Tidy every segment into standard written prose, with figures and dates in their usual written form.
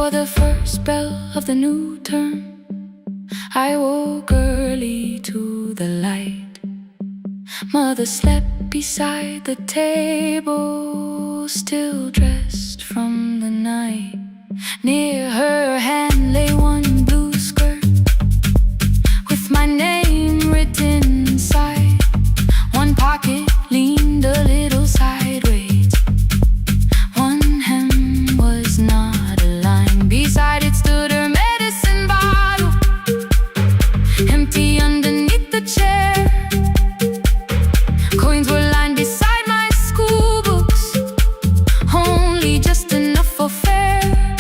For the first bell of the new term, I woke early to the light. Mother slept beside the table, still dressed from the night. Near her hand lay one blue skirt with my name written inside. One pocket leaned a little sideways. One hem was not aligned. Beside it stood her medicine bottle, empty underneath the chair. Coins were lined beside my school books, only just enough for fare.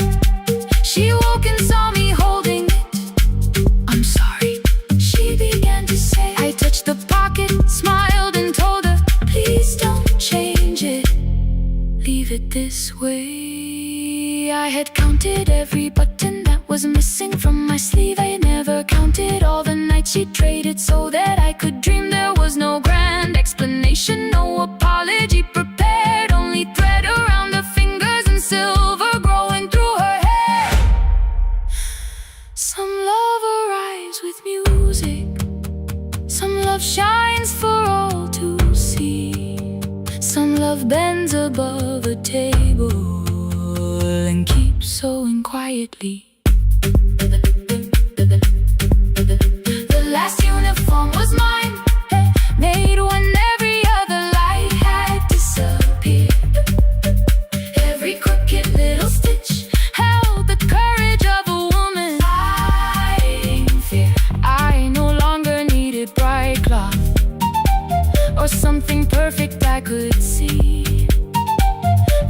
She woke and saw me holding it. "I'm sorry," she began to say. I touched the pocket, smiled and told her, "Please don't change it, leave it this way." I had counted every button that was missing from my sleeve. I never counted all the nights she traded so that I could dream. There was no grand explanation, no apology prepared, only thread around her fingers and silver growing through her hair. Some love arrives with music, some love shines for all to see. Some love bends above a table and keeps sewing quietly. The last uniform was mine, made when every other light had disappeared. Every crooked little stitch held the courage of a woman fighting fear. I no longer needed bright cloth or something perfect I could see.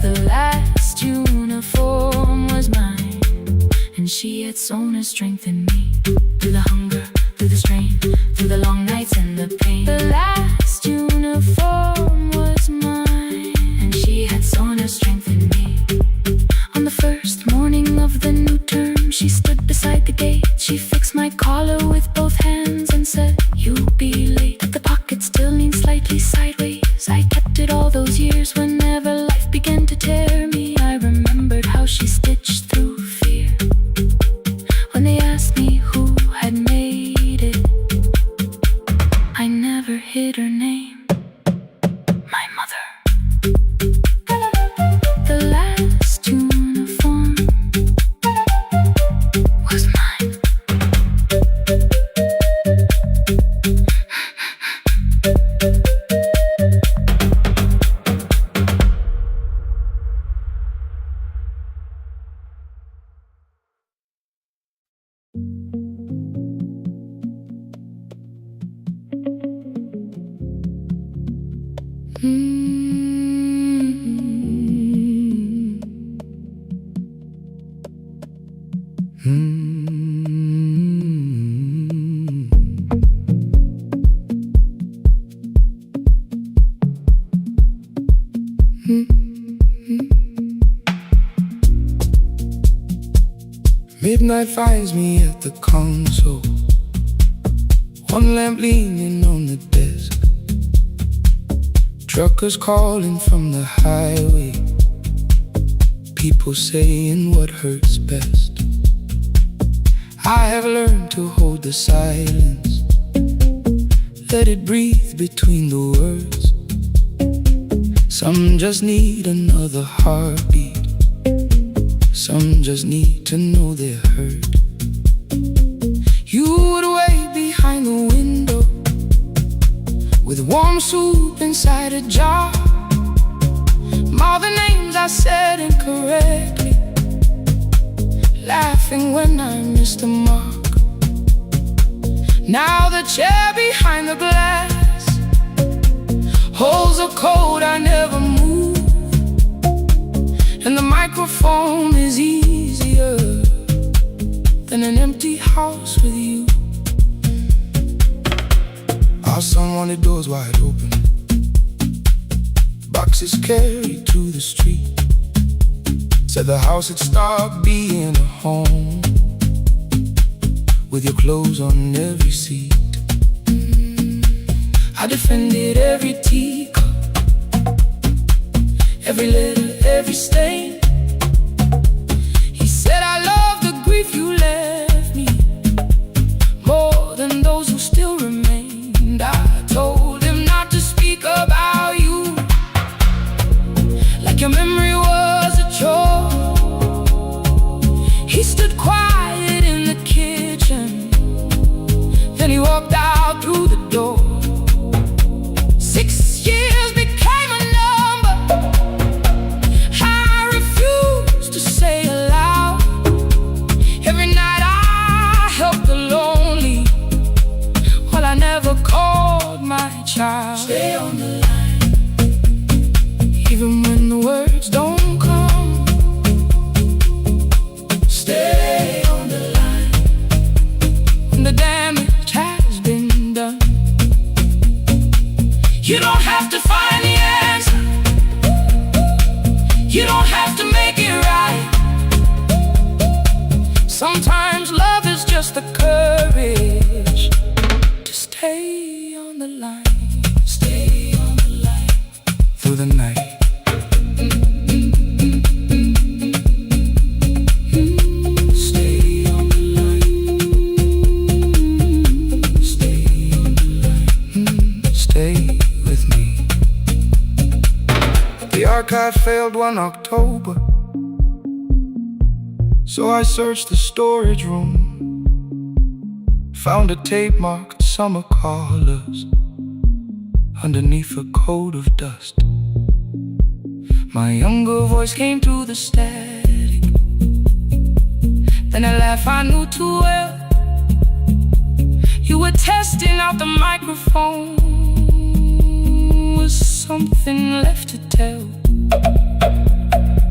The last uniform was mine, and she had sewn her strength in me. Through the hunger, through the strain, through the long nights and the pain. The last uniform was mine, and she had sewn her strength in me. On the first morning of the new term, she stood beside the gate. She fixed my collar with both hands and said, "You'll be late." The pocket still leaned slightly sideways. I kept it all those years. Whenever life began to tear me, I remembered how she stitched through fear. When they asked me who had made it, I never hid her name. My mother. The last uniform was mine. Midnight finds me at the console, one lamp leaning on the desk. Truckers calling from the highway, people saying what hurts best. I have learned to hold the silence, let it breathe between the words. Some just need another heartbeat, some just need to know they're heard. You would wait behind the window with warm soup inside a jar. All the names I said incorrectly, laughing when I missed the mark. Now the chair behind the glass holds a code I never moved, and the microphone is easier than an empty house with you. Our son wanted doors wide open, boxes carried to the street. Said the house had stopped being a home, with your clothes on every seat. I defended every teacup, every letter, every stain. He said I love sometimes love is just the courage to stay on the line, stay on the line through the night. Stay on the line, stay on the line, stay with me. The archive failed one October, so I searched the storage room, found a tape marked Summer Callers underneath a coat of dust. My younger voice came through the static, then a laugh I knew too well. You were testing out the microphone, was something left to tell?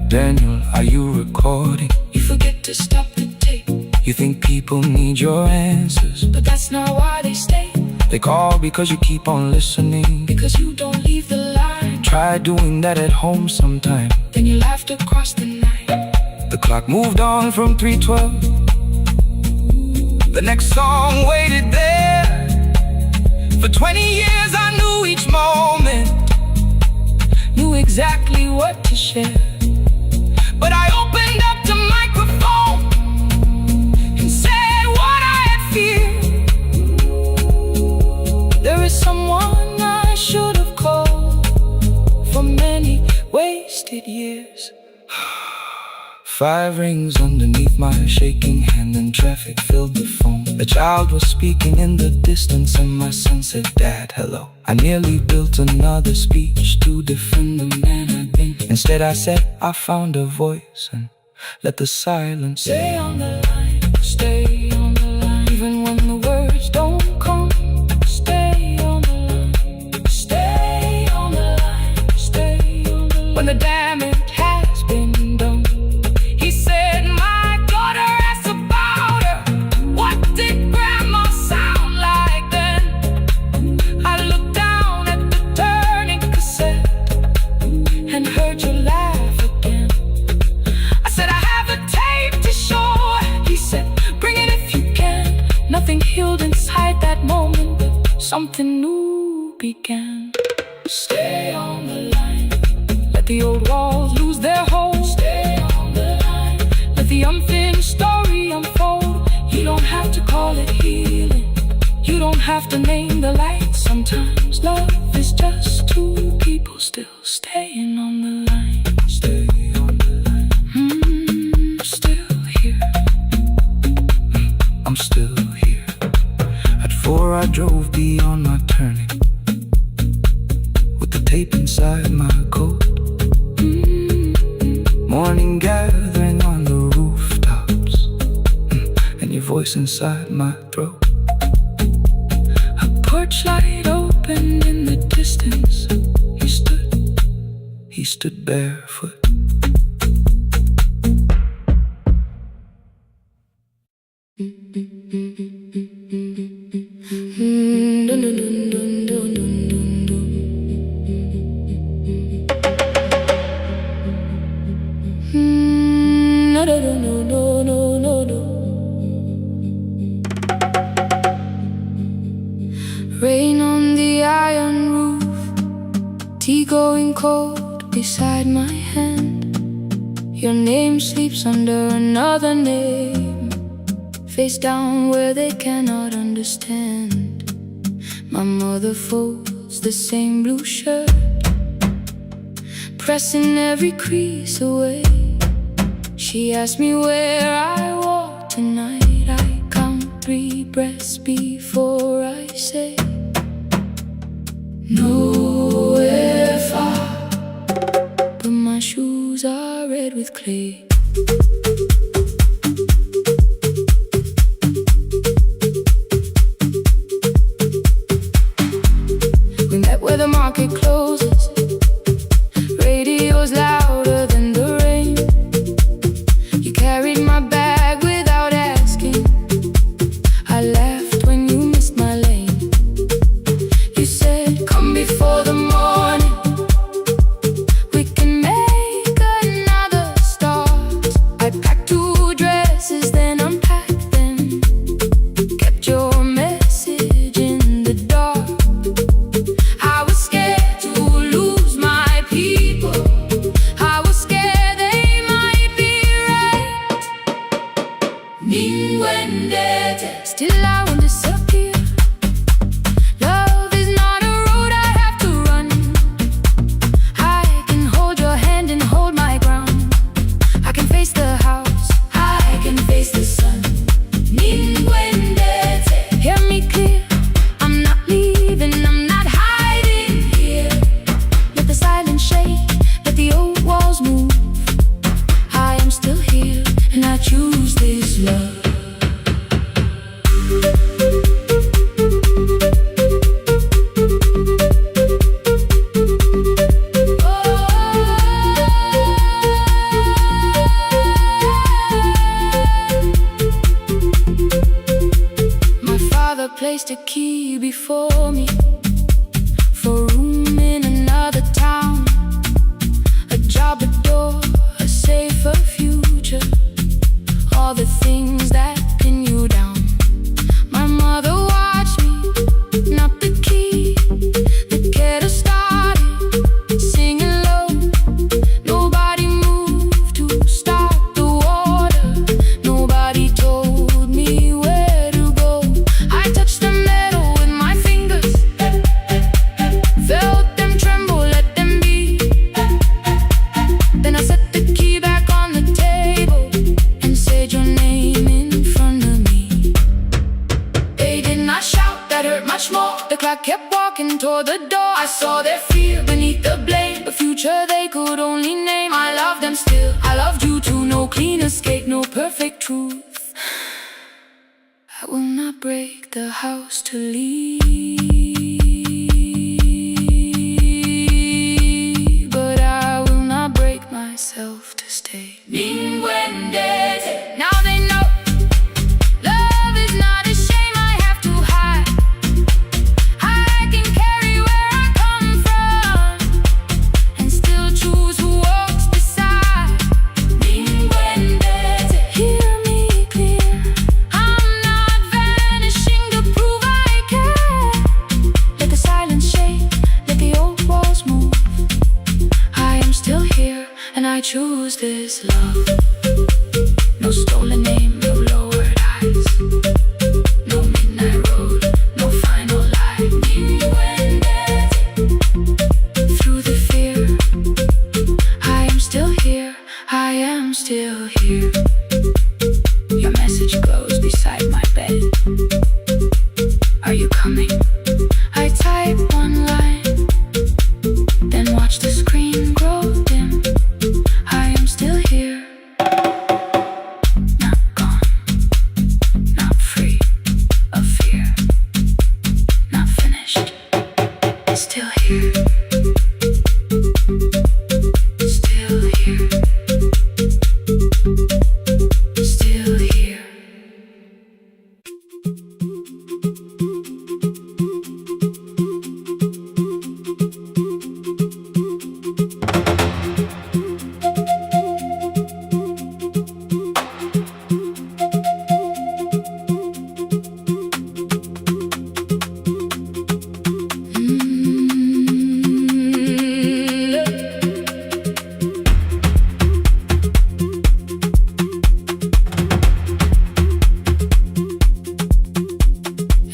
Daniel, are you recording? You forget to stop the tape. You think people need your answers, but that's not why they stay. They call because you keep on listening, because you don't leave the line. Try doing that at home sometime, then you laughed across the night. The clock moved on from 3:12. The next song waited there. For 20 years I knew each moment, knew exactly what to share. But I opened up the microphone and said what I had feared. There is someone I should have called for many wasted years. 5 rings underneath my shaking hand, and traffic filled the phone. A child was speaking in the distance, and my son said, "Dad, hello." I nearly built another speech to defend the man I'd been. Instead I said, I found a voice, and let the silence stay on the line, stay on the line. Even when the words don't come, stay on the line, stay on the line, stay on the line. When the damage has been done, he said, "My daughter asked about her. What did grandma sound like then?" I looked down at the turning cassette and heard you laugh again. I said, "I have a tape to show." He said, "Bring it if you can." Nothing healed inside that moment, but something new began. Stay on the line, let the old walls lose their hold. Stay on the line, let the unfinished story unfold. You don't have to call it healing, you don't have to name the light. Sometimes love is just two people still staying on the line. Stay on the line. Still here. I'm still here. At 4 I drove beyond my turning, with the tape inside my coat. Morning gathering on the rooftops, and your voice inside my throat. A porch light opened in the distance. He stood barefoot. Rain on the iron roof, tea going cold beside my hand. Your name sleeps under another name, face down where they cannot understand. My mother folds the same blue shirt, pressing every crease away. She asked me where I walk tonight. I count 3 breaths before I say nowhere far, but my shoes are red with clay. We met where the market closes, radio's louder than the rain. You carried my bag without asking, I laughed when you missed my lane. You said, "Come before the morning, we can make another start." I packed 2 dresses, then unpacked placed a key before me for room in another town, a job, a door, a safer future, all the things that pin you down. My mother watched me knock the key, the kettle started singing low. Nobody moved to stop the water, nobody told me where to go. I touched the metal with my fingers, felt them tremble, let them be. Then I set the key back on the table and said your name in front of me. They did not shout, that hurt much more. The clock kept walking toward the door. I saw their fear beneath the blame, a future they could only name. I loved them still, I loved you too. No clean escape, no perfect truth. I will not break the house to leave, but I will not break myself to stay. Now they know love is not a shame I have to hide. I can carry where I come from and still choose who walks beside. Hear me clear, I'm not vanishing to prove I care. Let the silence shake, let the old walls move. I am still here and I choose this love. No stolen name, no lowered eyes, no midnight road, no final lie. Through the fear, I am still here, I am still here. Your message glows beside my bed. Are you coming? I type one line, then watch the screen grow dim. I am still here, not gone, not free of fear, not finished, still here, still here, still here.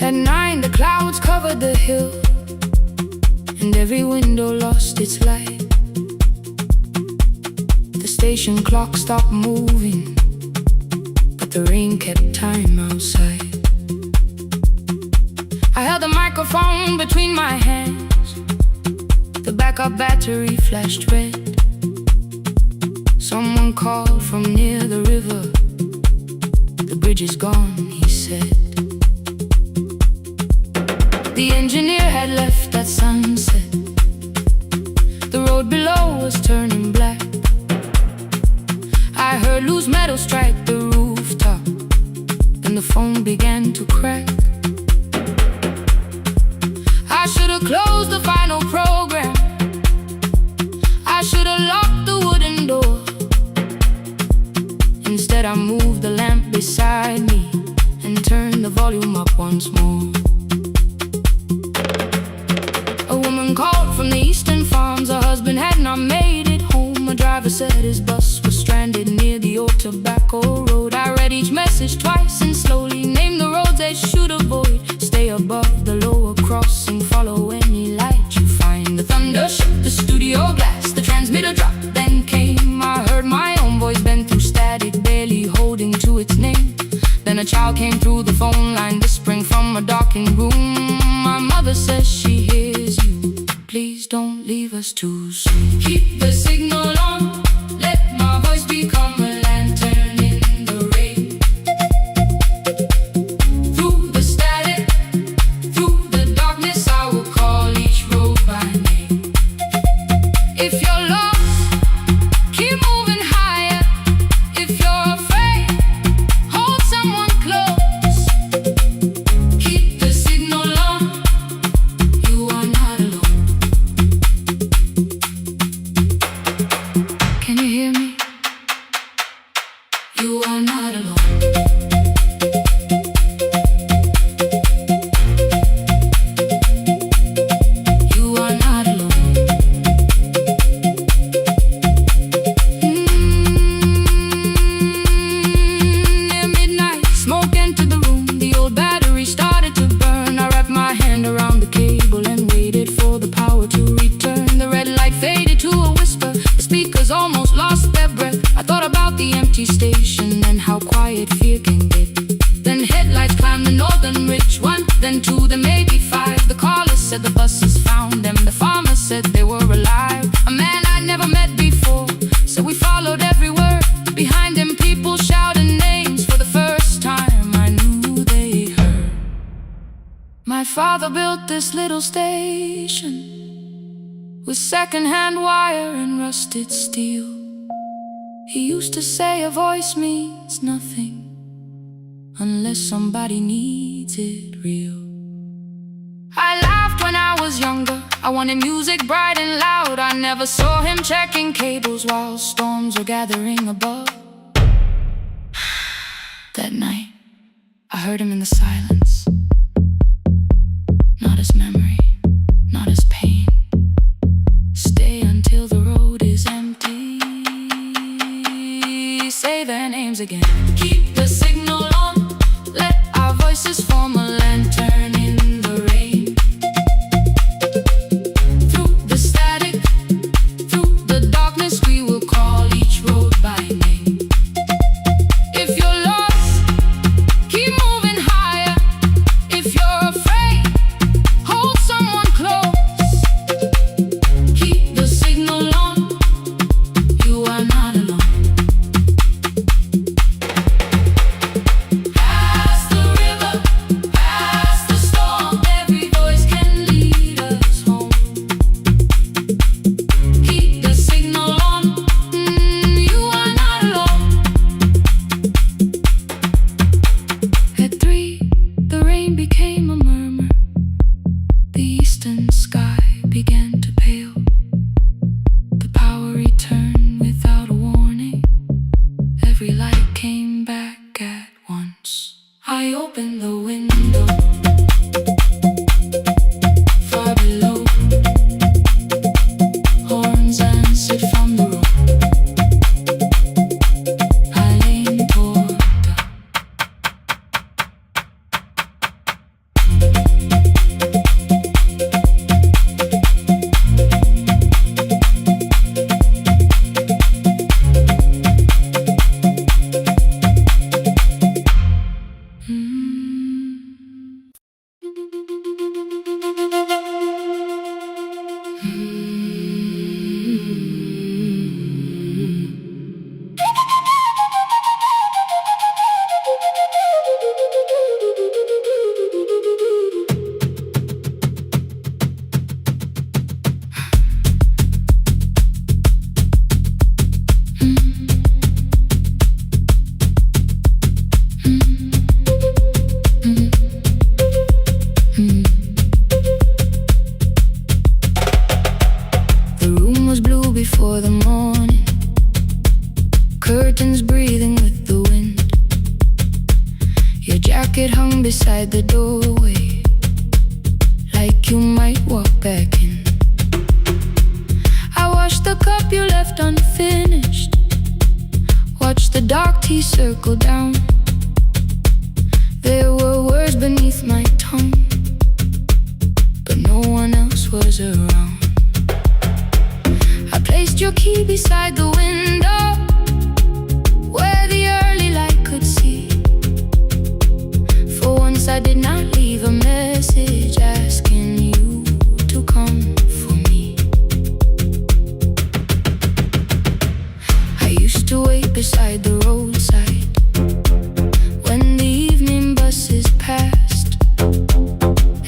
At 9, the clouds covered the hill, and every window lost its light. The station clock stopped moving, but the rain kept time outside. I held the microphone between my hands, the backup battery flashed red. Someone called from near the river, the bridge is gone, he said. The engineer had left at sunset, the road below was turning black. I heard loose metal strike the rooftop, and the phone began to crack. I should have closed the final program, I should have locked the wooden door. Instead I moved the lamp beside me and turned the volume up once more. A woman called from the eastern farms, her husband had not made it home. A driver said his bus was stranded near the old tobacco road. I read each message twice and slowly named the roads they should avoid. Stay above the lower crossing, follow any light you find. The thunder shook the studio glass, the transmitter dropped, then came. I heard my own voice bend through static, barely holding to its name. Then a child came through the phone line, whispering from a darkened room. My mother says she hears you, please don't leave us too soon. Keep the signal on, let my voice become a lantern in the rain. Through the static, through the darkness, I will call each road by name. If you're lost, keep moving higher. If you're afraid, hold someone close. Keep the signal You are not alone. Almost lost their breath. I thought about the empty station and how quiet fear can get. Then headlights climbed the northern ridge, 1, then 2, then maybe 5. The caller said the buses found them. The farmer said they were alive. A man I'd never met before, so we followed every word. Behind him people shouted names. For the first time I knew they heard. My father built this little station with second-hand wire and rusted steel. He used to say a voice means nothing unless somebody needs it real. I laughed when I was younger. I wanted music bright and loud. I never saw him checking cables while storms were gathering above. That night, I heard him in the silence. Not as memory, not as pain. Stay until the road is empty. Say their names again. Keep the signal on. Let our voices form a lantern in the rain. Through the static, through the darkness, we will call each road by name. If you're lost, keep moving higher. If you're afraid, hold someone close. Keep the signal on. You are not alone. Past the river, past the storm, every voice can lead us home. Keep the signal on. You are not alone. At 3, the rain became a murmur. The eastern sky began to pale. The power returned without a warning. Every light came back at once. I opened the window. Far below, horns answered from the road. I leaned toward the before the morning, curtains breathing with the wind. Your jacket hung beside the doorway, like you might walk back in. I washed the cup you left unfinished, watched the dark tea circle down. There were words beneath my tongue, but no one else was around. I placed your key beside the window, where the early light could see. For once I did not leave a message asking you to come for me. I used to wait beside the roadside when the evening buses passed.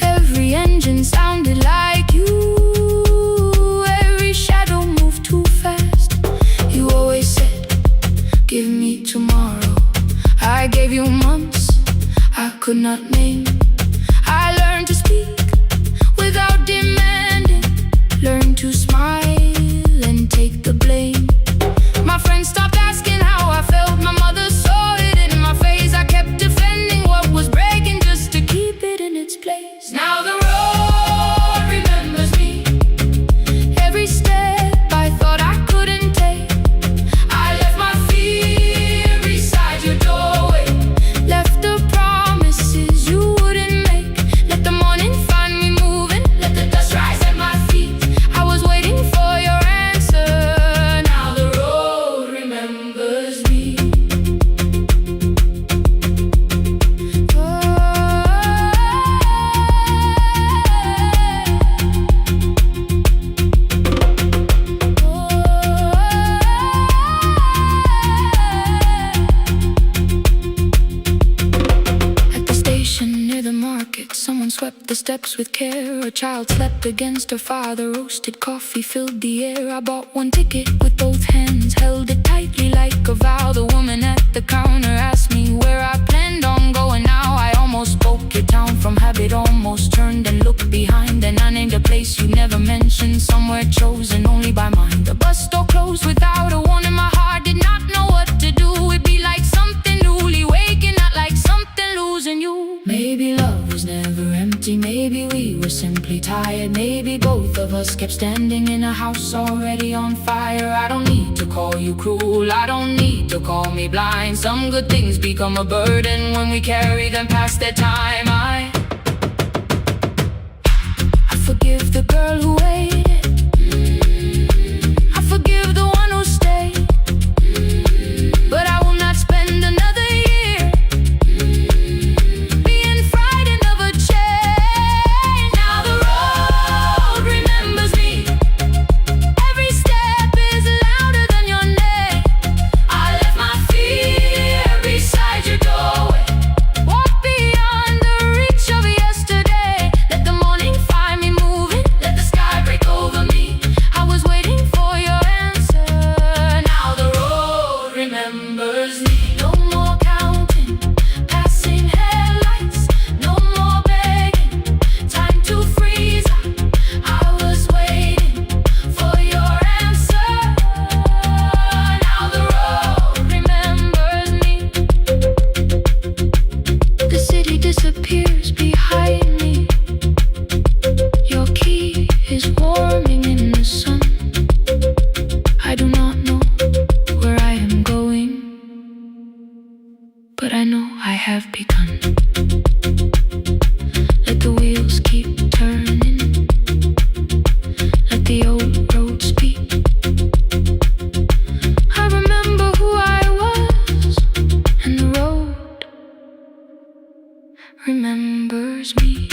Every engine sounded like you. Give me tomorrow. I gave you months I could not name. I learned to speak without demanding, learned to smile and take the blame. My friends stopped asking how I felt. My mother saw the steps with care. A child slept against her father. Roasted coffee filled the air. I bought one ticket with both hands, held it tightly like a vow. The woman at the counter asked me where I planned on going. Now I almost spoke your town from habit, almost turned and looked behind. And I named a place you never mentioned, somewhere chosen only by mine. The bus door closed without a warning. My heart did not know what to do. It'd be like something newly waking, not like something losing you. Maybe love was never empty, maybe we were simply tired. Maybe both of us kept standing in a house already on fire. I don't need to call you cruel, I don't need to call me blind. Some good things become a burden when we carry them past their time. I forgive the girl who waited, I forgive the one who stayed, but I will not spend another year being frightened of a change. Now the road remembers me, every step is louder than your name. I left my fear beside your doorway, walk beyond the reach of yesterday. Let the morning find me moving, let the sky break over me. I was waiting for your answer. Now the road remembers me. No more counting, passing headlights, no more begging, time to freeze. I was waiting for your answer. Now the road remembers me. The city disappears behind me. Your key is warming in the sun. I do not know where I am going, but I know I have begun. Let the wheels keep turning, let the old road speak. I remember who I was, and the road remembers me.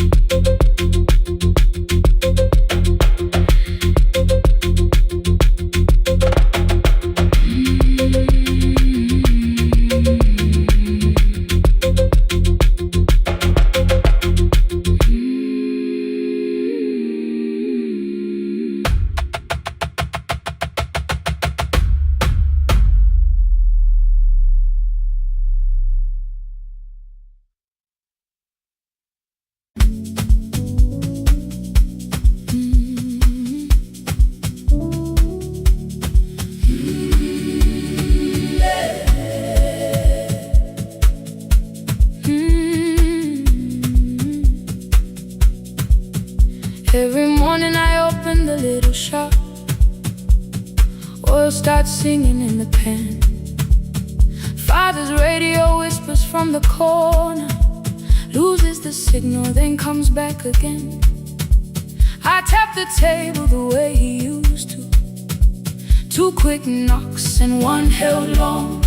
Every morning I open the little shop, oil starts singing in the pan. Father's radio whispers from the corner, loses the signal, then comes back again. I tap the table the way he used to, 2 quick knocks and 1 held long.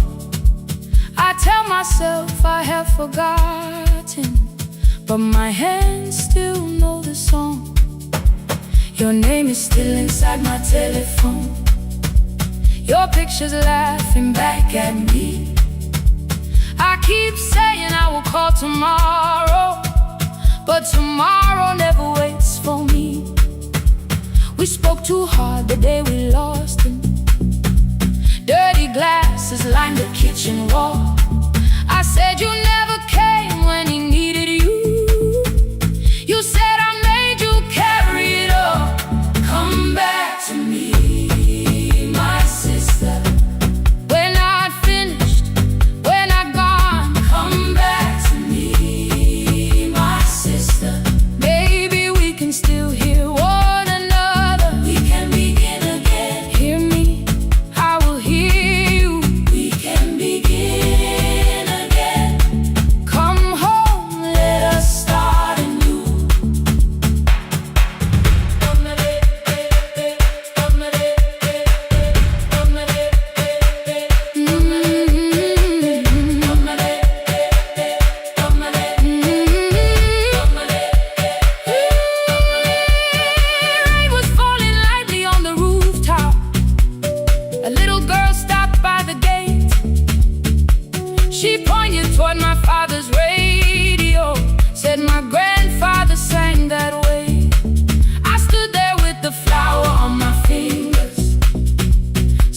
I tell myself I have forgotten, but my hands still know the song. Your name is still inside my telephone, your picture's laughing back at me. I keep saying I will call tomorrow, but tomorrow never waits for me. We spoke too hard the day we lost him. Dirty glasses lined the kitchen wall. I said you never came when he needed you. You said I made you carry it all. Come back to me, my sister. We're not finished, we're not gone. Come back to me, my sister. Maybe we can still hear one another. We can begin again. Hear me, I will hear you. We can begin again. Come home, let us start anew. Rain was falling lightly on the rooftop. A little girl stopped by the gate. She pointed toward my father's radio, said my grandfather sang fingers.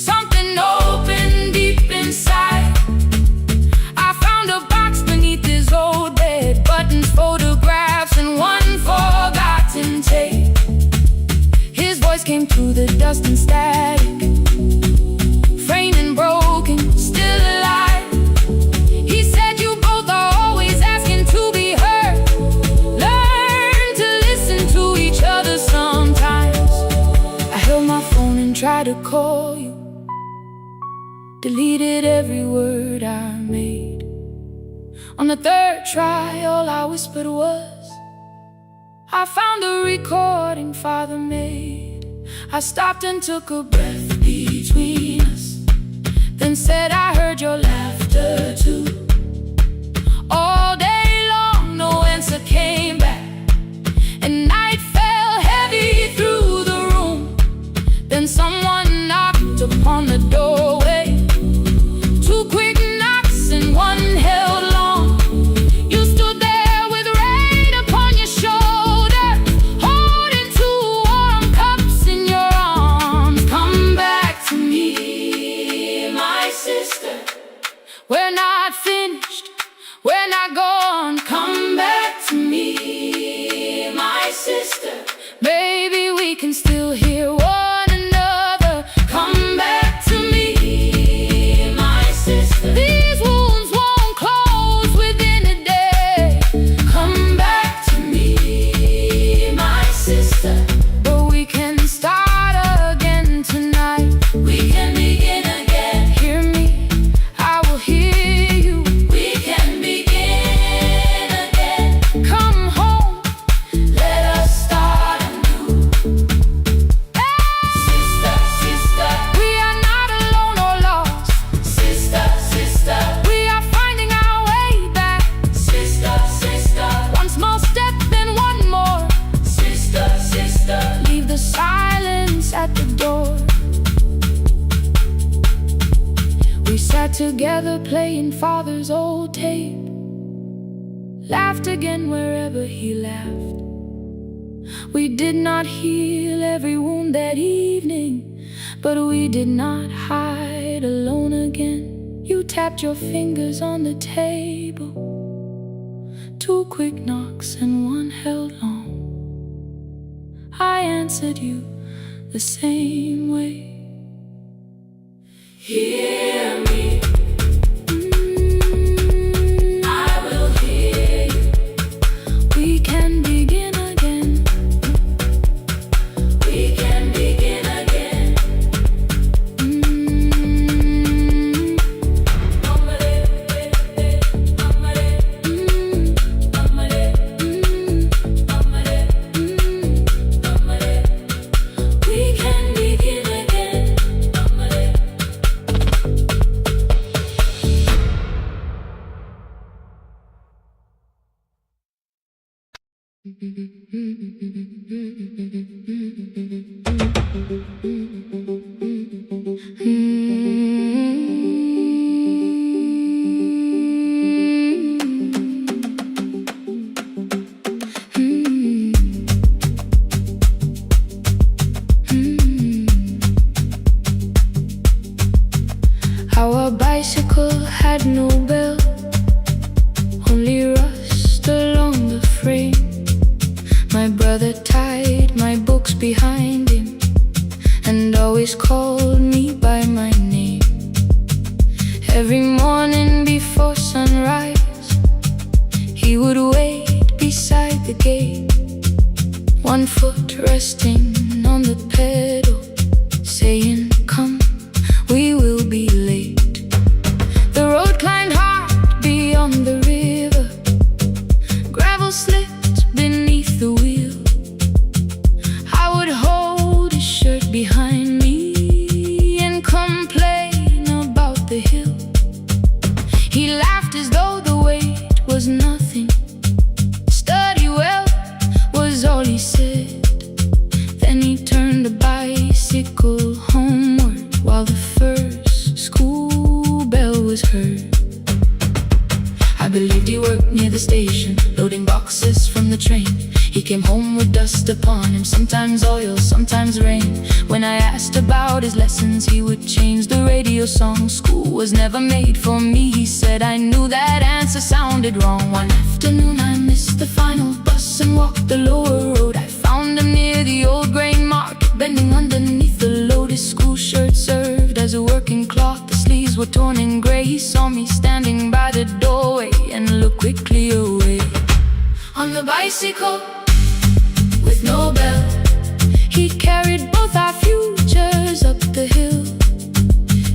Something opened deep inside. I found a box beneath his old bed, buttons, photographs, and one forgotten tape. His voice came through the dust and static, framed and broken, still alive. He said, "You both are always asking to be heard. Learn to listen to each other sometimes." I held my phone and tried to call you, deleted every word I made. On the third try, all I whispered was, "I found a recording Father made." I stopped and took a breath between us, then said, "I heard your laughter too." All day long, no answer came back, and night fell heavy through the room. Then someone knocked upon the doorway. Two quick knocks and one held long. You stood there with rain upon your shoulder, holding two warm cups in your arms. "Come back to me, my sister. We're not finished, we're not gone. Come back to me, my sister. Maybe we can still hear one another. Come back to me, my sister. These wounds won't close within a day. Come back to me, my sister. But we can start again tonight. We can begin again. Hear me, I will hear you. We can begin again. Come home, let us start anew. Sister, sister, we are not alone or lost. Sister, sister, we are finding our way back. Sister, sister, one small step then one more. Sister, sister, leave the silence at the door. We sat together playing Father's old tape, laughed again wherever he laughed. We did not heal every wound that evening, but we did not hide alone again. You tapped your fingers on the table, two quick knocks and one held long. I answered you the same way. Hear me, I will hear you. We can begin again. We can begin again. We can begin again. Our bicycle had no bell, only rust along the frame. My brother tied my books behind him and always called me by my name. Every morning before sunrise, he would wait beside the gate, one foot resting on the pedal, saying, "Come, we will be late." The road climbed hard beyond the river, gravel slipped beneath the wheel. I would hold his shirt behind me and complain about the hill. He laughed as though the weight was nothing. "Study well," was all he said. Then he turned the bicycle homeward while the first school bell was heard. I I believed he worked near the station, loading boxes from the train. He came home with dust upon him, sometimes oil, sometimes rain. When I asked about his lessons, he would change the radio song. School was never made for me, he said. I knew that answer sounded wrong. One afternoon I missed the final bus and walked the lower road. I found him near the old grain market, bending underneath the load. His school shirt served as a working cloth, the sleeves were torn and gray. He saw me standing by the doorway and looked quickly away. On the bicycle with no bell, he carried both our futures up the hill.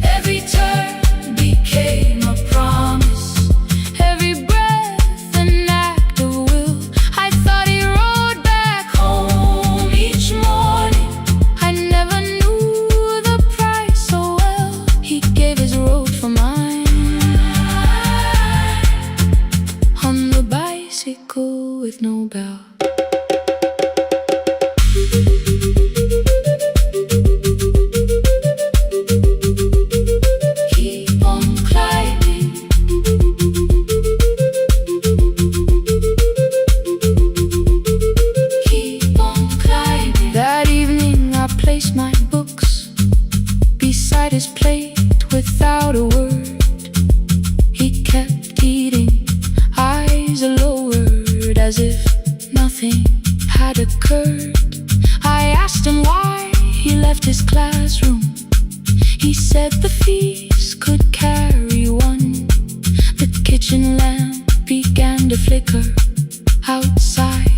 Every turn became a promise, every breath an act of will. I thought he rode back home each morning. I never knew the price so well. He gave his road for mine. On the bicycle with no bell. His plate without a word. He kept eating, eyes lowered, as if nothing had occurred. I asked him why he left his classroom. He said the feast could carry one. The kitchen lamp began to flicker. Outside,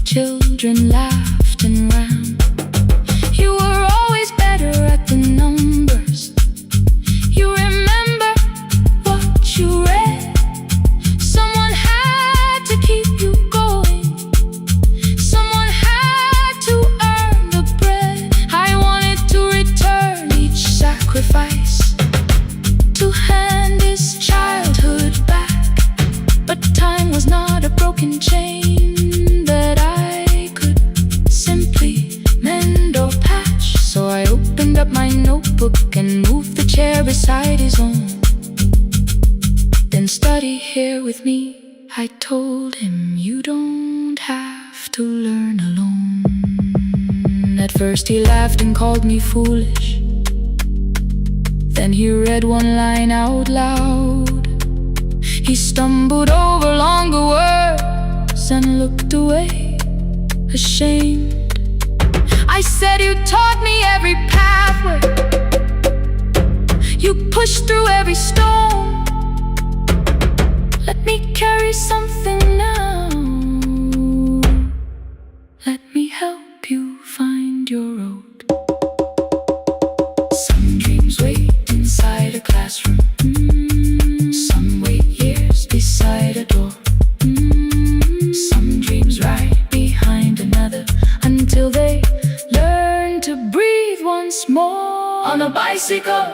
children laughed and ran. You were always better at the numbers. You remember what you read. Someone had to keep you going. Someone had to earn the bread. I wanted to return each sacrifice, to hand his childhood back. But time was not a broken chain that I could simply mend or patch. So I opened up my notebook and moved the chair beside his own. Then study here with me, I told him. You don't have to learn alone. At first he laughed and called me foolish. Then he read one line out loud. He stumbled over longer words and looked away, ashamed. I said, you taught me every pathway, you pushed through every stone. Let me carry something now. Let me help you find your road. Some dreams wait inside a classroom. Some wait years beside a door. Some dreams right behind another, until they learn to breathe once more. On a bicycle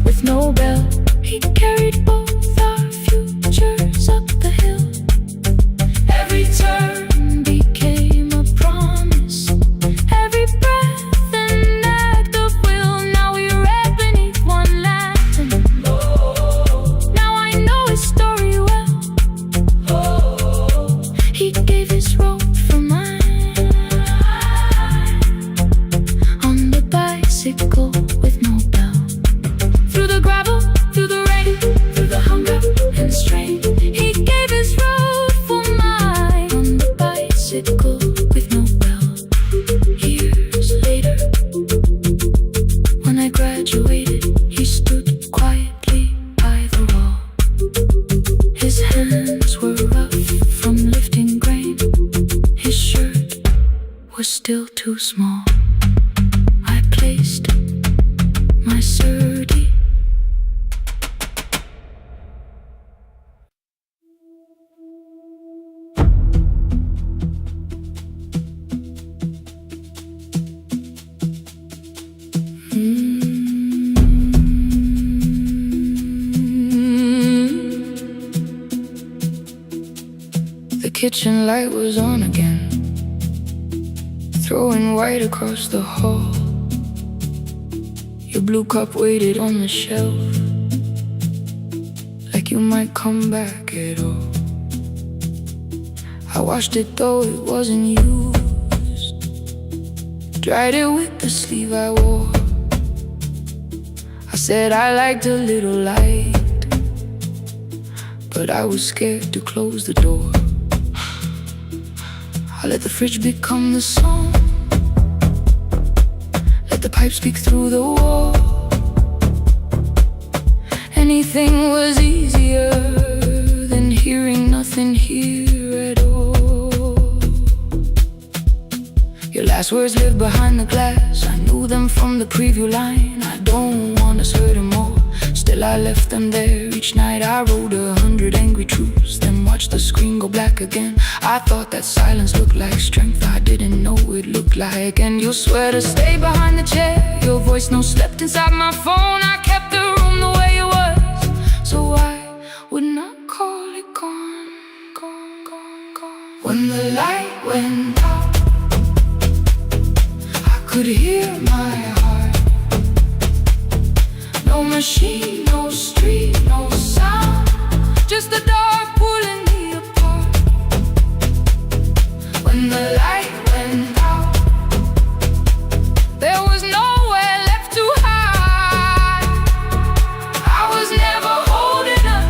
with no bell, he carried both our futures up the hill. Every turn became a promise, every breath an act of will. Now we read beneath one lantern. Now I know his story well. He gave his road for mine. On the bicycle with no bell, through the gravel, through the rain, through the hunger and strain. He gave his road for mine. On the bicycle with no bell. Years later, when I graduated, he stood quietly by the wall. His hands were rough from lifting grain. His shirt was still too small. I placed my surdy. The kitchen light was on again, throwing white across the hall. Your blue cup waited on the shelf, like you might come back at all. I washed it though it wasn't used, dried it with the sleeve I wore. I said I liked a little light, but I was scared to close the door. I let the fridge become the song, let the pipe speak through the wall. Anything was easier than hearing nothing here at all. Your last words live behind the glass, I knew them from the preview line. I don't want us hurting more, still I left them there. Each night I wrote 100 angry truths, then watched the screen go black again. I thought that silence looked like strength, I didn't know it looked like. And you'll swear to stay behind the chair, your voice no slept inside my phone. I kept the room the way it was, so I would not call it gone, gone, gone, gone. When the light went out, I could hear my heart. No machine, no street, no sound, just the dark pulling me apart. When the light went out, there was nowhere left to hide. I was never holding up,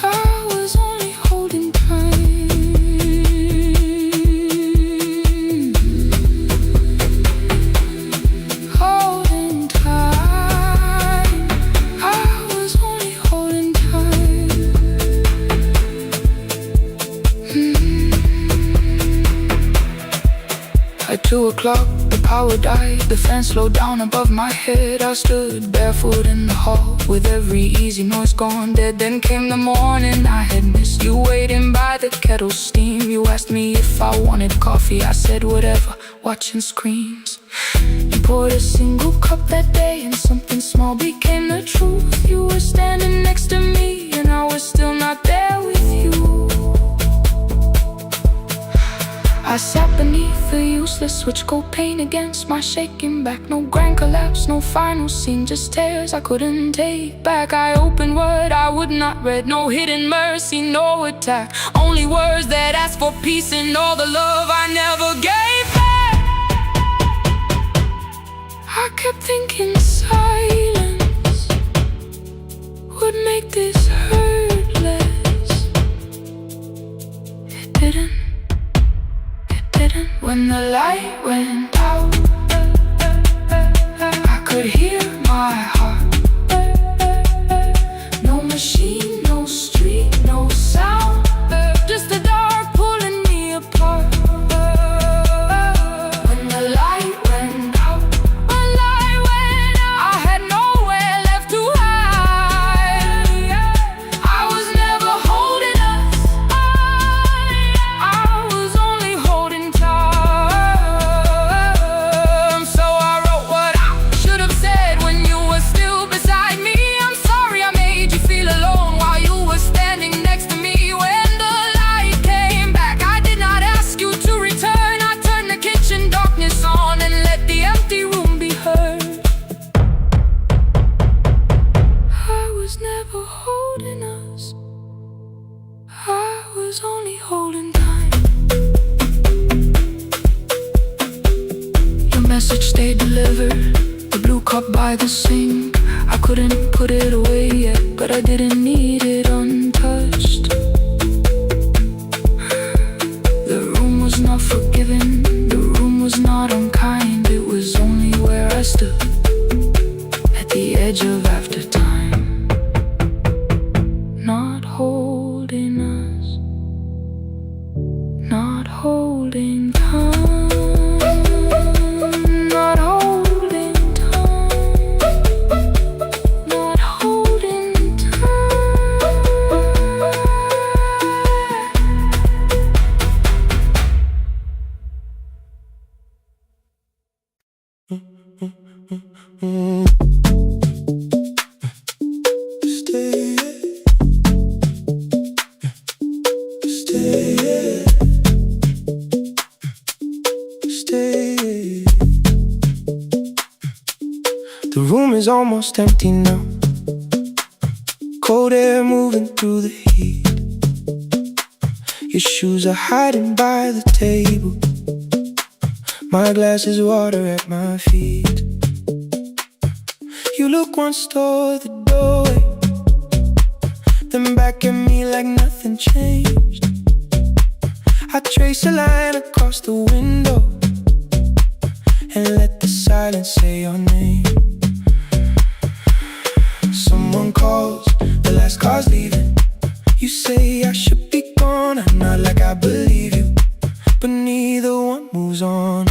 I was only holding time. Holding time, I was only holding time. At 2 o'clock, the power died, the fan slowed down above my head. I stood barefoot in the hall, with every easy noise gone dead. Then came the morning, I had missed you waiting by the kettle steam. You asked me if I wanted coffee, I said whatever, watching screens. You poured a single cup that day, and something small became the truth. You were standing next to me, and I was still not there with you. I sat beneath the useless switch, cold pain against my shaking back. No grand collapse, no final scene, just tears I couldn't take back. I opened what I would not read, no hidden mercy, no attack. Only words that asked for peace and all the love I never gave back. I kept thinking silence would make this hurt less. It didn't. When the light went out, I could hear my heart. No machine, no street, no sound, just the dark pulling me apart. When the light went out, I had nowhere left to hide. I was never holding us, I was only holding time. Only holding time. Your message stayed delivered, the blue cup by the sink. I couldn't put it away yet, but I didn't need it untouched. The room was not forgiving, the room was not unkind. It was only where I stood, at the edge of after time. Not holding us, not holding time, not holding time, not holding time. Stay, stay, stay. The room is almost empty now. Cold air moving through the heat. Your shoes are hiding by the table. My glass is water at my feet. You look once toward the doorway, then back at me like nothing changed. I trace a line across the window and let the silence say your name. Someone calls, the last car's leaving. You say I should be gone, I nod like I believe you, but neither one moves on.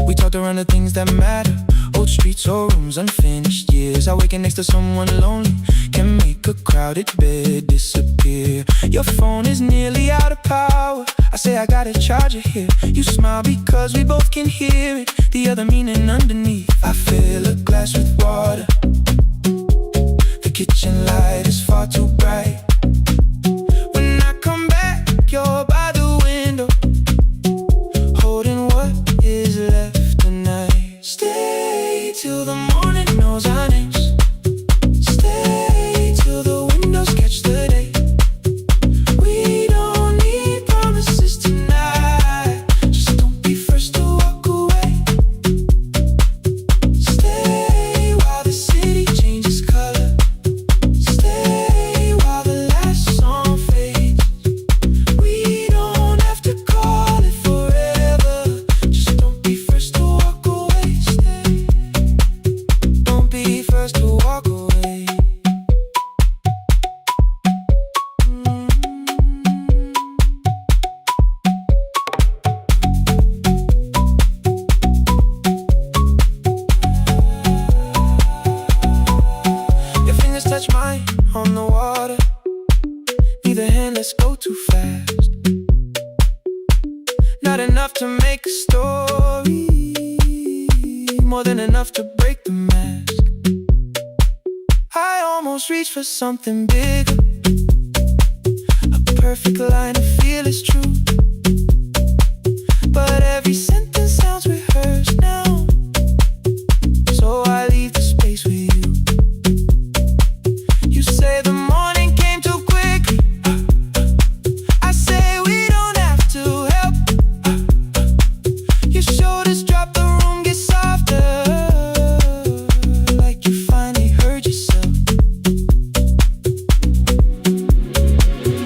We talked around the things that matter, old streets or rooms, unfinished years. I waking next to someone lonely can make a crowded bed disappear. Your phone is nearly out of power. I say I got a charger here. You smile because we both can hear it, the other meaning underneath. I fill a glass with water. The kitchen light is far too bright. When I come back, you're by the window, holding what is left tonight. Stay till the morning knows our names. Stay till the windows catch the day. We don't need promises tonight. Just don't be first to walk away. Stay while the city changes color. Stay while the last song fades. We don't have to call it forever. Just don't be first to walk away. Stay. Don't be first to walk away. Your fingers touch mine on the water. Neither hand, let's go too fast. Not enough to make a story, more than enough to break the mask. I almost reach for something bigger, a perfect line of feel is true. But every sentence sounds rehearsed now, so I leave the space with you. You say the morning came too quickly. I say we don't have to help. Your shoulders drop, the room gets softer, like you finally heard yourself.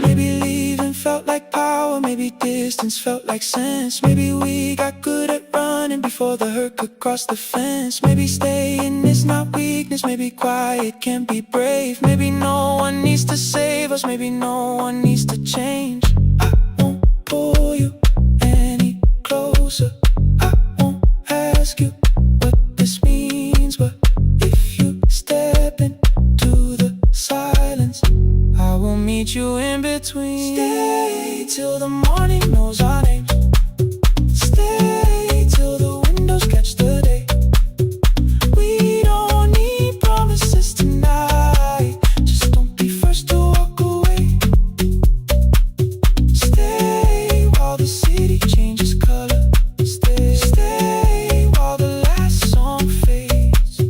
Maybe leaving felt like power, maybe distance felt like sense. Maybe we got good at running before the hurt could cross the fence. Maybe staying is not weakness, maybe quiet can be brave. Maybe no one needs to save us, maybe no one needs to change. I won't pull you any closer. I won't ask you what this means, but if you step into the silence, I will meet you in between. Stay till the morning knows our names. Stay till the windows catch the day. We don't need promises tonight. Just don't be first to walk away. Stay while the city changes color. Stay while the last song fades.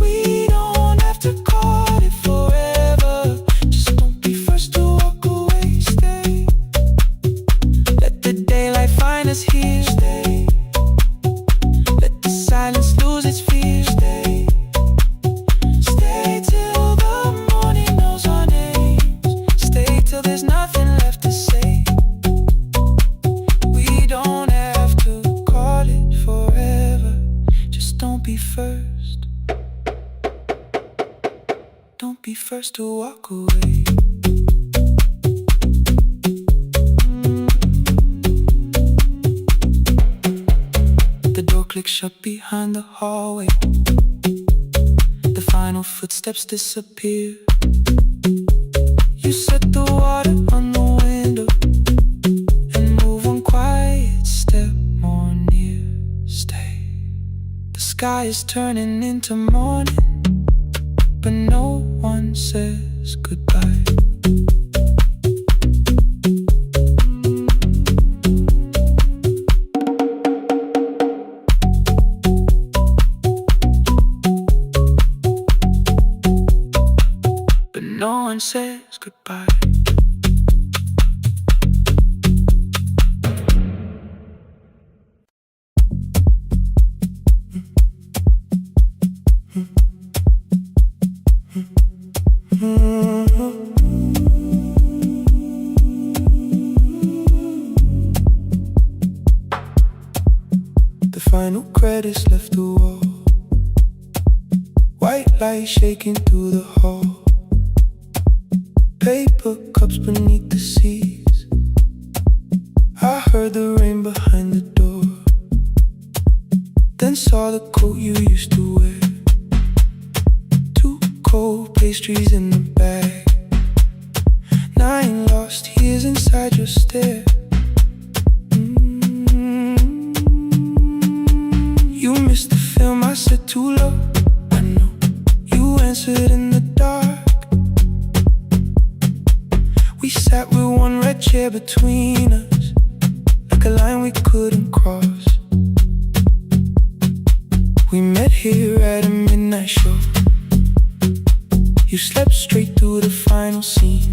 We don't have to call it forever. Just don't be first to walk away. Stay. Let the daylight find us here. Stay. Let the silence lose its fear. Stay. Stay till the morning knows our names. Stay till there's nothing left to say. We don't have to call it forever. Just don't be first. Don't be first to walk away. The door clicks shut behind the hallway. The final footsteps disappear. You set the water on the window and move one quiet step more near. Stay. The sky is turning into morning, but no one says goodbye. one says goodbye. The final credits left the wall, white light shaking through the hall, paper cups beneath the seas. I heard the rain behind the door, then saw the coat you used to wear, two cold pastries in the bag, 9 lost years inside your stare. You missed the film, I said too low. I know you answered in the dark. We sat with one red chair between us, like a line we couldn't cross. We met here at a midnight show. You slept straight through the final scene.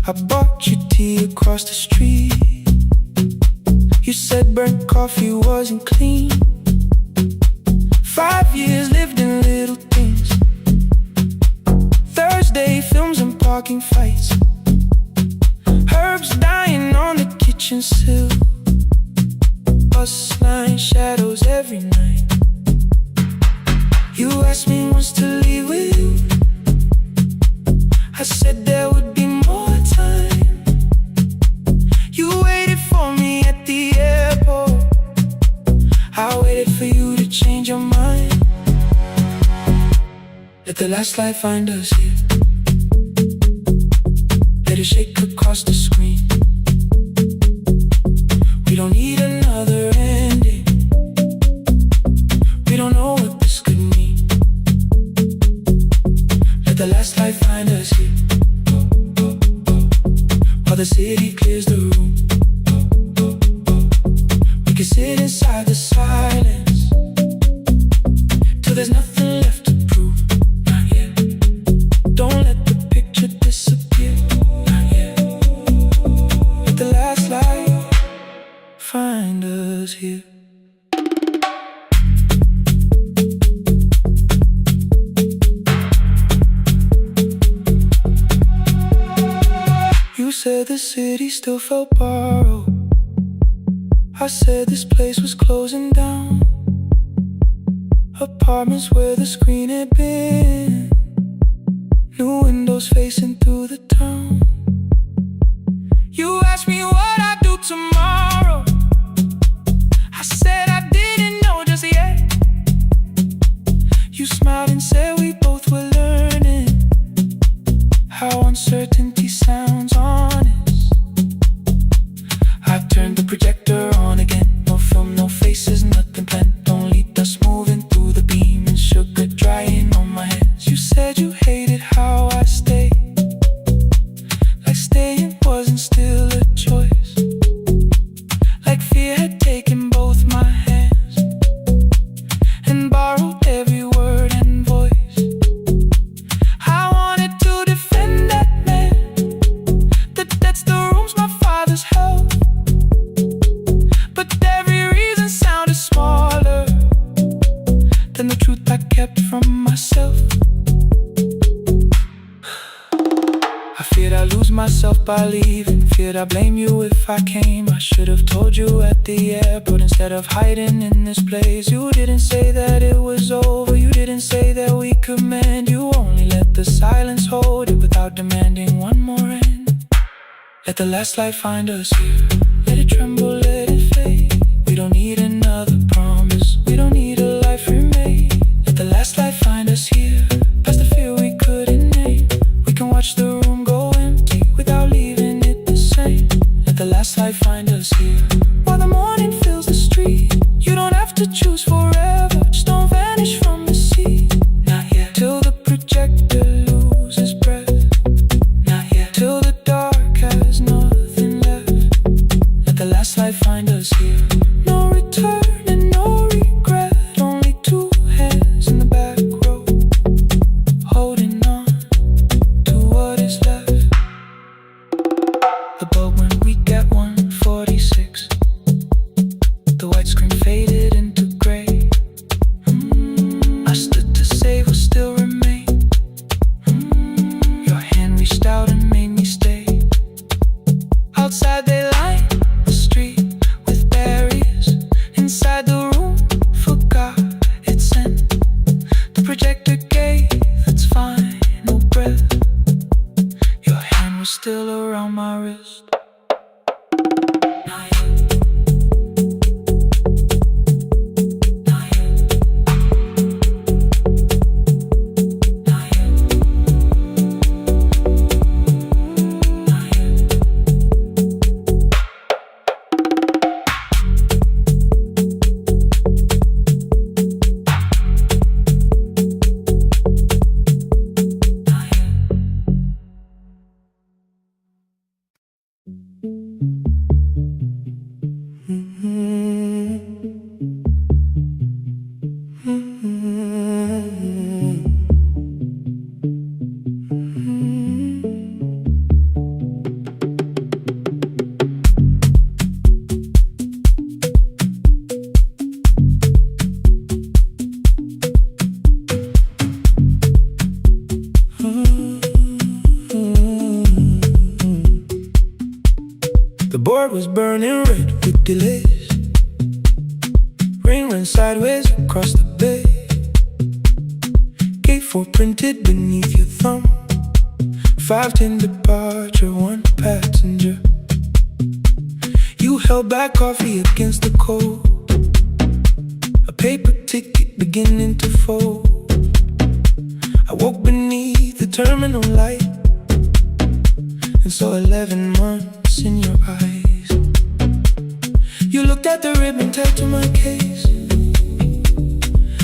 I bought you tea across the street. You said burnt coffee wasn't clean. 5 years lived in little things, Thursday films and parking fights, herbs dying on the kitchen sill, bus line shadows every night. You asked me once to leave with you. I said there would be more time. You waited for me at the airport. I waited for you to change your mind. Let the last light find us here. Let it shake across the screen. We don't need another ending. We don't know what this could mean. Let the last light find us here, while the city clears the room. We can sit inside the silence till there's nothing left to prove. Not yet. Don't let the picture disappear. Not yet. Let the last light find us here. You said the city still felt borrowed. I said this place was closing down. Apartments where the screen had been, new windows facing through the town. You asked me what I'd do tomorrow. I said I didn't know just yet. You smiled and said we both were learning how uncertainty sounds honest. I turned the projector on again. No film, no faces, nothing planned. Only dust moving through the beam and sugar drying on my hands. You said you hated how I stayed, like staying wasn't still a choice, like fear had taken both my hands and borrowed every word and voice. I wanted to defend that man, that's the rooms my father's held, but every reason sounded smaller than the truth I kept from myself. I feared I'd lose myself by leaving, feared I'd blame you if I came. I should have told you at the airport instead of hiding in this place. You didn't say that it was over, you didn't say that we could mend. You only let the silence hold it without demanding one more end. Let the last light find us here. Let it tremble, let it fade. We don't need another promise, we don't need a life remade. Let the last light find us here, past the fear we couldn't name. We can watch the room go empty without leaving it the same. Let the last light find us here, while the morning fills the street. You don't have to choose forever, just don't vanish from the sea. Not yet. Till the projector loses breath. Not yet. Till the dark has nothing left. Let the last light find us here. No return and no regret. Only two hands in the back row, holding on. on my wrist. The board was burning red with delays. Rain ran sideways across the bay. Gate 4 printed beneath your thumb. 5:10 departure, 1 passenger. You held back coffee against the cold. A paper ticket beginning to fold. I woke beneath the terminal light and saw 11 months in your eyes. You looked at the ribbon tied to my case.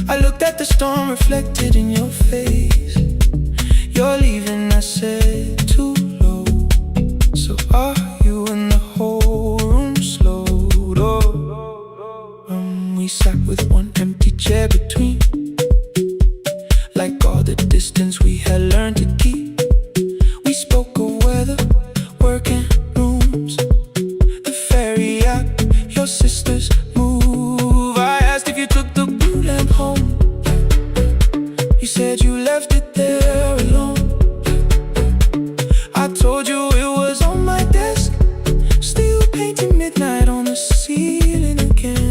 I looked at the storm reflected in your face. You're leaving, I said, too low. So are you? And the whole room slowed. We sat with one empty chair between, like all the distance we had learned to keep. We spoke of weather, work and rooms, the ferry out, your sister's move. I asked if you took the blue lamp home. You said you left it there alone. I told you it was on my desk, still painting midnight on the ceiling again.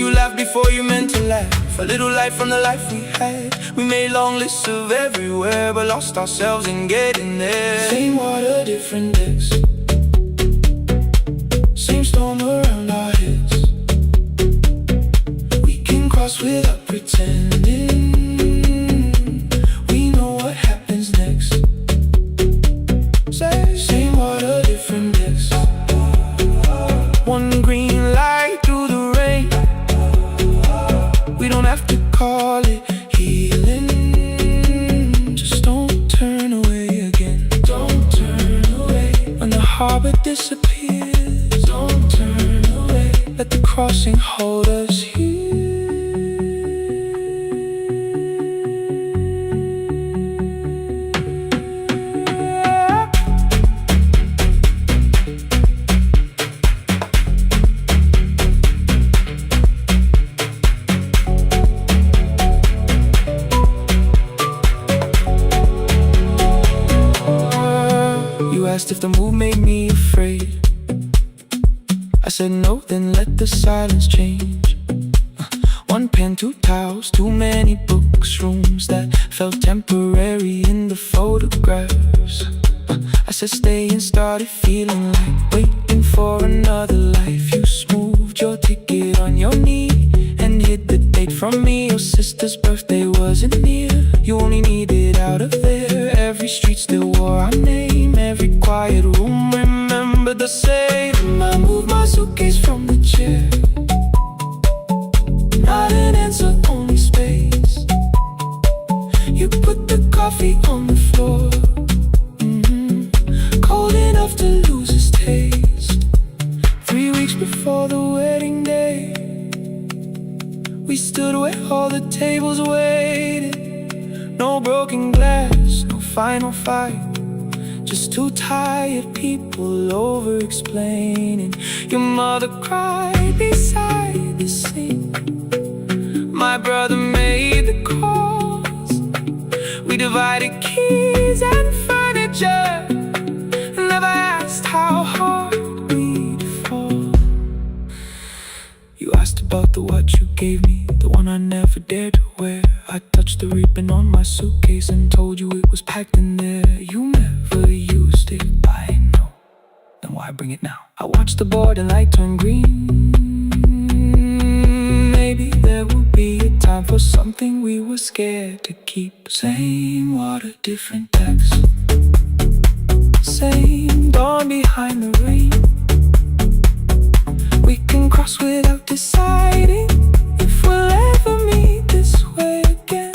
You laughed before you meant to laugh, a little light from the life we had. We made long lists of everywhere, but lost ourselves in getting there. Same water, different decks, same storm around our heads. We can cross without pretending. We know what happens next. Same water, different decks. One green light through the rain. We don't have to call it healing. Just don't turn away again. Don't turn away. When the harbor disappears, don't turn away. Let the crossing hold us here. You asked if the move made me afraid. I said no, then let the silence change. One pen, 2 towels, too many books, rooms that felt temporary in the photographs. I said stay and started feeling like waiting for another life. You smoothed your ticket on your knee and hid the date from me. Your sister's birthday wasn't near. You only needed out of there. Every street still wore our name. Every quiet room remembered the same. I moved my suitcase from the chair. Not an answer, only space. You put the coffee on the floor, cold enough to lose its taste. 3 weeks before the wedding day, we stood where all the tables waited. No broken glass, no final fight, just 2 tired people over-explaining. Your mother cried beside the sink. My brother made the calls. We divided keys and furniture, never asked how hard we'd fall. You asked about about the watch you gave me, the one I never dared to wear. I touched the ribbon on my suitcase and told you it was packed in there. You never used it, I know. Then why bring it now? I watched the board and light turn green. Maybe there will be a time for something we were scared to keep. Same water, different text. Same dawn behind the rain. We can cross without deciding if we'll ever meet this way again.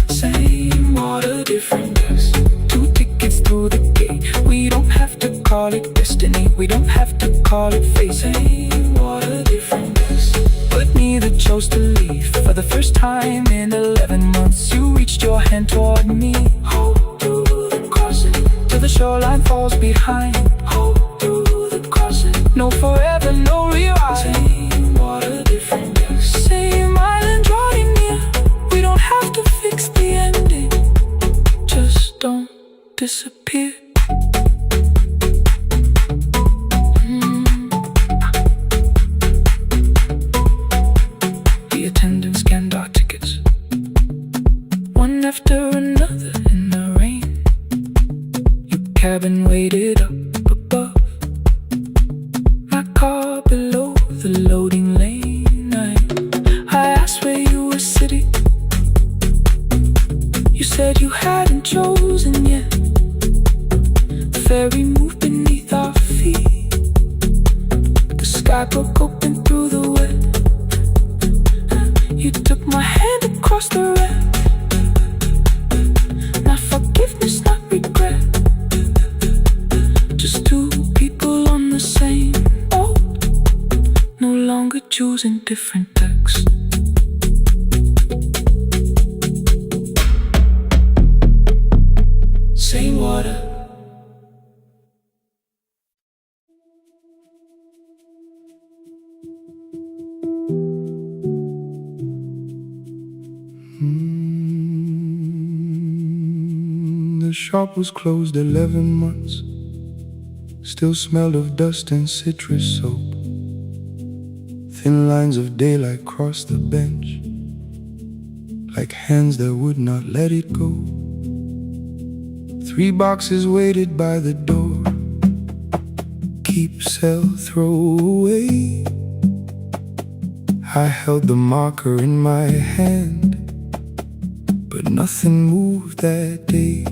Same water, different text. 2 tickets through the gate. We don't have to call it destiny, we don't have to call it fate. Same water, different text. But neither chose to leave. For the first time in 11 months, you reached your hand toward me. Hold through the crossing till the shoreline falls behind. Hold through the crossing. No forever, no rewrite. Same water, different text. Same island drawing near. We don't have to fix the ending. Just don't disappear. The attendant scanned our tickets, one after another in the rain. Your cabin waited up above, my car below the loading lane. I asked where you were sitting. You said you hadn't chosen yet. The ferry moved beneath our feet. The sky broke open through the wet. You took my hand across the wreck. Not forgiveness, not regret. Just 2 people on the same boat, no longer choosing different texts. Same water. The shop was closed 11 months. Still smelled of dust and citrus soap. Thin lines of daylight crossed the bench, like hands that would not let it go. 3 boxes waited by the door. Keep, sell, throw away. I held the marker in my hand, but nothing moved that day.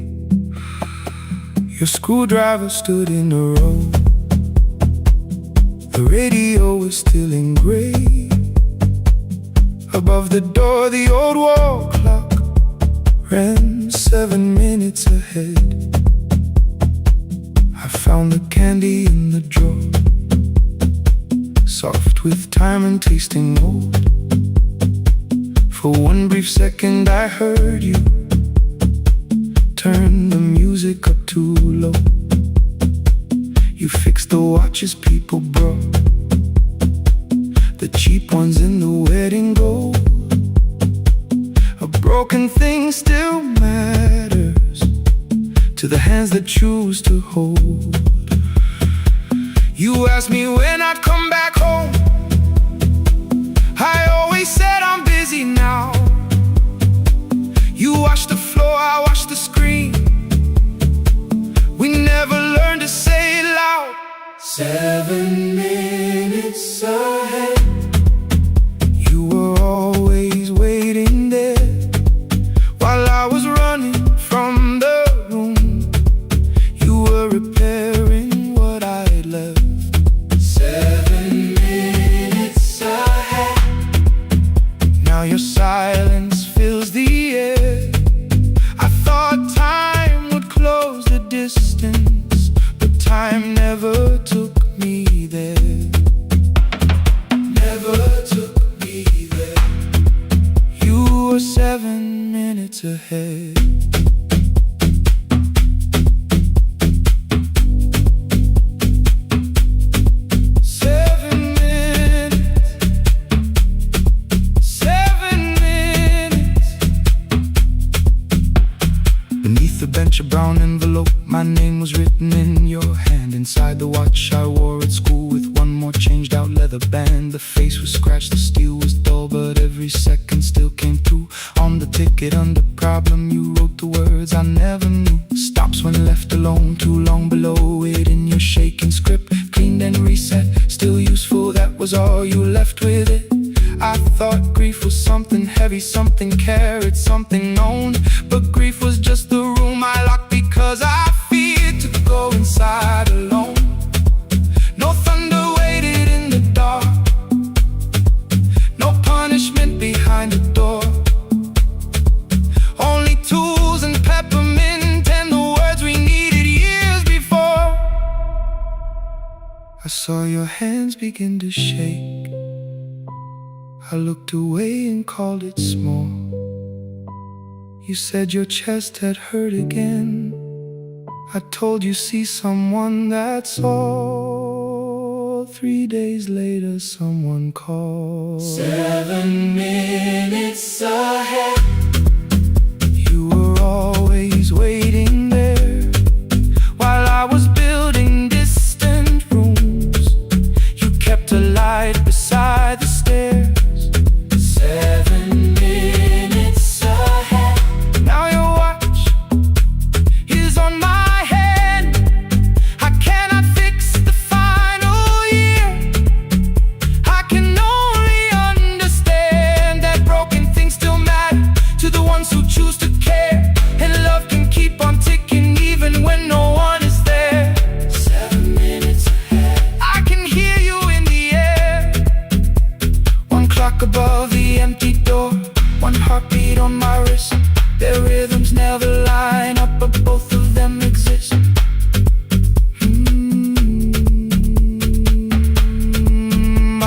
Your screwdriver stood in a row. The radio was still in gray. Above the door, the old wall clock ran 7 minutes ahead. I found the candy in the drawer, soft with time and tasting old. For 1 brief second I heard you turn the music up too low. You fixed the watches people brought, the cheap ones in the wedding gold. A broken thing still matters to the hands that choose to hold. You asked me when I'd come back home. I always said I'm busy now. You washed the floor, I washed the screen. We never learned to say it loud. 7 minutes ahead. You were always waiting there while I was running from the room. You were repairing what I'd left. 7 minutes ahead. Now your silence fills the air. I thought time would close the distance, but time never took me there. Never took me there. You were 7 minutes ahead. A brown envelope, my name was written in your hand. Inside the watch I wore at school with one more changed out leather band. The face was scratched, the steel was dull, but every second still came through. On the ticket under problem, you wrote the words I never knew. Stops when left alone, too long below it in your shaking script. Cleaned and reset, still useful, that was all you left with it. I thought grief was something heavy, something carried, something known. But grief was just the room I locked because I feared to go inside alone. No thunder waited in the dark, no punishment behind the door. Only tools and peppermint and the words we needed years before. I saw your hands begin to shake. I looked away and called it small. You said your chest had hurt again. I told you see someone, that's all. 3 days later someone called. 7 minutes ahead. You were always waiting there while I was building distant rooms. You kept a light beside the stairs. 7 minutes ahead. Now your watch is on my head. I cannot fix the final year. I can only understand that broken things still matter to the ones who choose to care. And love can keep on ticking even when no one is there. 7 minutes ahead. I can hear you in the air. One clock above the empty door, one heartbeat on my wrist. Their rhythms never line up, but both of them exist.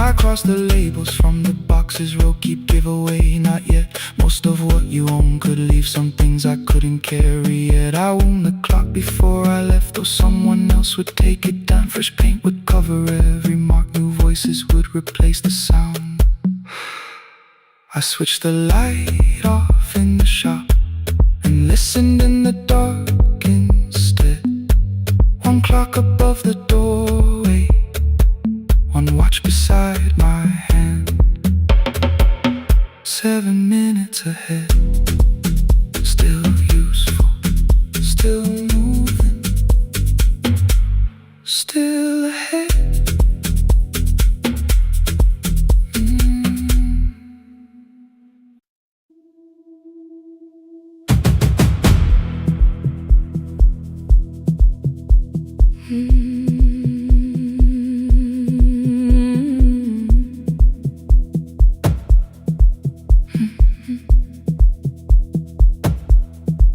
I cross the labels from the boxes, row keep giveaway, not yet. Most of what you own could leave some things I couldn't carry yet. I wound the clock before I left, though someone else would take it down. Fresh paint would cover every mark, new voices would replace the sound. I switched the light off in the shop and listened in the dark instead. One clock above the doorway, one watch beside my hand. 7 minutes ahead, still useful, still moving, still ahead.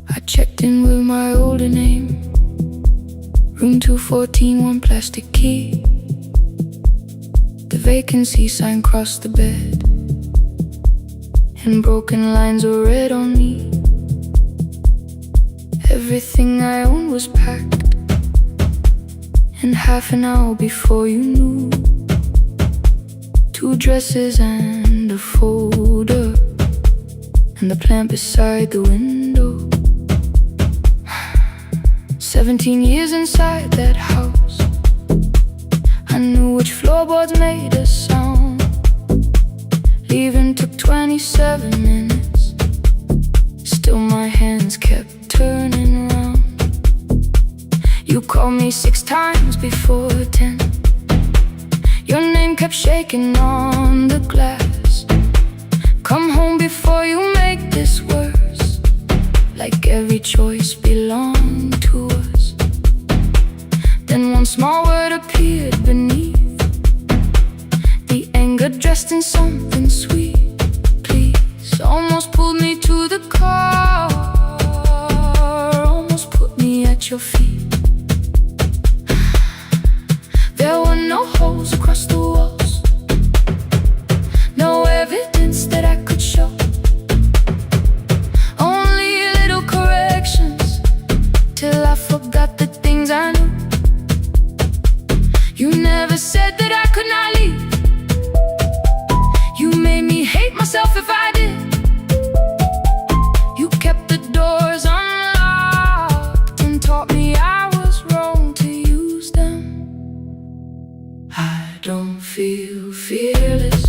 I checked in with my older name. Room 214, one plastic key. The vacancy sign crossed the bed, and broken lines were read on me. Everything I owned was packed, and half an hour before you knew, 2 dresses and a folder, and the plant beside the window. 17 years inside that house, I knew which floorboards made a sound. Leaving took 27 minutes, still my hands kept turning round. You called me 6 times before 10. Your name kept shaking on the glass. Come home before you make this worse, like every choice belonged to us. Then one small word appeared beneath, the anger dressed in something sweet. Please, almost pulled me to the car, almost put me at your feet. There were no holes across the walls, no evidence that I could show. Only little corrections, till I forgot the things I knew. You never said that I could not leave. You made me hate myself if I did. You kept the doors unlocked and taught me I was wrong to use them. I don't feel fearless.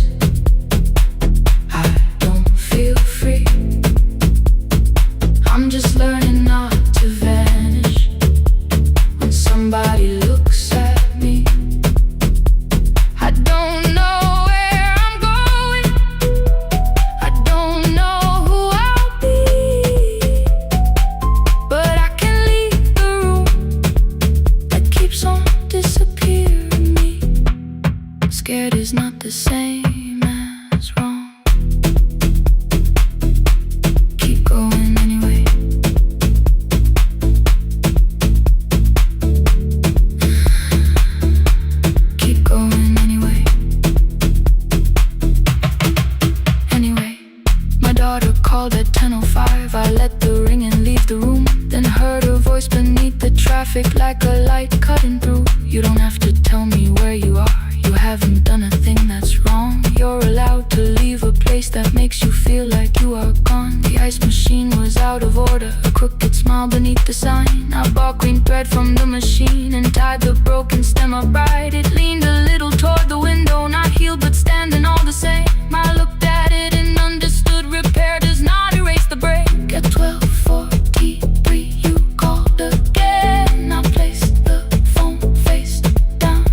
traffic like a light cutting through. You don't have to tell me where you are. You haven't done a thing that's wrong. You're allowed to leave a place that makes you feel like you are gone. The ice machine was out of order, a crooked smile beneath the sign. I bought green thread from the machine and tied the broken stem upright. It leaned a little toward the window, not healed but standing all the same. I looked at it and understood repair does not erase the break. At 12:43 you called again. I placed the phone face down,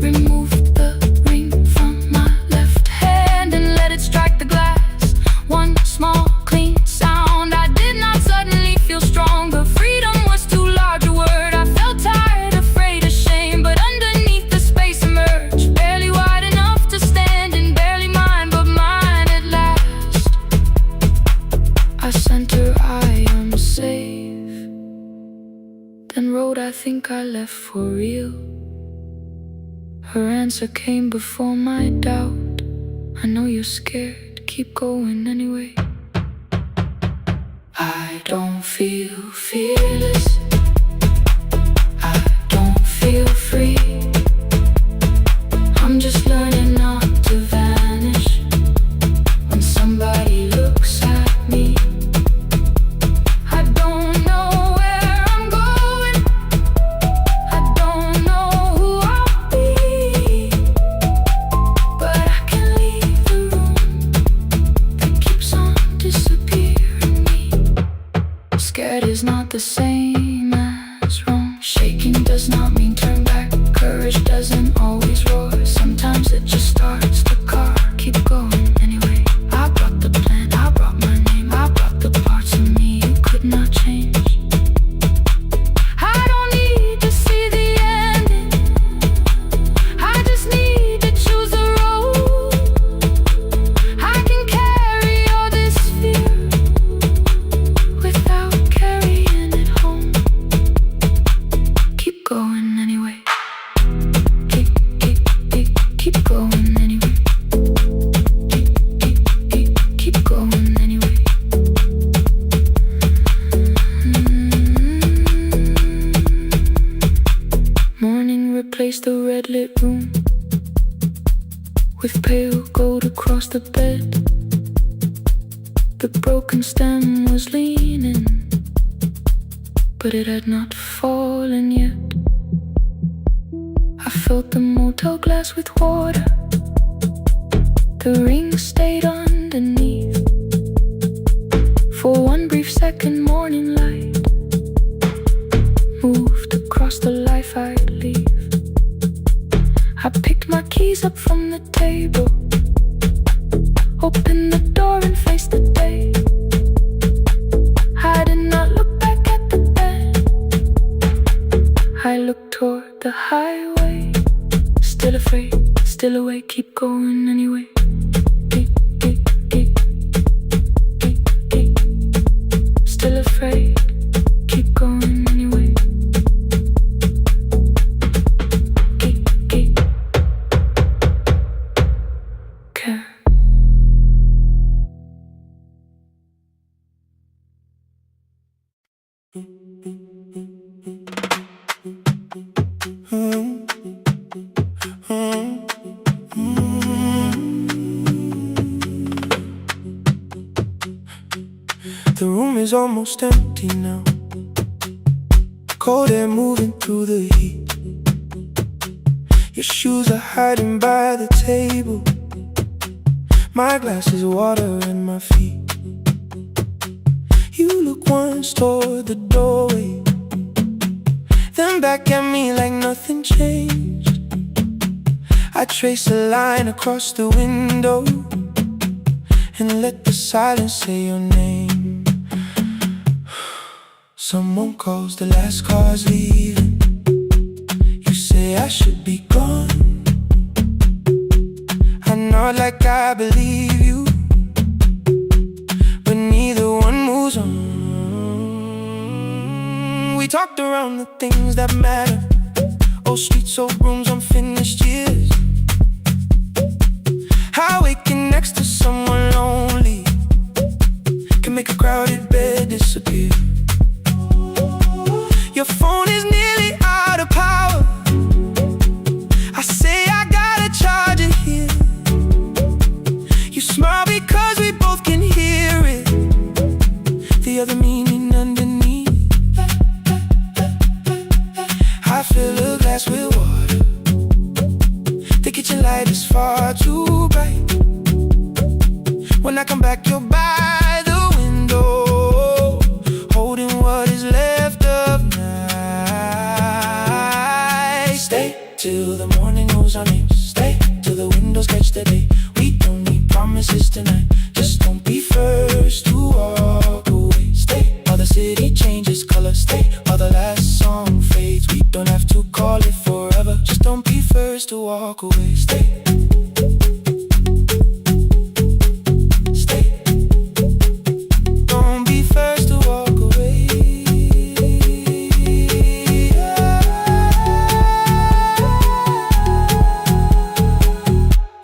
removed the ring from my left hand and let it strike the glass. One small clean sound. I did not suddenly feel stronger. Freedom was too large a word. I felt tired, afraid, ashamed, but underneath the space emerged, barely wide enough to stand and barely mine, but mine at last. I sent her, I am safe, then wrote, I think I left for real. Her answer came before my doubt. I know you're scared, keep going anyway. I don't feel fearless, I don't feel free. I'm just learning not to vanish when somebody looks at me. I don't know where I'm going, I don't know who I'll be, but I can leave the room that keeps on disappearing me. Scared is not the same as wrong. Shaking does not mean turn back. Courage doesn't always roar. Sometimes it just starts the car. Keep going anyway. I brought the plan, I brought my name, I brought the parts of me you could not change. I don't need to see the ending, I just need to choose a road. I can carry all this fear without carrying it home. Keep going anyway. Keep going anyway. Keep going anyway. Morning replaced the red lit room with pale gold across the bed. The broken stem was leaning, but it had not fallen yet. I filled the motel glass with water. The ring stayed underneath for one brief second. Morning light moved across the life I'd leave. I picked my keys up from the table, opened the door and faced the day. I did not look back at the bed, I looked toward the highway. Still afraid, still awake, keep going anyway. Still afraid, keep going anyway. Care. The room is almost empty now. Cold air moving through the heat. Your shoes are hiding by the table. My glass is water in my feet. You look once toward the doorway, then back at me like nothing changed. I trace a line across the window and let the silence say your name. Someone calls, the last car's leaving. You say I should be gone. I nod like I believe you, but neither one moves on. We talked around the things that matter. Old streets, old rooms, unfinished years. How waking next to someone lonely can make a crowded bed disappear. Your phone I come back, you're by the window, holding what is left of night. Stay till the morning knows our names. Stay till the windows catch the day. We don't need promises tonight. Just don't be first to walk away. Stay while the city changes color. Stay while the last song fades. We don't have to call it forever. Just don't be first to walk away. Stay. Don't be first to walk away.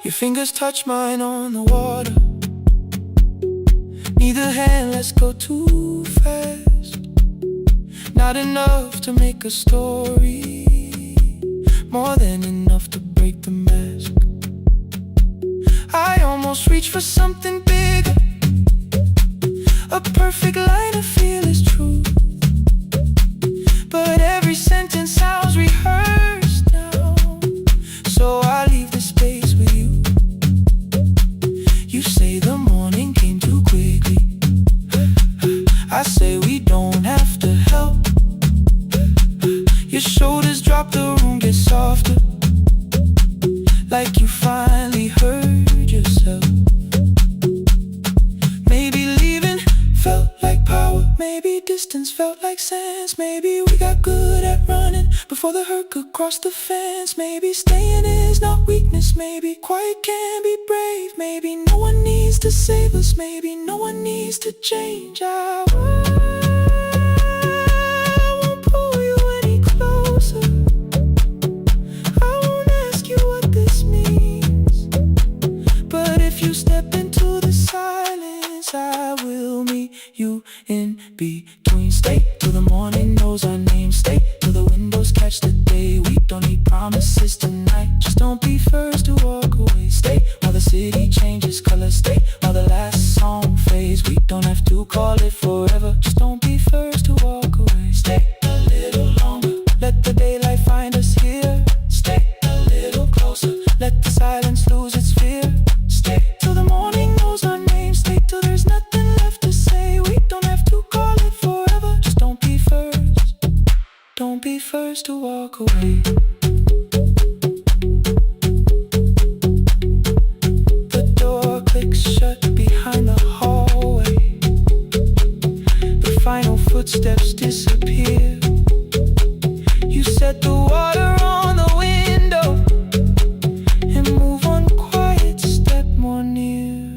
Your fingers touch mine on the water. Neither hand, let's go too fast. Not enough to make a story, more than enough to break the mask. I almost reach for something bigger, a perfect line of fearless truth. But every sentence sounds rehearsed now, so I leave the space with you. You say the morning came too quickly. I say we don't have to help. Your shoulders drop, the room gets softer, like you finally heard yourself. Maybe leaving felt like power. Maybe distance felt like sense. Maybe we got good at running before the hurt could cross the fence. Maybe staying is not weakness. Maybe quiet can be brave. Maybe no one needs to save us. Maybe no one needs to change. I won't pull you any closer. I won't ask you what this means. But if you step into the silence, I will meet you in between. Stay till the morning knows our name. Stay till the windows catch the day. We don't need promises tonight. Just don't be first to walk away. Stay while the city changes color. Stay while the last song fades. We don't have to call it forever. Just don't be first to walk away. Stay a little longer. Let the daylight find us here. Stay a little closer. Let the silence lose its fear. Stay till the morning knows our name. Stay till there's nothing left to say. We don't have to call it forever. Just don't be first. Don't be first to walk away. The door clicks shut behind the hallway. The final footsteps disappear. You set the water on the window and move one quiet step more near.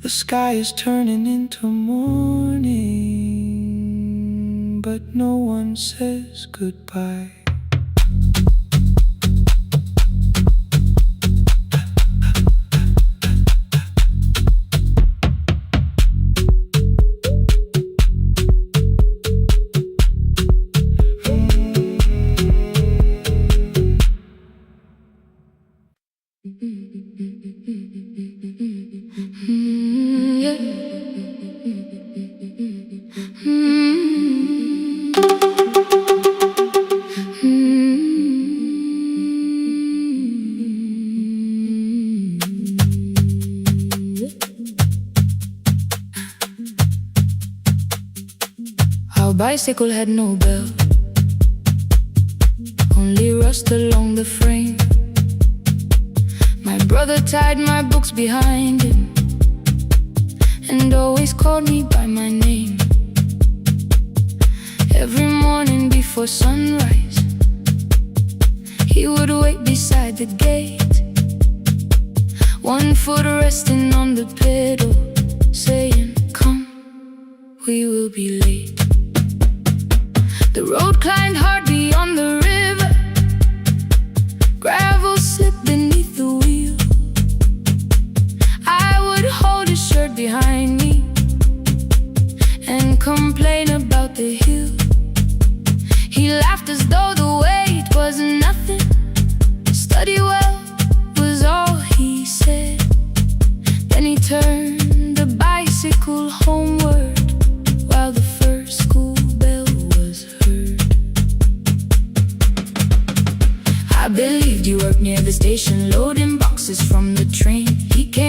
The sky is turning into morning, but no one says goodbye. Our bicycle had no bell, only rust along the frame. My brother tied my books behind him and always called me by my name. Every morning before sunrise, he would wait beside the gate, one foot resting on the pedal, saying, "Come, we will be late." The road climbed hard beyond the river, gravel slipped beneath the wheel. I would hold his shirt behind me and complain about the hill. He laughed as though the weight was nothing. Study well was all he said. Then he turned the bicycle homeward while the first school bell was heard. I believed you worked near the station, loading boxes from the train. He came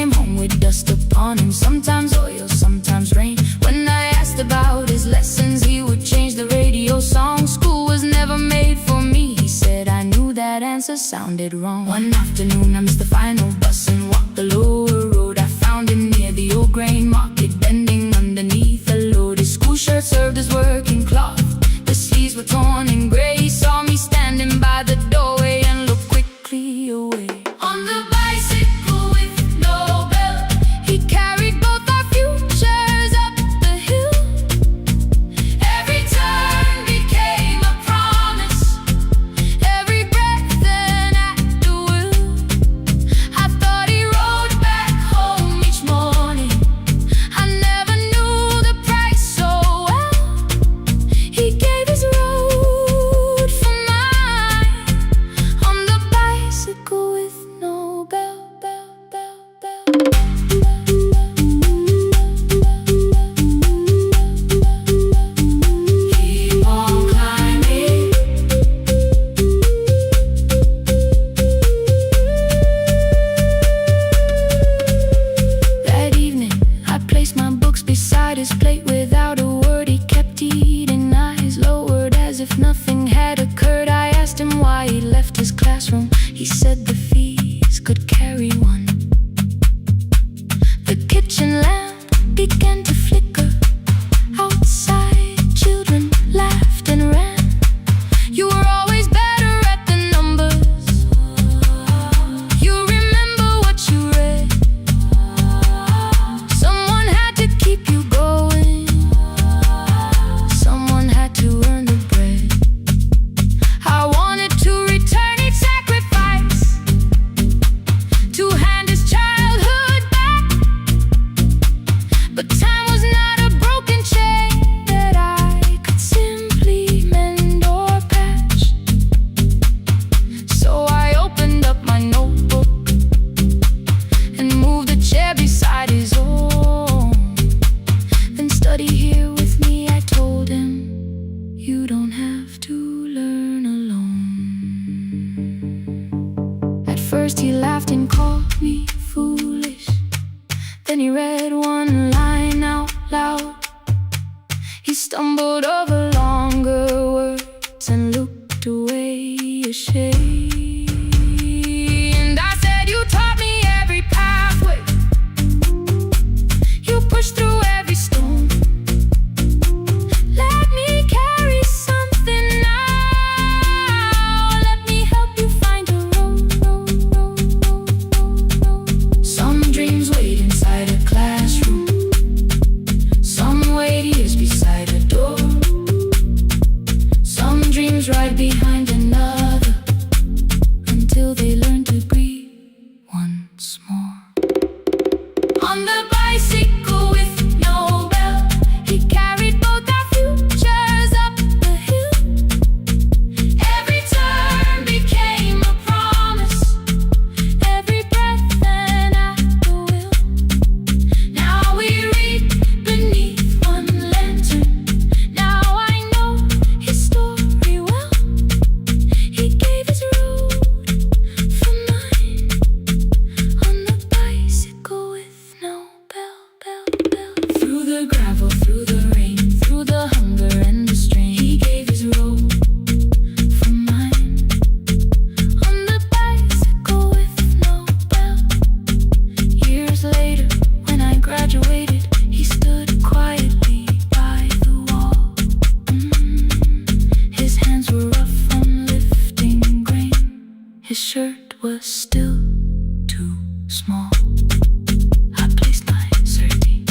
sounded wrong. One afternoon I missed the final bus and walked the lower road. I found him near the old grain market, bending underneath a load. His school shirt served as working cloth, the sleeves were torn and gray. He saw me standing by the doorway and looked quickly away. On the bicycle with no belt, he carried both our futures up the hill. Every turn became a promise, every breath an act of will. I thought he rode back home each morning, I never knew the price so well. He gave his road for mine, on the bicycle with no bell. Keep on climbing. That evening, I placed my books beside his plate. Without a word, he kept eating, eyes lowered as if nothing had occurred. I asked him why he left his classroom. He said the fees could carry one. The kitchen lamp began to flicker. Outside, children laughed and ran. You were always better at the numbers. You remember what you read. Someone had to keep you going, someone had to earn the bread. I wanted to return each sacrifice, to hand his childhood back. But time was not a broken chain that I could simply mend or patch. So I opened up my notebook and moved a chair beside his own. Then study here with me, I told him. You don't have to learn alone. At first he laughed and called me foolish. Then he read one line out loud. He stumbled over longer words and looked away ashamed. I said, you taught me every pathway, you pushed through every stone. Let me carry something now, let me help you find a road. Some dreams wait inside a classroom, some wait years beside a door. Some dreams right behind another, until they learn to breathe once more. On the bicycle with no bell, he carried both our futures up the hill. Every turn became a promise, every breath an act of will. Now we read beneath one lantern, now I know his story well. He gave his road for mine, on the bicycle with no bell. Through the gravel, through the rain, through the hunger and the strain, he gave his road for mine, on the bicycle with no bell. Years later, when I graduated, he stood quietly by the wall. His hands were rough from lifting grain, his shirt was still too small. I placed my sardine.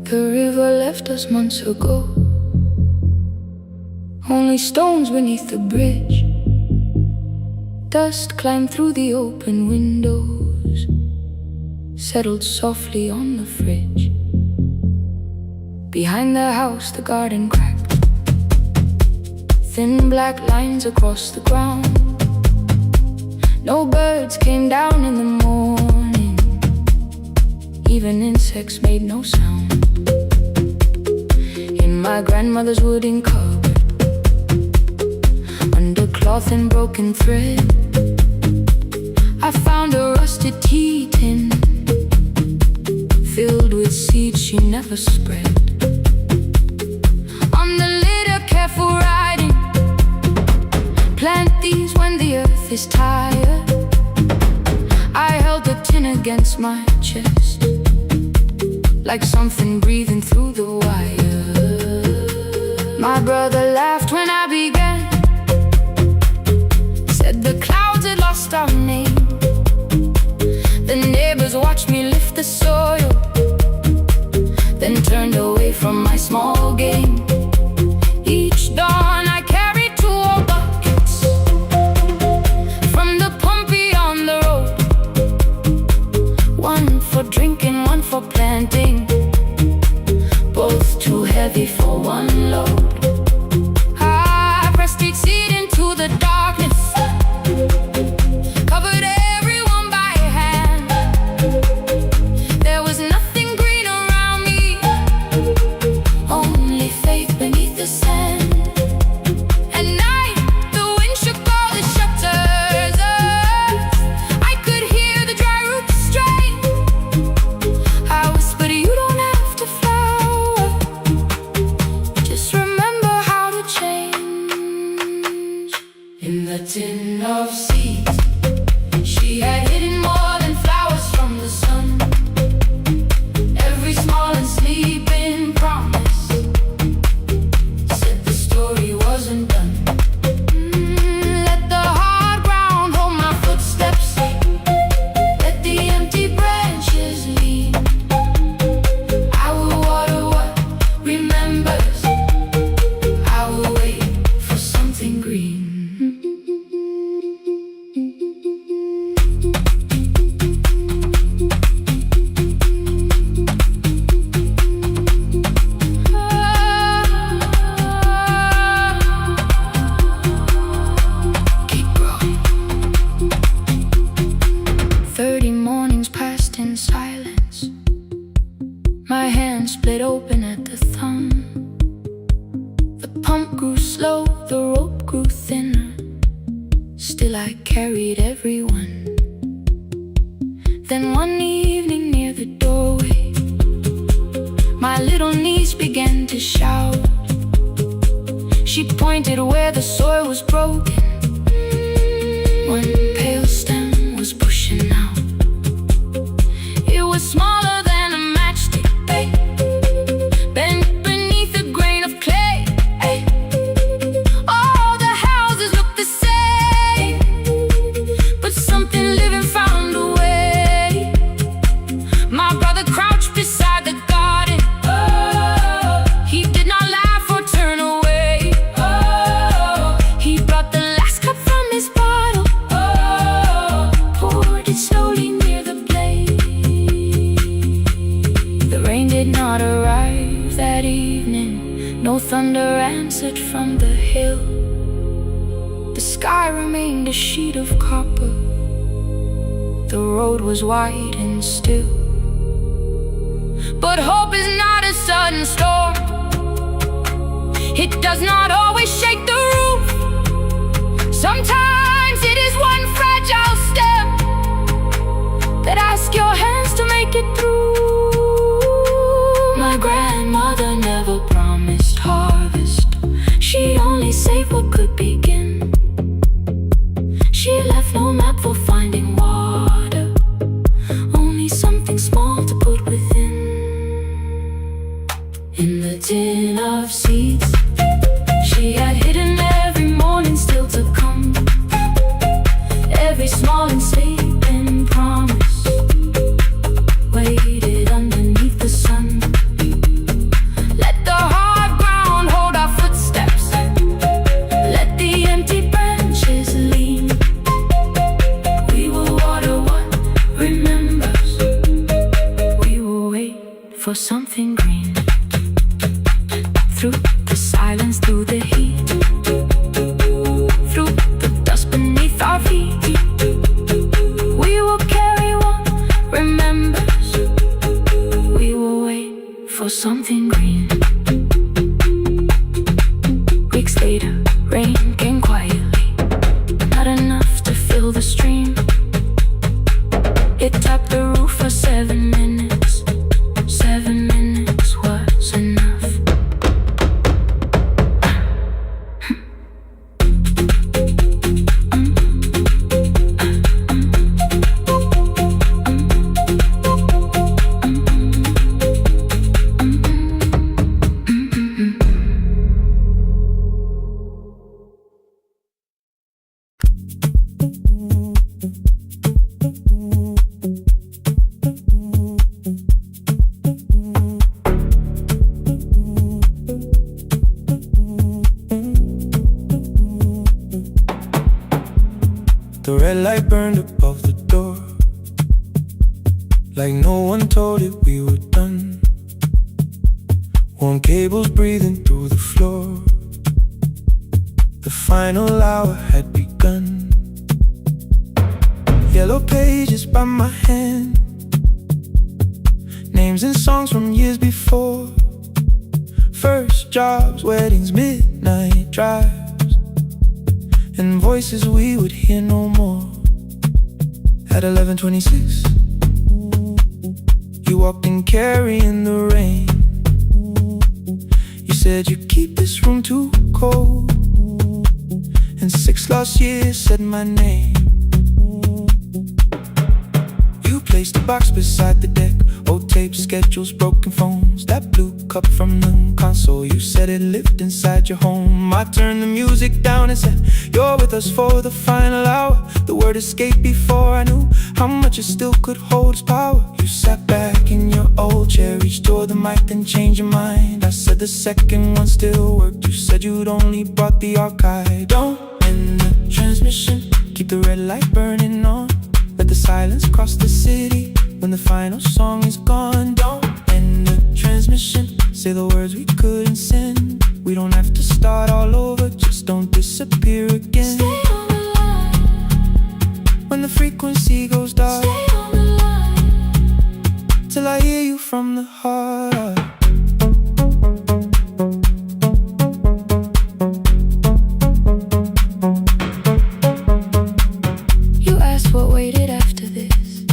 The river left us months ago, only stones beneath the bridge. Dust climbed through the open windows, settled softly on the fridge. Behind the house the garden cracked, thin black lines across the ground. No birds came down in the morning, even insects made no sound. In my grandmother's wooden cupboard, under cloth and broken thread, I found a rusted tea tin filled with seeds she never spread. On the lid a careful writing: plant these when the earth is tired. I held the tin against my chest, like something breathing through the wire. My brother laughed when I began, said the clouds had lost our name. The neighbors watched me lift the soil, then turned away from my small game. Each dawn I carried 2 old buckets from the pump beyond the road, one for drinking, one for planting, both too heavy for one load. I pressed each seed into the darkness, covered everyone by hand. There was nothing green around me, only faith beneath the sand. At night, the wind shook all the shutters. I could hear the dry roots strain. I whispered, you don't have to flower, just remember how to change. In the tin of seeds, she had hidden more than flowers from the sun. Every small and sleeping promise said the story wasn't done. Let the hard ground hold my footsteps, let the empty branches lean. I will water what remembers, I will wait for something green. Keep growing. 30 mornings passed in silence. My hand split open at the thumb. The pump grew slow, the rope grew thinner. Still I carried everyone. Then one evening near the doorway, my little niece began to shout. She pointed where the soil was broken. One pale stem was pushing out. It was smaller than a matchstick, bent beneath a grain of clay. All the houses looked the same, but something living found a way. My brother crouched beside the garden. He did not laugh or turn away. He brought the last cup from his bottle, poured it slowly near the blaze. The rain did not arrive that evening, no thunder answered from the hill. The sky remained a sheet of copper, the road was wide and still. But hope is not a sudden storm, it does not always shake the roof. Sometimes it is one fragile step that asks your hands to make it through. My grandmother never promised harvest, she only saved what could begin. She left no map for finding water, only something small to put within. In the tin of seeds, she had hidden every morning still to come. Every small and sleeping promise waited underneath the sun. Let the hard ground hold our footsteps, let the empty branches lean. We will water what remembers, we will wait for something green. Through the silence, through the heat, through the dust beneath our feet, we will carry what remembers, something green. Weeks later, rain came quietly, not enough to fill the stream. It tapped the roof for 7 minutes. 7 minutes was enough. The red light burned above the door, like no one told it we were done. Warm cables breathing through the floor. The final hour had begun. Yellow pages by my hand, names and songs from years before. First jobs, weddings, midnight drives, and voices we would hear no more. At 11:26, you walked in carrying the rain. You said you keep this room too cold, and 6 lost years said my name. You placed a box beside the deck, old tapes, schedules, broken phones, that blue cup from the console. You said it lived inside your home. I turned the music down and said, you're with us for the final hour. The word escaped before I knew how much it still could hold its power. You sat back in your old chair, reached toward the mic, then changed your mind. I said the second one still worked. You said you'd only brought the archive. Don't end the transmission, keep the red light burning on. Let the silence cross the city when the final song is gone. Don't end the transmission, say the words we couldn't send. We don't have to start all over, just don't disappear again. Stay on the line. When the frequency goes dark, Stay on the line. till I hear you from the heart. You asked what waited after this.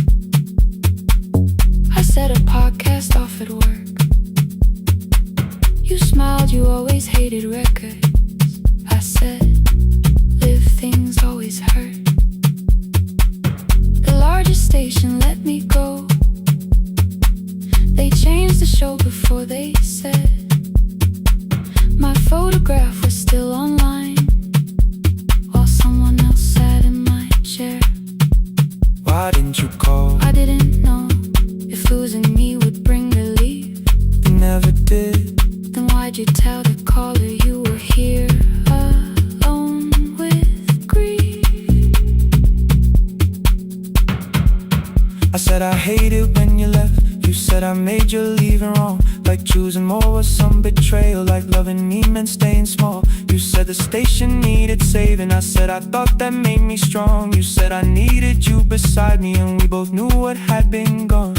I said a podcast off at work. You smiled, you always hated records. I said, live things always hurt. The largest station let me go. They changed the show before they said my photograph was still online, while someone else sat in my chair. Why didn't you call? I didn't know if losing me would bring relief. You never did. Then why'd you tell the caller you were here alone with grief? I said I hate it when you left. You said I made you leaving wrong, like choosing more was some betrayal, like loving me meant staying small. You said the station needed saving. I said I thought that made me strong. You said I needed you beside me, and we both knew what had been gone.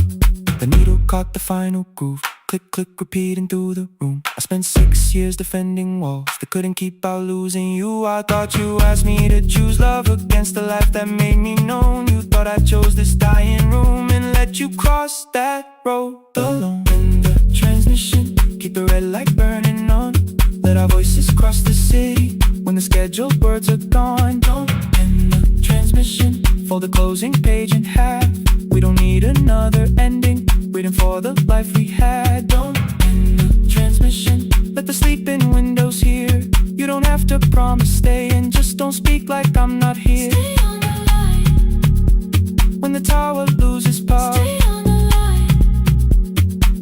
The needle caught the final groove, click, click, repeating through the room. I spent 6 years defending walls that couldn't keep out losing you. I thought you asked me to choose love against the life that made me known. You thought I chose this dying room and let you cross that road alone. In the transmission, keep the red light burning on. Let our voices cross the city when the scheduled words are gone. Don't end the transmission, fold the closing page in half. We don't need another ending, waiting for the life we had. Don't end the transmission, let the sleeping windows hear. You don't have to promise staying, just don't speak like I'm not here. Stay on the line. When the tower loses power, Stay on the line.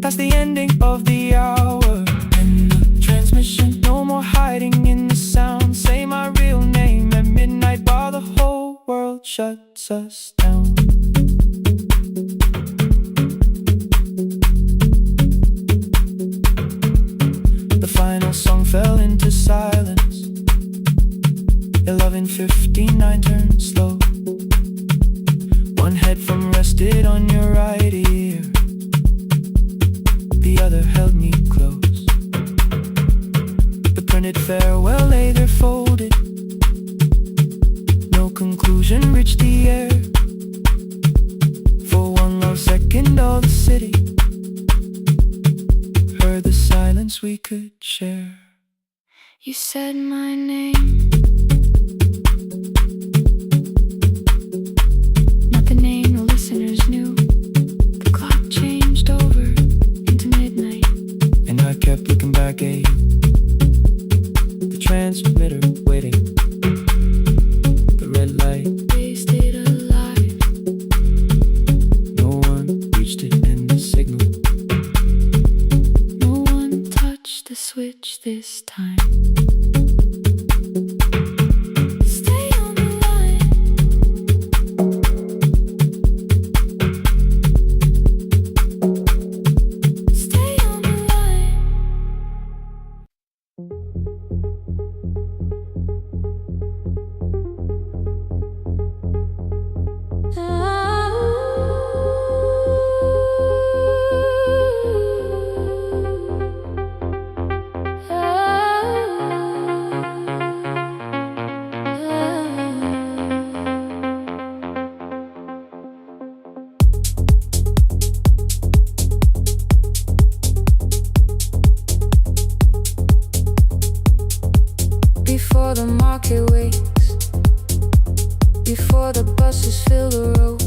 that's the ending of the hour. End the transmission, no more hiding in the sound. Say my real name at midnight while the whole world shuts us down. The final song fell into silence. 11:59 turned slow. One headphone rested on your right ear, the other held me moments we could share. You said my name, not the name the listeners knew. The clock changed over into midnight, and I kept looking back at you, the transmitter waiting, the red light. They stayed alive. No one reached it in the signal. No one touched the switch this time. Stay on the line. Stay on the line. Before the market wakes, before the buses fill the road,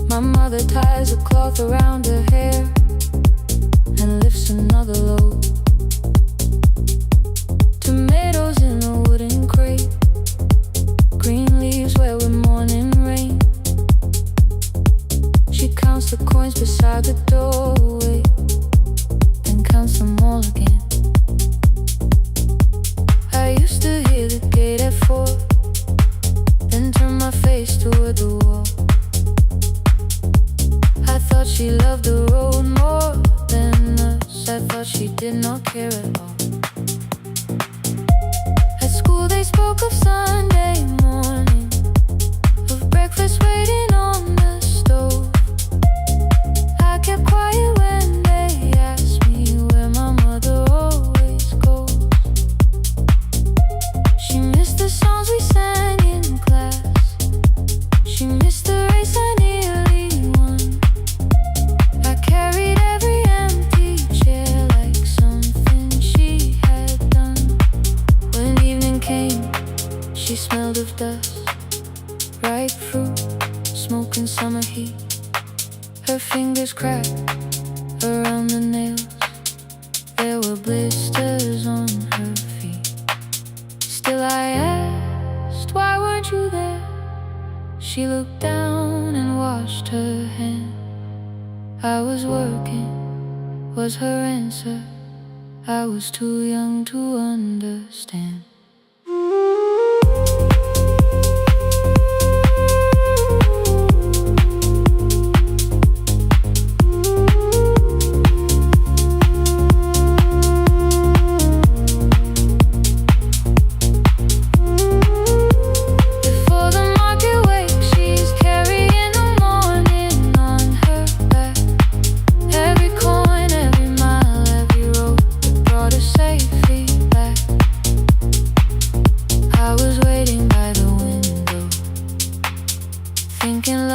my mother ties a cloth around her hair and lifts another load. Tomatoes in a wooden crate, green leaves where we're morning rain. She counts the coins beside the doorway, then counts them all again. I used to hear the gate at 4, then turn my face toward the wall. I thought she loved the road more than us. I thought she did not care at all. At school they spoke of Sunday morning, of breakfast waiting on the stove. I kept quiet when they asked me where my mother always goes. She missed the songs we sang in class. She missed the race I nearly won. I carried every empty chair like something she had done. When evening came, she smelled of dust, ripe fruit, smoke and summer heat. Her fingers cracked around the nails. There were blisters on her feet. Still I asked, why weren't you there? She looked down and washed her hand. I was working, was her answer. I was too young to understand.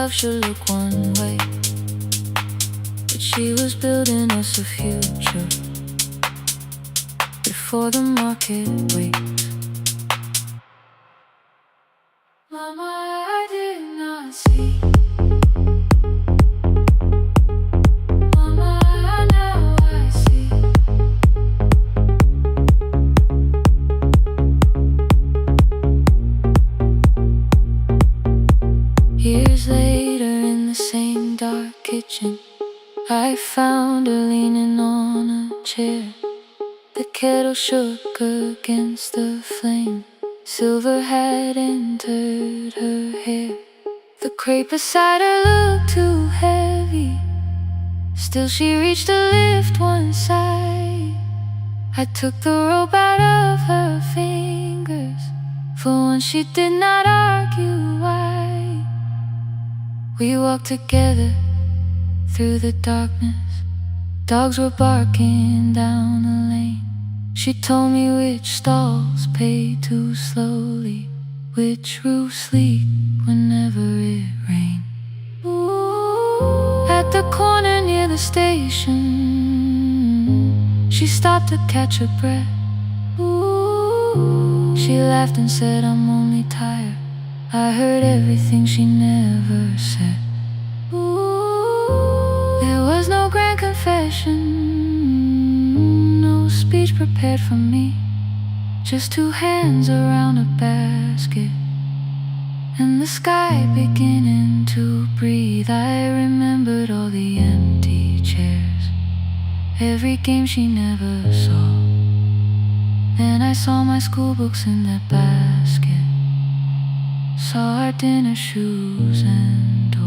Should look one way, but she was building us a future before the market waits. Mama, I did not see. Mama, now I see. Years later in the same dark kitchen, I found her leaning on a chair. The kettle shook against the flame. Silver had entered her hair. The crepe beside her looked too heavy. Still she reached to lift one side. I took the rope out of her fingers. For once she did not argue why. We walked together through the darkness. Dogs were barking down the lane. She told me which stalls pay too slowly, which roofs leak whenever it rained. Ooh, at the corner near the station, She stopped to catch her breath. Ooh. She laughed and said, I'm only tired. I heard everything she never said. Ooh. There was no grand confession, no speech prepared for me. Just two hands around a basket and the sky beginning to breathe. I remembered all the empty chairs, every game she never saw. Then I saw my school books in that basket, saw our dinner shoes and door.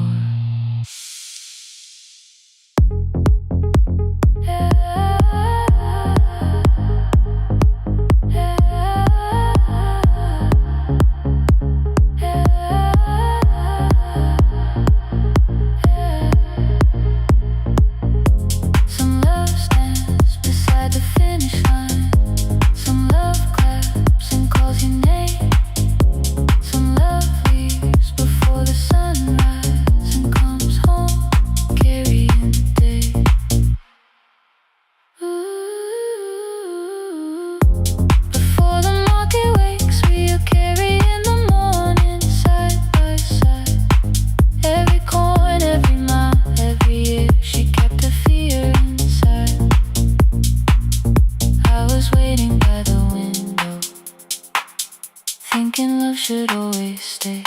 Thinking love should always stay.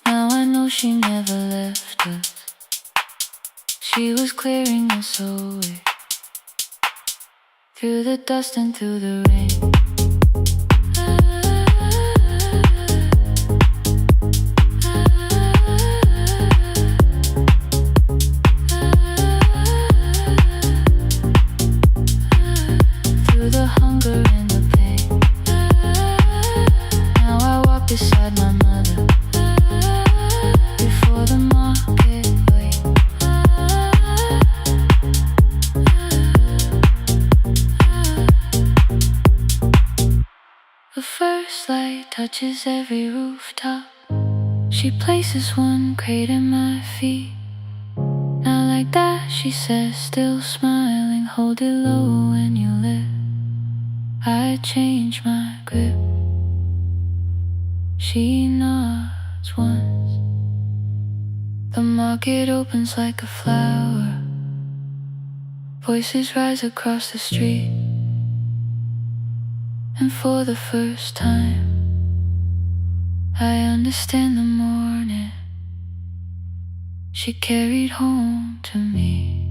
Now I know she never left us. She was clearing us away, through the dust and through the rain. Through the hunger and the pain. Now I walk beside my mother, before the market wait. The first light touches every rooftop. She places one crate at my feet. Now like that she says, still smiling, hold it low when you live. I change my grip. She nods once. The market opens like a flower. Voices rise across the street. And for the first time, I understand the morning she carried home to me.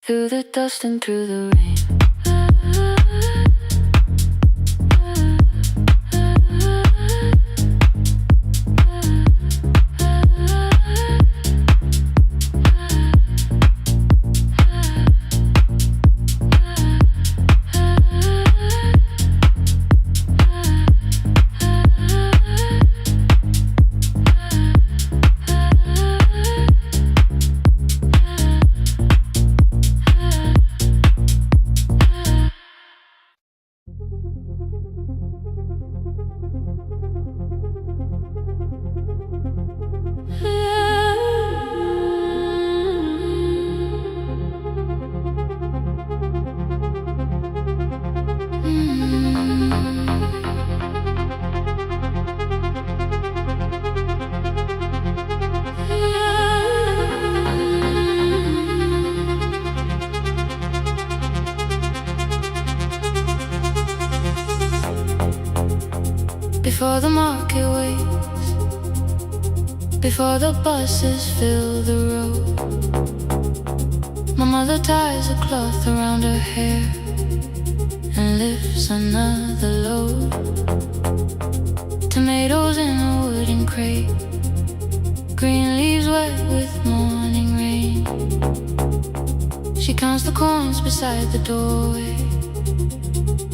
Through the dust and through the rain. Before the market waits, before the buses fill the road, my mother ties a cloth around her hair and lifts another load. Tomatoes in a wooden crate, green leaves wet with morning rain. She counts the coins beside the doorway,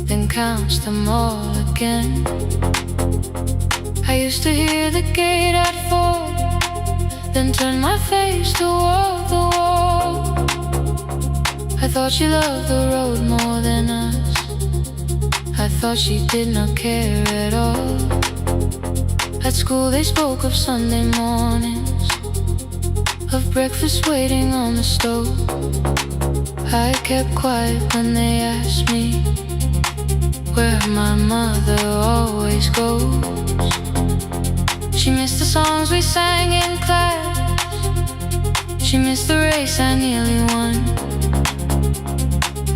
then counts them all again. I used to hear the gate at 4, then turn my face toward the wall. I thought she loved the road more than us, thought she did not care at all. At school they spoke of Sunday mornings, of breakfast waiting on the stove. I kept quiet when they asked me where my mother always goes. She missed the songs we sang in class, she missed the race I nearly won.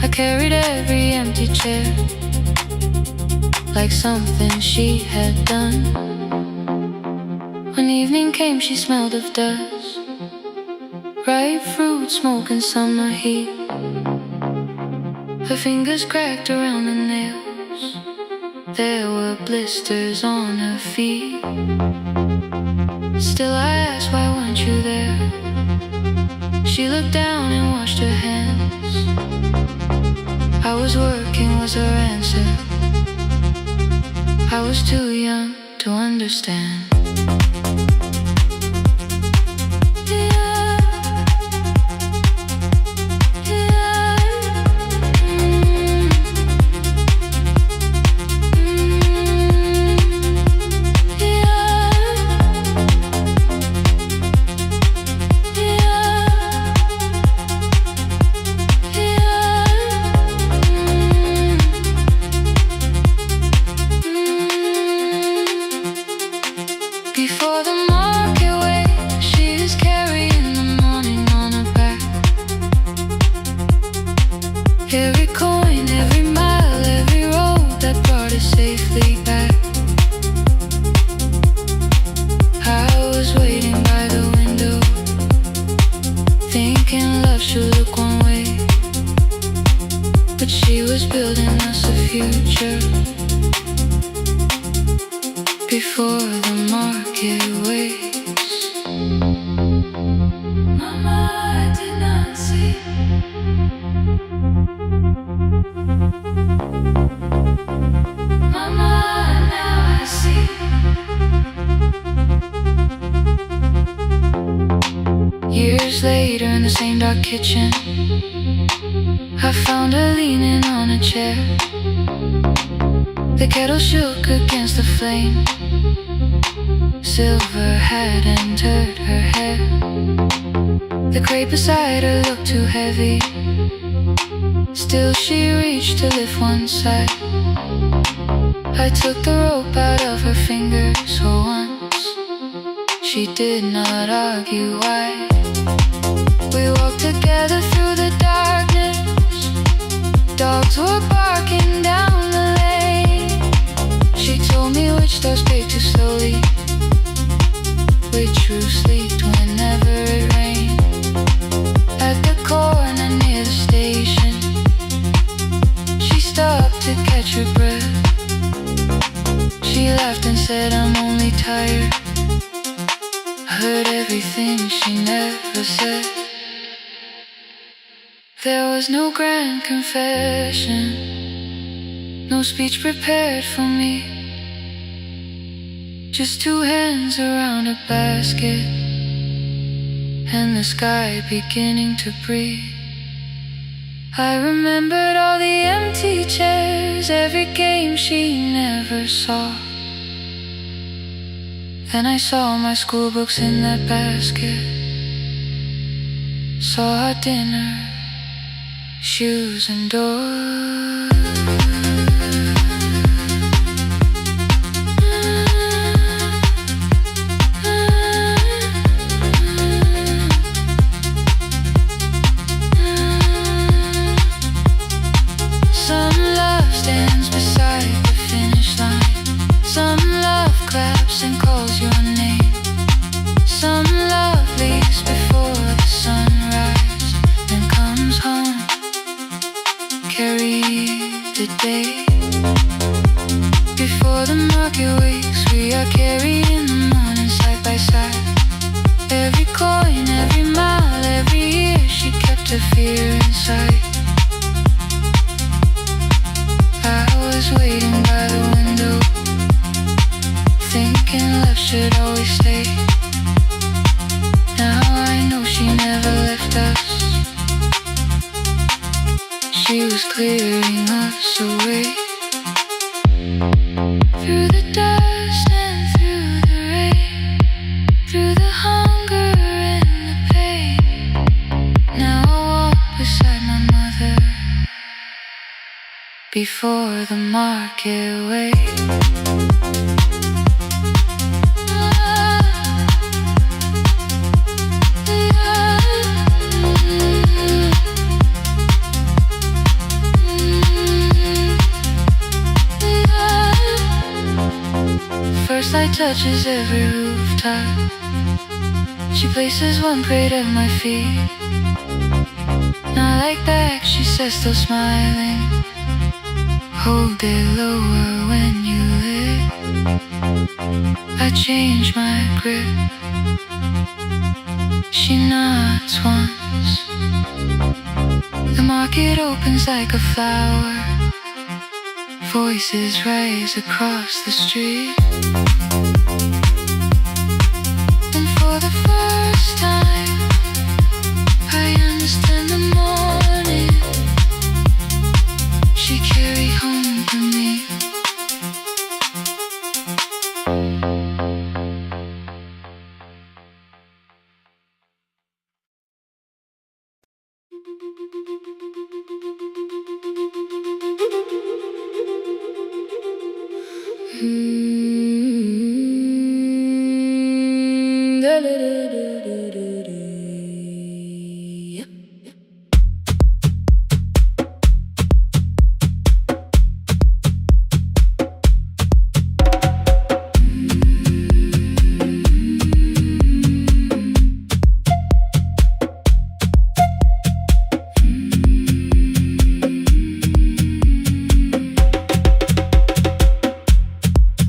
I carried every empty chair like something she had done. When evening came she smelled of dust, ripe fruit, smoke and summer heat. Her fingers cracked around the nails, there were blisters on her feet. Still I asked, why weren't you there? She looked down and washed her hands. I was working was her answer. I was too young to understand. Before the market wakes, she is carrying the morning on her back. Every coin, every mile, every road that brought us safely back. I was waiting by the window, thinking love should look one way, but she was building us a future. Before the market wakes, Mama, I did not see. Mama, now I see. Years later in the same dark kitchen, I found her leaning on a chair. The kettle shook against the flame, silver had entered her hair. The crate beside her looked too heavy, still she reached to lift one side. I took the rope out of her fingers for once, she did not argue why. We walked together through the darkness, dogs were barking down the lane. She told me which doors paved too slowly, which roofs leaked whenever it rained. At the corner near the station, she stopped to catch her breath. She laughed and said, I'm only tired. I heard everything she never said. There was no grand confession, no speech prepared for me, just two hands around a basket and the sky beginning to breathe. I remembered all the empty chairs, every game she never saw. Then I saw my school books in that basket, saw our dinner, shoes and doors. And calls your name. Some love leaves before the sunrise, then comes home, carry the day. Before the market wakes, we are carried in the morning side by side. Every coin, every mile, every year, she kept her fear inside. I was waiting by the window, thinking love should always stay. Now I know she never left us, she was clearing us away. Through the dust and through the rain, through the hunger and the pain. Now I walk beside my mother before the market waits. First light touches every rooftop. She places one crate at my feet. Not like back, she says, still smiling. Hold it lower when you lit. I change my grip. She nods once. The market opens like a flower. Voices rise across the street. And for the first time, I understand the morning she carried home for me.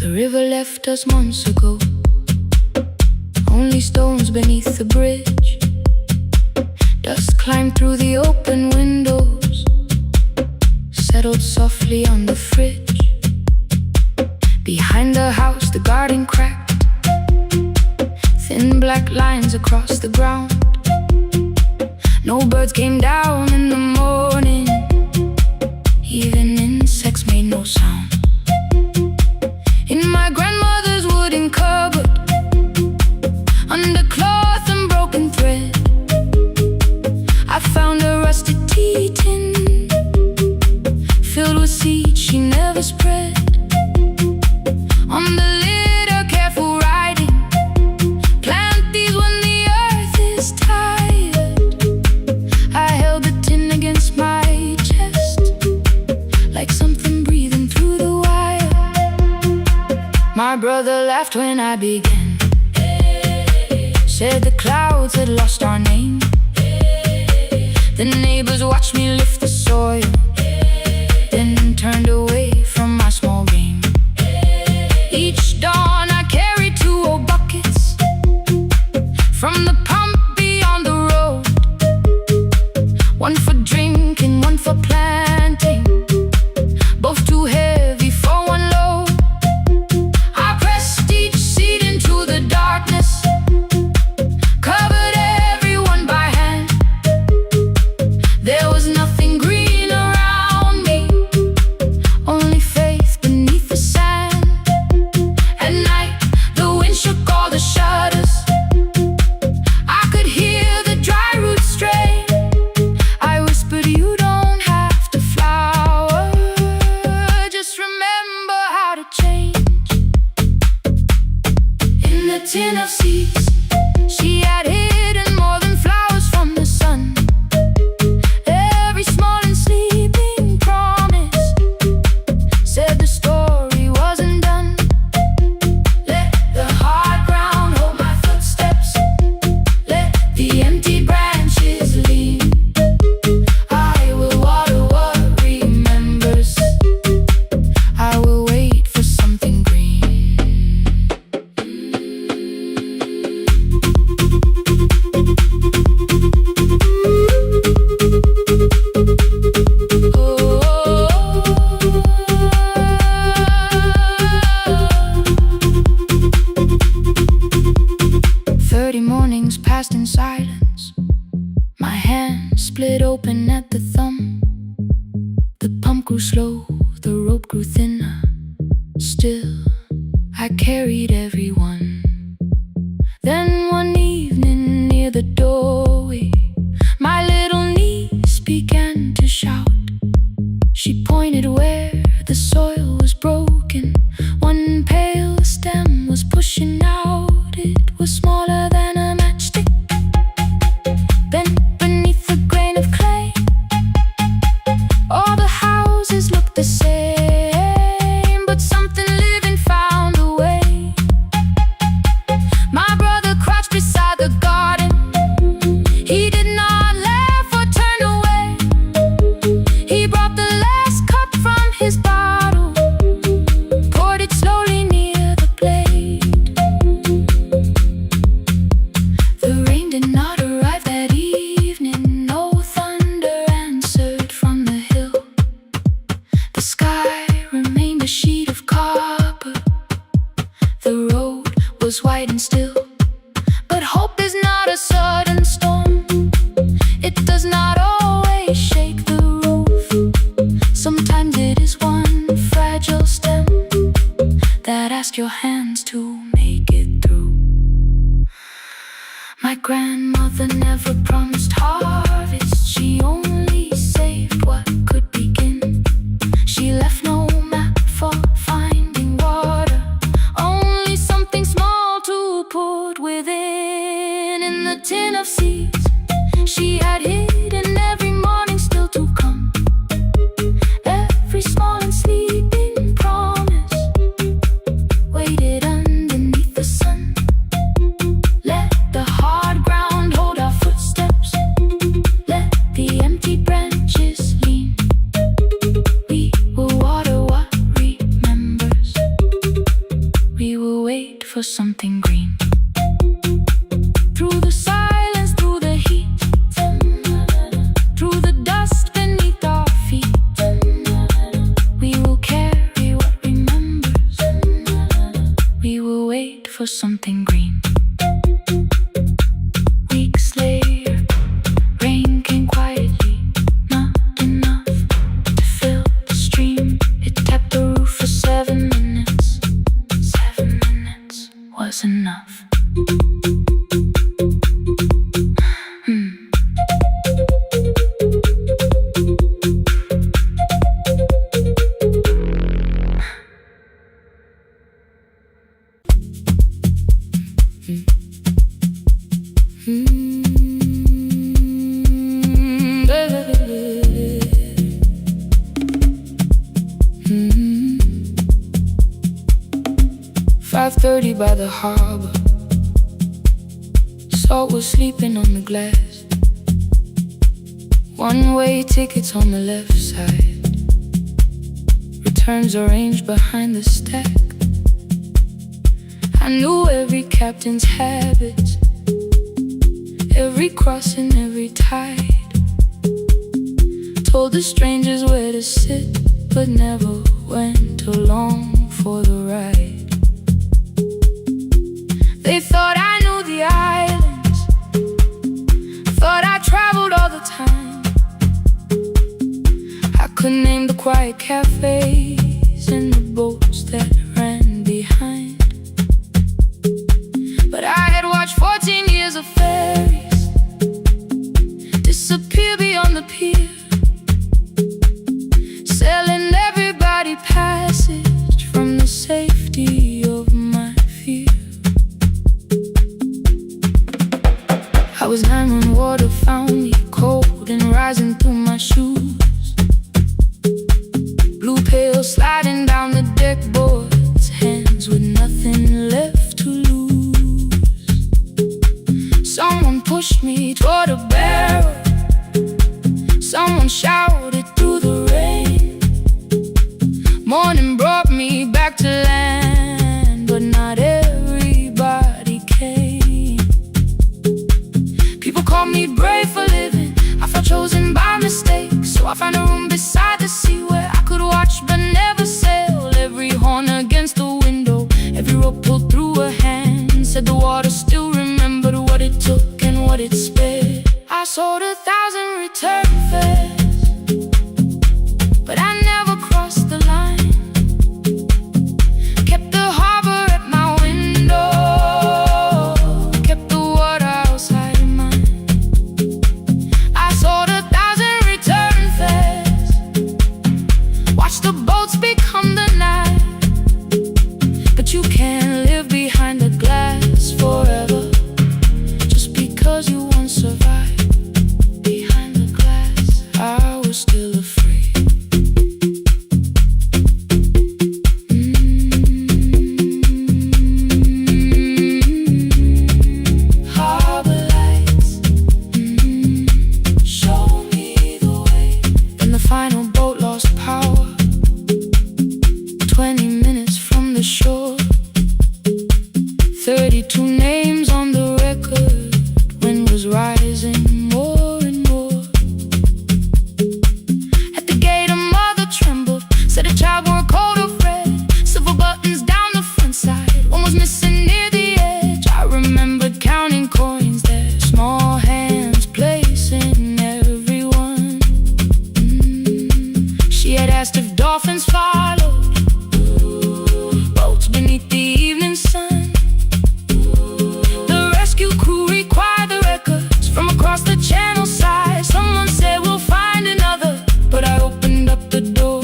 The river left us months ago. Only stones beneath the bridge. Dust climbed through the open windows, settled softly on the fridge. Behind the house, the garden cracked, thin black lines across the ground. No birds came down in the morning. Even insects made no sound. In my grandmother's wooden cupboard, under cloth and broken thread, I found a rusted tea tin filled with seeds she never spread. On the lid, a careful writing: plant these when the earth is tired. I held the tin against my chest, like something breathing through the wire. My brother laughed when I began, said the clouds had lost our name. The neighbors watched me lift the soil, then turned away from my small game. Each dawn I carried 2 old buckets from the pump beyond the road. One for drinking, one for planting, both too heavy for one load. I pressed each seed into the darkness, covered everyone by hand. There was nothing green around me, only faith beneath the sand. At night, the wind shook all the shutters. I could hear the dry roots stray. I whispered, you don't have to flower, just remember how to change. In the tin of seeds, she had hidden more than flowers from the sun. Every small and sleeping promise said the story wasn't done. Let the hard ground hold my footsteps, let the empty branches lean. I will water what remembers, I will wait for something green. Oh. 30 mornings passed in silence. My hand split open at the thumb. The pump grew slow, the rope grew thinner. Still, I carried everyone. Then one evening near the doorway, my little niece began to shout. She pointed where the soil was broken. One pale stem was pushing out. It was smaller than a matchstick, bent beneath a grain of clay. All the houses looked the same, but something living found a way. My brother crouched beside the garden. He did not laugh or turn away. He brought the last cup from his bottle, poured it slowly near the blade. The rain did not arrive that evening. No thunder answered from the hill. The sky remained a sheet of copper. The road was white and still. But hope is not a sudden storm. It does not always shake the roof. Sometimes it is one fragile stem that asks your hands to make it through. My grandmother never promised harvest. She only saved what could begin. She left no map for finding water, only something small to put within. In the tin of seeds she had hidden every morning still to come. Every small and sleeping promise waited underneath the sun. Let the hard ground hold our footsteps. Let the empty branches lean. We will water what remembers. We will wait for something green. Through the silence, through the heat, through the dust beneath our feet, we will carry what remembers. We will wait for something green. Weeks later, rain came quietly, not enough to fill the stream. It tapped the roof for 7 minutes. 7 minutes was enough. Mm-hmm. 5:30 by the harbor. Salt was sleeping on the glass. One-way tickets on the left side. Returns arranged behind the stack. I knew every captain's habits, every crossing, every tide. Told the strangers where to sit, but never went along for the ride. They thought I knew the islands, thought I traveled all the time. I could name the quiet cafes and the boats that ran behind. But I had watched 14 years of ferries disappear beyond the pier, selling everybody passage from the safety of my fear. I was 9 when water found me, cold and rising through my shoes. Blue pail sliding down the deck boards, hands with nothing left to lose. Someone pushed me toward a barrel. Someone shouted through the rain. Morning brought me back to land, but not everybody came. People called me brave for living. I felt chosen by mistake, so I found a room beside the sea where I could watch but never say. watch the boats become the night. But you can't live behind the glass forever, just because you once survived behind the glass. I was still afraid. Harbor lights, show me the way. Then the final boat lost power, 20 minutes from the shore. 32 names on the record. Wind was rising more and more. At the gate a mother trembled, said a child wore a coat of red, silver buttons down the front side, one was missing near the edge. I remembered counting coins there, small hands placing everyone. She had asked if dolphins followed, boats beneath the evening sun. The rescue crew required the records from across the channel side. Someone said we'll find another, but I opened up the door.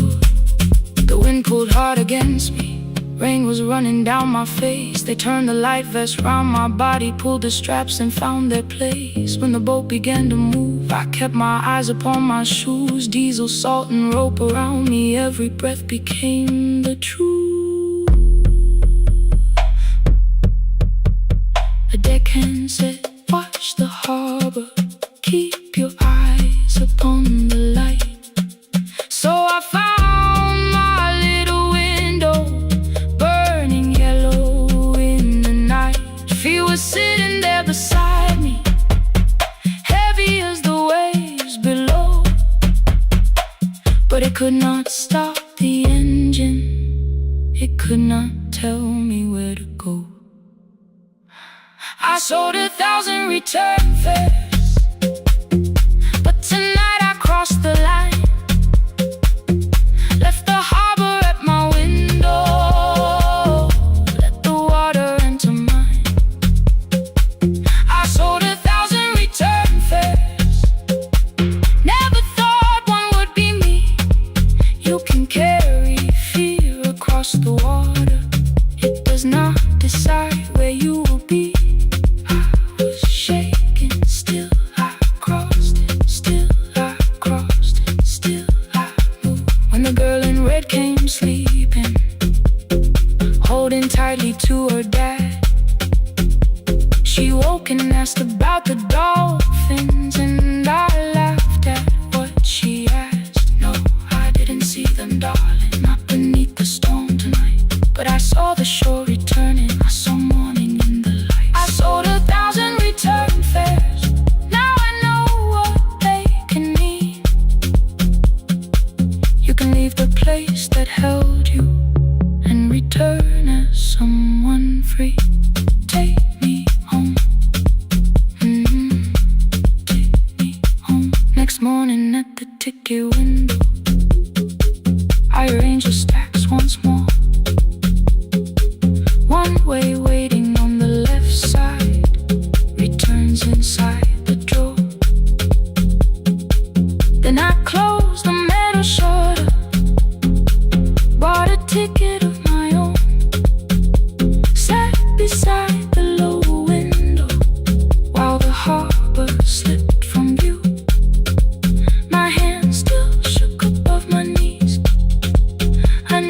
The wind pulled hard against me, rain was running down my face. They turned the light vest round my body, pulled the straps and found their place. When the boat began to move, I kept my eyes upon my shoes. Diesel, salt and rope around me, every breath became the truth. A deckhand said, watch the harbor, keep your eyes upon the light. So I found my little window, burning yellow in the night. Fear was sitting there beside me, heavy as the waves below, but it could not stop the engine, it could not tell me where to go. I sold 1,000 return fares, but tonight I crossed the line. Left the harbor at my window, let the water enter mine. I sold 1,000 return fares, never thought one would be me. You can carry fear across the water, it does not decide where you will be. Shaking, still I crossed it, still I crossed it, still I moved. When the girl in red came sleeping, holding tightly to her dad, she woke and asked about the dolphins, and I laughed at what she asked. No, I didn't see them, darling, not beneath the storm tonight, but I saw the shore returning, I saw morning in the light. I sold 1,000 return fares, now I know what they can mean. You can leave the place that held you and return as someone free. Take me home, take me home. Next morning at the ticket window, I arranged the stacks once more. One way waiting on the left side, returns inside the drawer. Then I closed the metal shutter, bought a ticket of my own, sat beside the low window while the harbor slipped from view. My hands still shook above my knees, I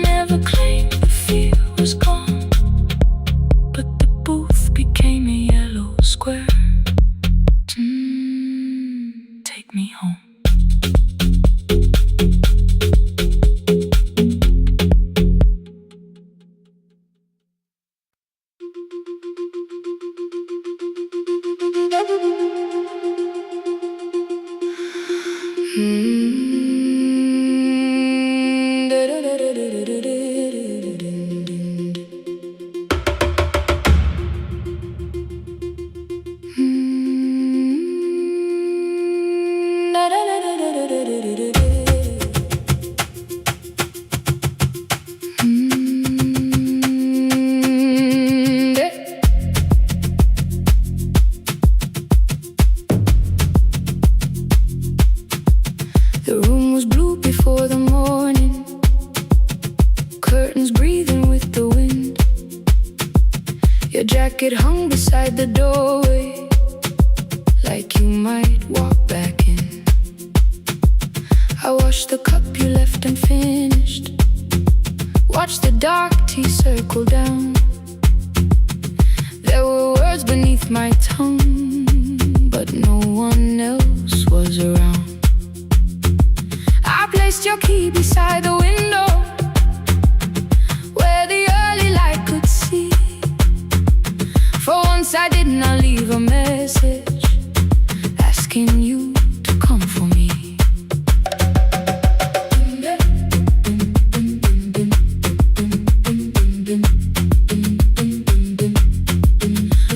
jacket hung beside the doorway, like you might walk back in. I washed the cup you left unfinished, watched the dark tea circle down. There were words beneath my tongue, but no one else was around. I placed your key beside the window, where the early light could see. For once I did not leave a message asking you to come for me.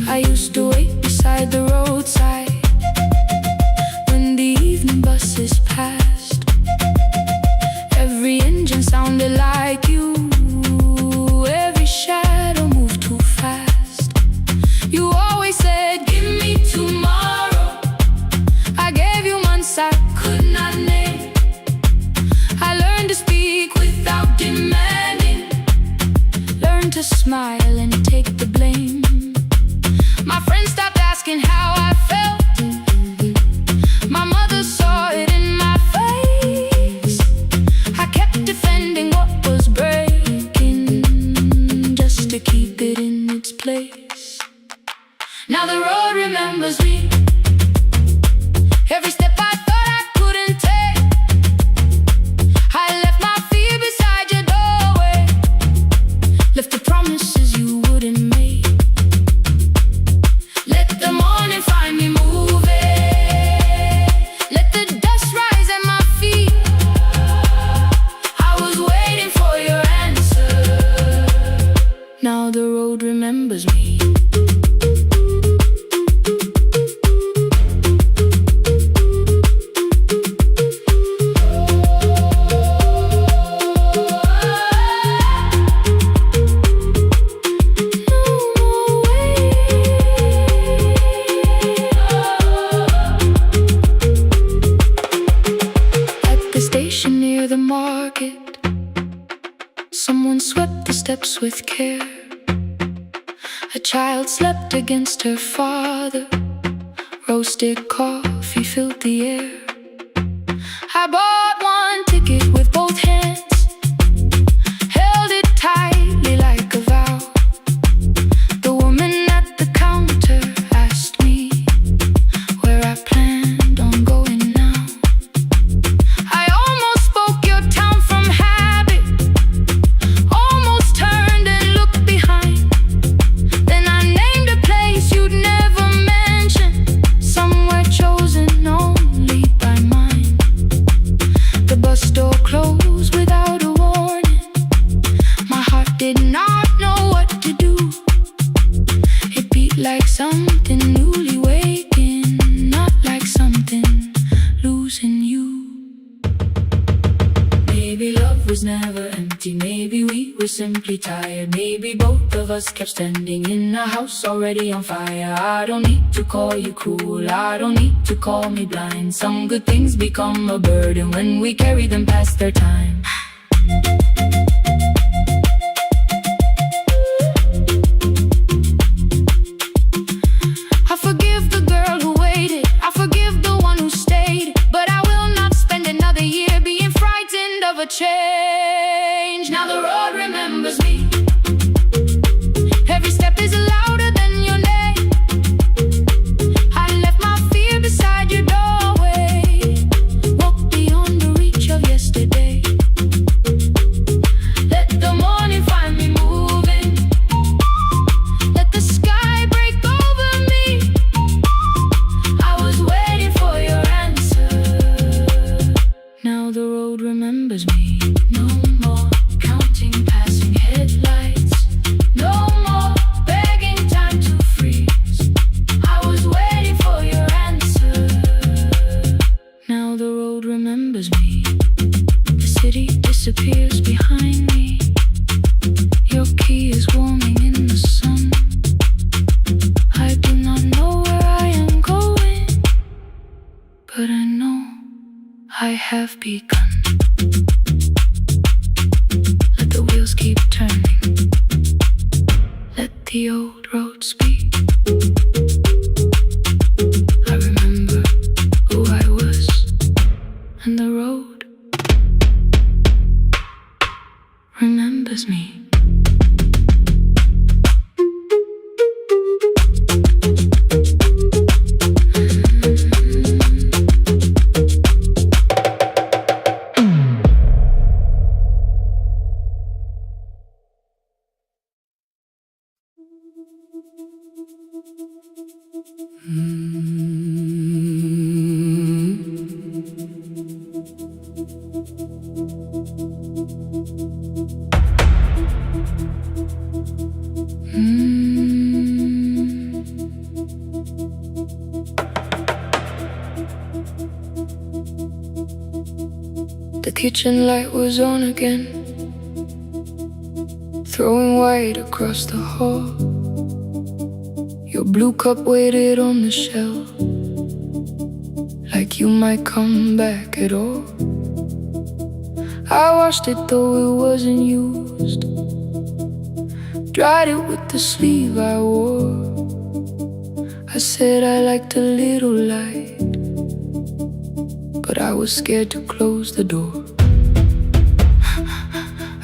I used to wait beside the roadside when the evening buses passed. Every engine sounded like you, every shadow moved too fast. You always said, give me tomorrow. I gave you months I could not name. I learned to speak without demanding, learned to smile and take the blame. My friends stopped asking how I felt. My mother saw it in my face. I kept defending what was breaking, just to keep it in its place. Now the road remembers me. Every step I thought I couldn't take, I left my fear beside your doorway, left the promises you wouldn't make. Let the morning find me moving, let the dust rise at my feet. I was waiting for your answer. Now the road remembers me. Near the market, someone swept the steps with care. A child slept against her father, roasted coffee filled the air. I bought one ticket with both hands, held it tightly like a vow. The woman at the counter asked me where I planned on going now. I almost spoke your town from habit, almost turned and looked behind. Then I named a place you'd never mention, somewhere chosen only by mine. The bus door closed without a warning. My heart did not know what to do. It beat like something newly waking, not like something losing you. Maybe love was never empty, maybe we were simply tired. Maybe both of us kept standing in a house already on fire. I don't need to call you cruel, I don't need to call me blind. Some good things become a burden when we carry them past their time. I forgive the girl who waited, I forgive the one who stayed, but I will not spend another year being frightened of a change. Now the road remembers me. Every step is louder than your name. I left my fear beside your doorway, walked beyond the reach of yesterday. Let the morning find me moving, let the sky break over me. I was waiting for your answer. Now the road remembers me. No more counting passing headlights. remembers me. The kitchen light was on again, throwing white across the hall. Your blue cup waited on the shelf, like you might come back at all. I washed it though it wasn't used, dried it with the sleeve I wore. I said I liked a little light, but I was scared to close the door.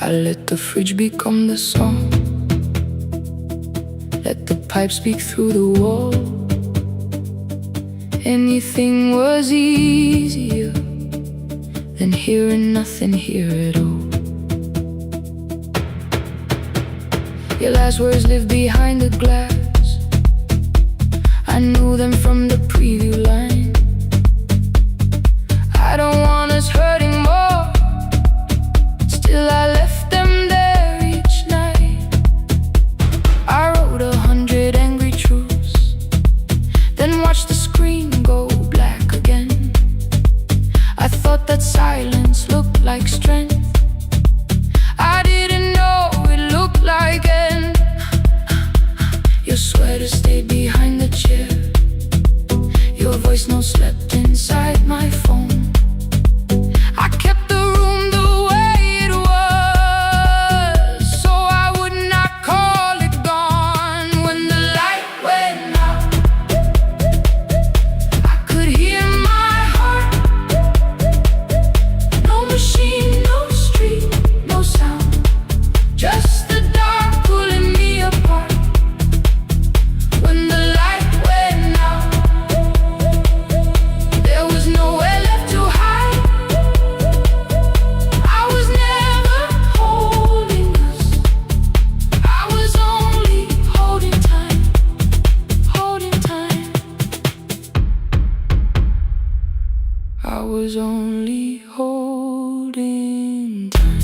I let the fridge become the song, let the pipe speak through the wall. Anything was easier than hearing nothing here at all. Your last words live behind the glass, I knew them from the preview line. I don't want us hurting more, still I left them there each night. I wrote 100 angry truths, then watched the screen go black again. I thought that silence looked like strength, I didn't know it looked like end. Your sweater stayed behind the chair, your voice no slept inside my phone. I kept the room the way it was, so I would not call it gone. When the light went out, I could hear my heart. No machine, no street, no sound, just the dark pulling me apart. When the light went out, there was nowhere left to hide. I was never holding us, I was only holding time, holding time. I was only holding time.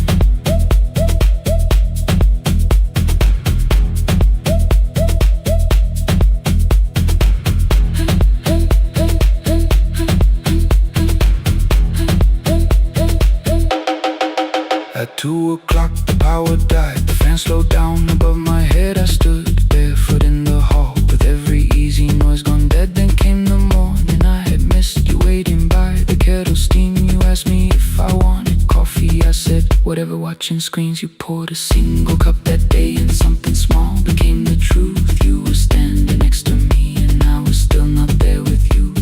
At 2 o'clock the power died, the fan slowed down above my head. I stood barefoot in the hall with every easy noise gone dead. Then came the morning, I had missed you waiting by the kettle steam. You asked me if I wanted coffee, I said whatever. Watching screens, you poured a single cup that day, and something small became the truth. You were standing next to me and I was still not there with you.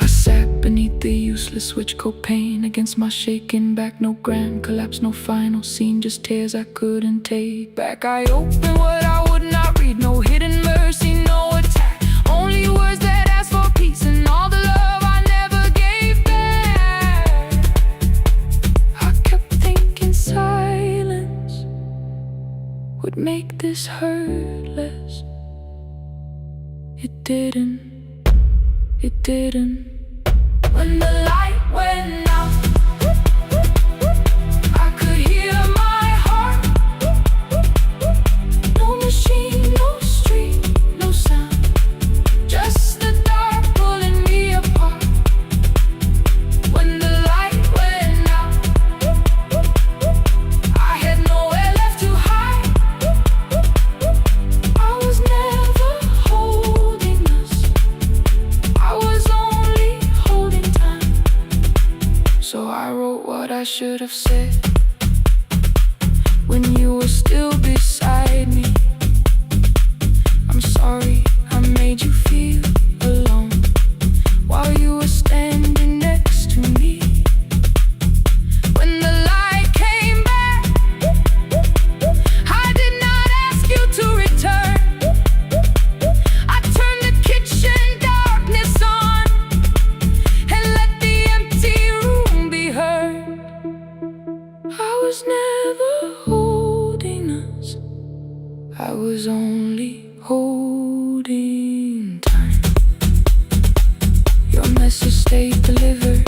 I sat beneath the useless switch copain against my shaking back. No grand collapse, no final scene, just tears I couldn't take back. I opened what I would not read, no hidden mercy, no attack, only words that ask for peace and all the love I never gave back. I kept thinking silence would make this hurt less. It didn't, it didn't. When the light went out, I could hear my heart. No machine, no street, no sound, just the dark pulling me apart. When the light went out, I had nowhere left to hide. I was never holding us, I was only holding time. I was only holding time. Your message stayed delivered.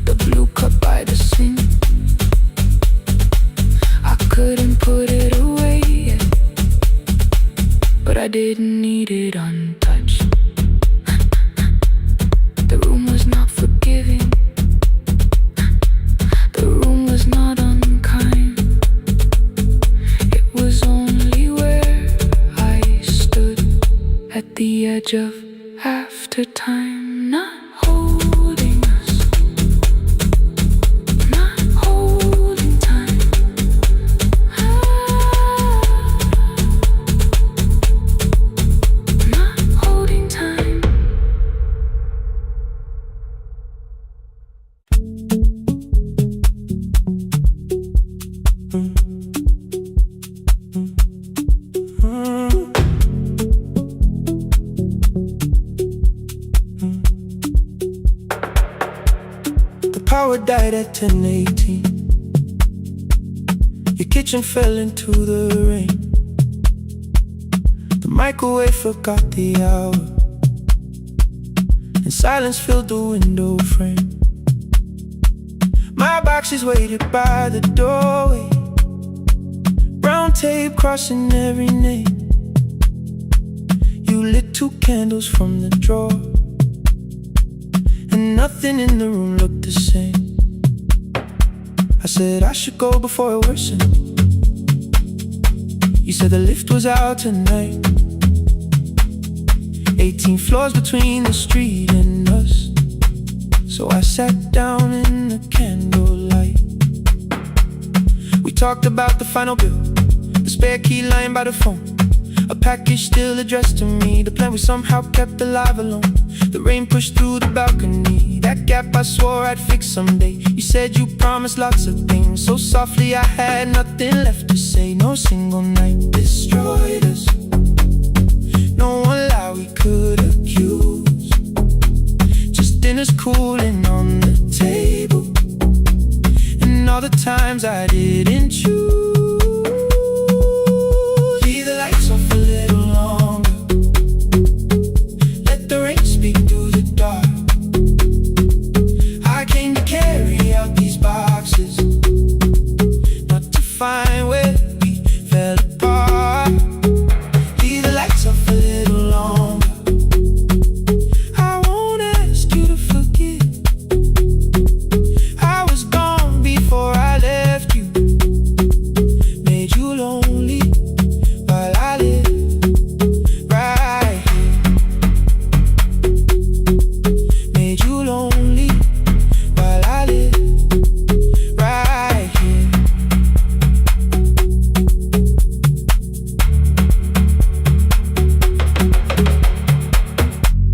The blue cup by the sink. I couldn't put it away yet, but I didn't need it untouched. The room was not forgiving. The room was not unkind. It was only where I stood at the edge of after time, not holding us, not holding time. Not holding time. Power died at 10:18. Your kitchen fell into the rain. The microwave forgot the hour, and silence filled the window frame. My boxes waited by the doorway, brown tape crossing every name. You lit 2 candles from the drawer, and nothing in the room looked the same. I said I should go before it worsened. You said the lift was out tonight. 18 floors between the street and us. So I sat down in the candlelight. We talked about the final bill, the spare key lying by the phone, a package still addressed to me, the plan we somehow kept alive alone. The rain pushed through the balcony, that gap I swore I'd fix someday. You said you promised lots of things, so softly I had nothing left to say. No single night destroyed us, no one lie we could accuse. Just dinners cooling on the table, and all the times I didn't choose. Leave the lights off a little longer, let the rain speak through the dark. I came to carry out these boxes, not to find where we fell apart. Leave the lights off a little longer. I won't ask you to forgive. I was gone before I left you, made you lonely while I live right here. Made you lonely while I live right here.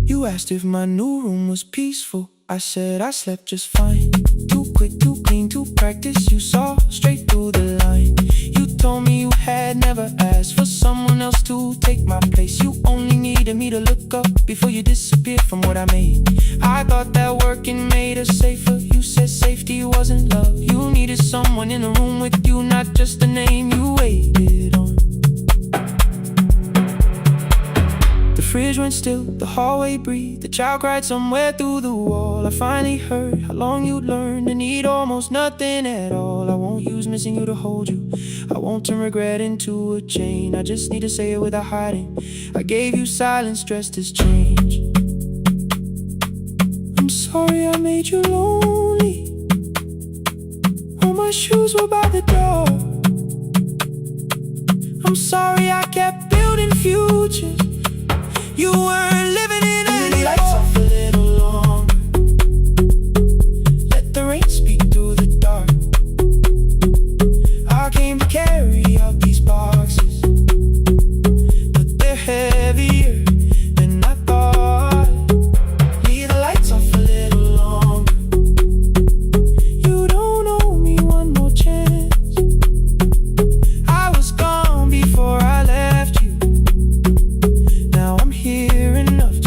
You asked if my new room was peaceful. I said I slept just fine. Too quick, too clean, too practiced. You saw straight through the line. You told me you had never asked for someone else to take my place. You only needed me to look up before you disappeared from what I made. I thought that working made us safer. You said safety wasn't love. You needed someone in the room with you, not just a name you waited on. The fridge went still, the hallway breathed, the child cried somewhere through the wall. I finally heard how long you'd learned to need almost nothing at all. I won't use missing you to hold you, I won't turn regret into a chain. I just need to say it without hiding. I gave you silence dressed as change. I'm sorry I made you lonely. All my shoes were by the door. I'm sorry I kept building futures you weren't living in anymore. Lights off a little longer, let the rain speak through the dark. I came to carry out these boxes, but they're heavier than I thought. Leave the lights off a little longer. You don't owe me one more chance. I was gone before I left you. Now I'm here enough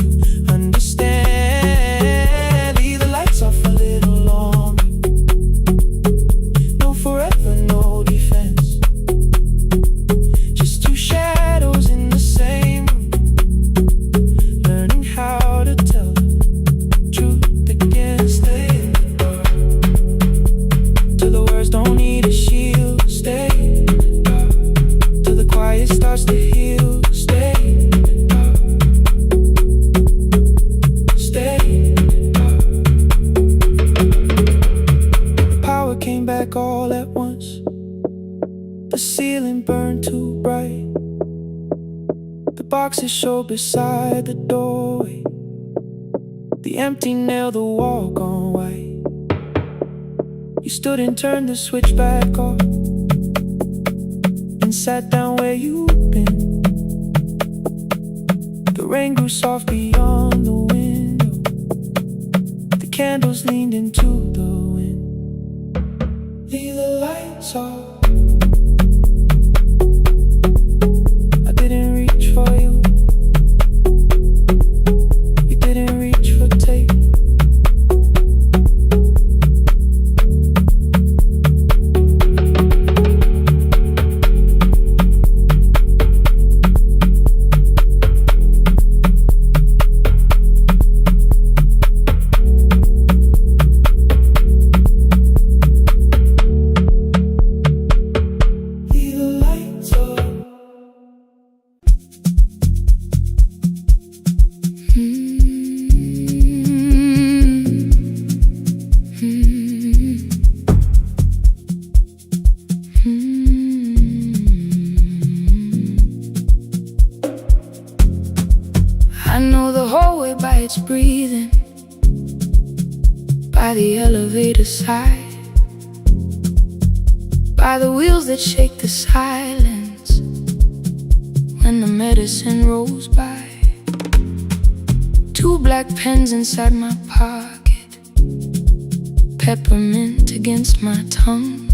didn't burn too bright. The boxes show beside the doorway. The empty nail, the wall gone white. You stood and turned the switch back off and sat down where you'd been. The rain grew soft beyond the window. The candles leaned into the wind. Leave the lights off. I didn't reach for you. You didn't reach for tape. I know the hallway by its breathing, by the elevator side, by the wheels that shake the silence when the medicine rolls by. 2 black pens inside my pocket, peppermint against my tongue,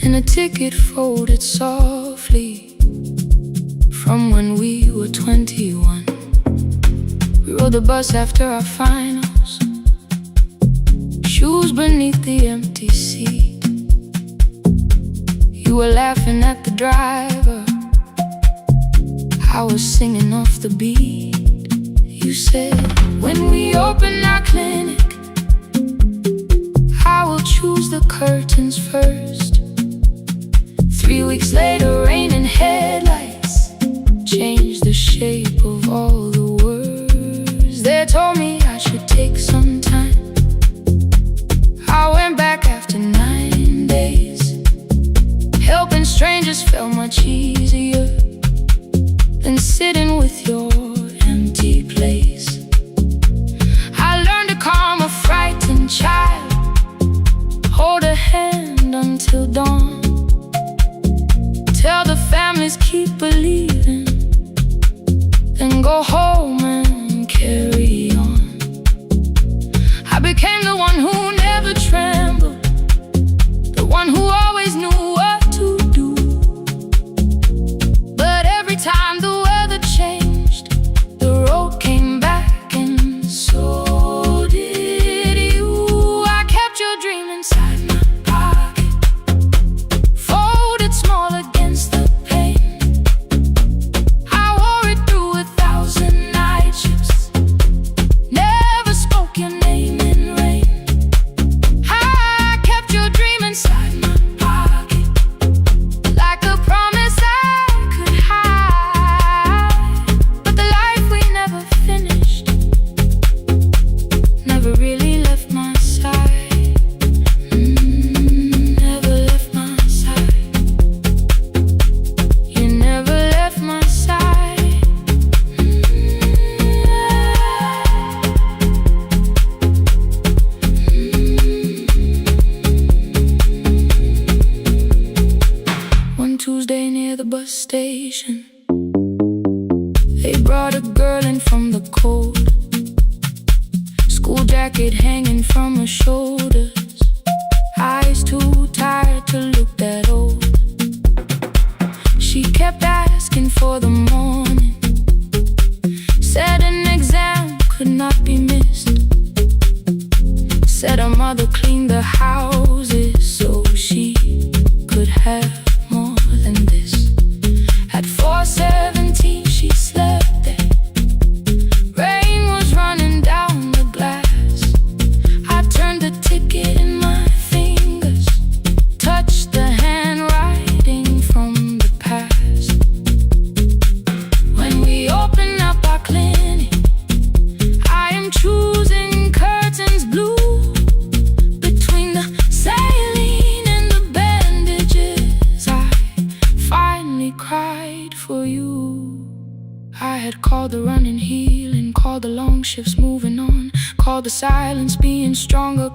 and a ticket folded softly from when we were 21. We rode the bus after our finals, shoes beneath the empty seat. You were laughing at the driver, I was singing off the beat. You said, when we open our clinic, I will choose the curtains first. 3 weeks later, rain and headlights changed the shape of all the words. They told me I should take some time. I went back after 9 days. Helping strangers felt much easier than sitting with your empty place. I learned to calm a frightened child, hold a hand until dawn, tell the families keep believing, then go home and carry on. I became the one who never trembled, the one who always knew what to do. But every time the weather changed, the road came back, and so did you. I kept your dream inside my pocket, folded small against the pain. I wore it through 1,000 night shifts, never spoke your name in rain. I kept your dream inside my pocket, like a promise I could hide. But the life we never finished never really left my side. Never left my side. You never left my side. One Tuesday near the bus station, they brought a girl in from the cold, school jacket hanging from her shoulders, eyes too tired to look that old. She kept asking for the morning, said an exam could not be missed, said her mother cleaned the houses so she could have more than this. At 4:17 she slept there, rain was running down the glass. I turned the ticket in my fingers, touched the handwriting from the past. When we open up our clinic, I am choosing curtains blue between the saline and the bandages.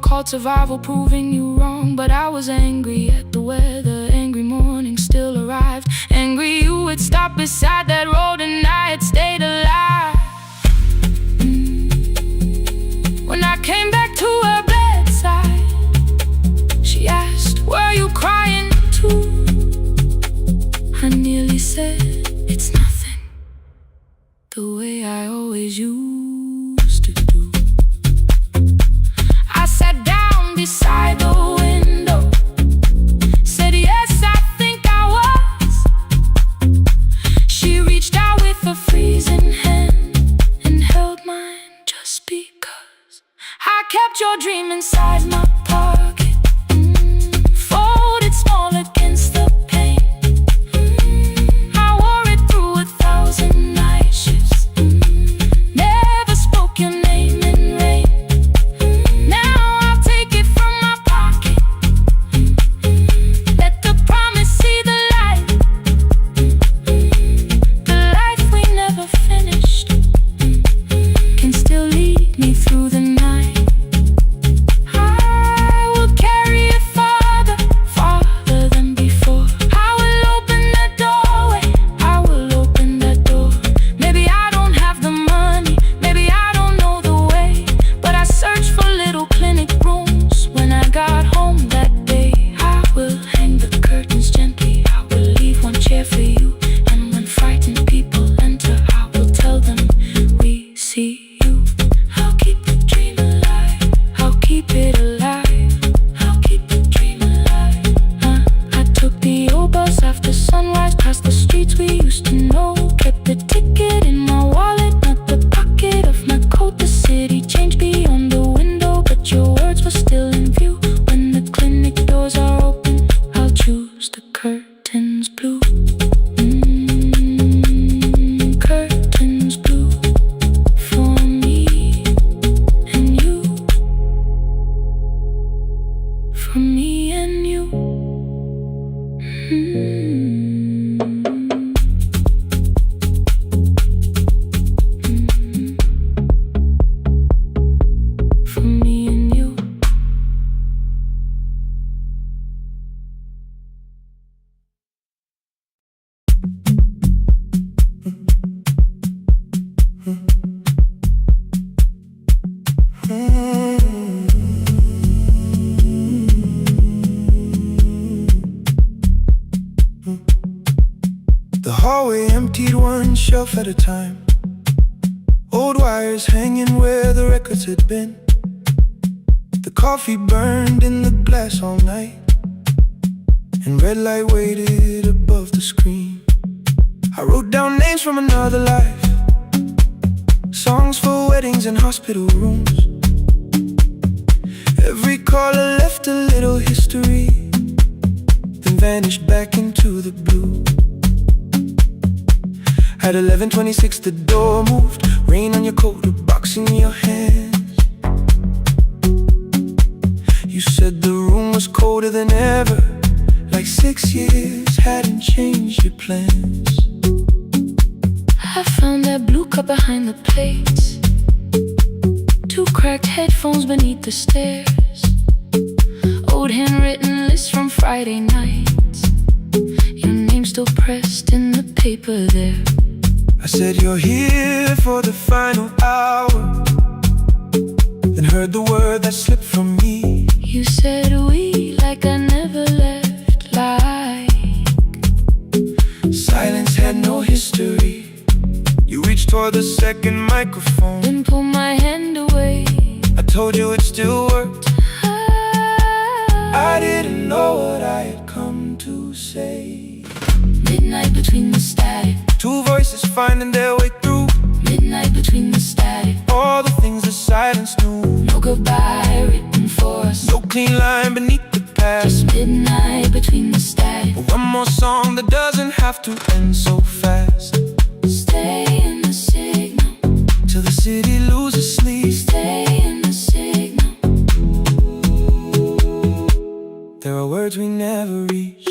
called survival, proving you wrong. But I was angry at the weather, angry morning still arrived. Angry you would stop beside that road and I had stayed alive. When I came back to her bedside, she asked, were you crying too? I nearly said, it's nothing, the way I always used to do. I sat down beside the window, said yes, I think I was. She reached out with a freezing hand and held mine just because I kept your dream inside my pocket, folded small against the pain. I wore it through 1,000 night shifts, never spoke your name in rain. Now I'll take it from my pocket, let the promise see the light. The life we never finished can still lead me through the night. I will carry it farther, farther than before. I will open that doorway, I will open that door. Maybe I don't have the money, maybe I don't know the way, but I searched for little clinic rooms when I got home that day. I will hang the curtains gently, I will leave one chair for you. And when frightened people enter, I will tell them we see you. I'll keep the dream alive, I'll keep it alive, I'll keep the dream alive. I took the old bus after sunrise, past the streets we used to know. Kept the ticket in my wallet, not the pocket of my coat. The city changed beyond the window, but your words were still in view. When the clinic doors are open, I'll choose the curtains blue. Curtains blue for me and you, for me and you. For me and you. The hallway emptied one shelf at a time, old wires hanging where the records had been. The coffee burned in the glass all night, and red light waited above the screen. I wrote down names from another life, songs for weddings and hospital rooms. Every caller left a little history, then vanished back into the blue. At 11:26 the door moved, rain on your coat, a box in your hands. You said the room was colder than ever, like 6 years hadn't changed your plans. I found that blue cup behind the plates, 2 cracked headphones beneath the stairs, old handwritten lists from Friday nights, your name still pressed in the paper there. I said you're here for the final hour, then heard the word that slipped from me. You said we like I never left, like Silence had no history. You reached toward the second microphone, then pulled my hand away. I told you it still worked. I didn't know what I had come to say. Midnight between the static, 2 voices finding their way through. midnight between the static. All the things the silence knew. No goodbye written for us, No clean line beneath the past. just midnight between the static. But one more song that doesn't have to end so fast. Stay in the signal, Till the city loses sleep. stay in the signal. There are words we never reached.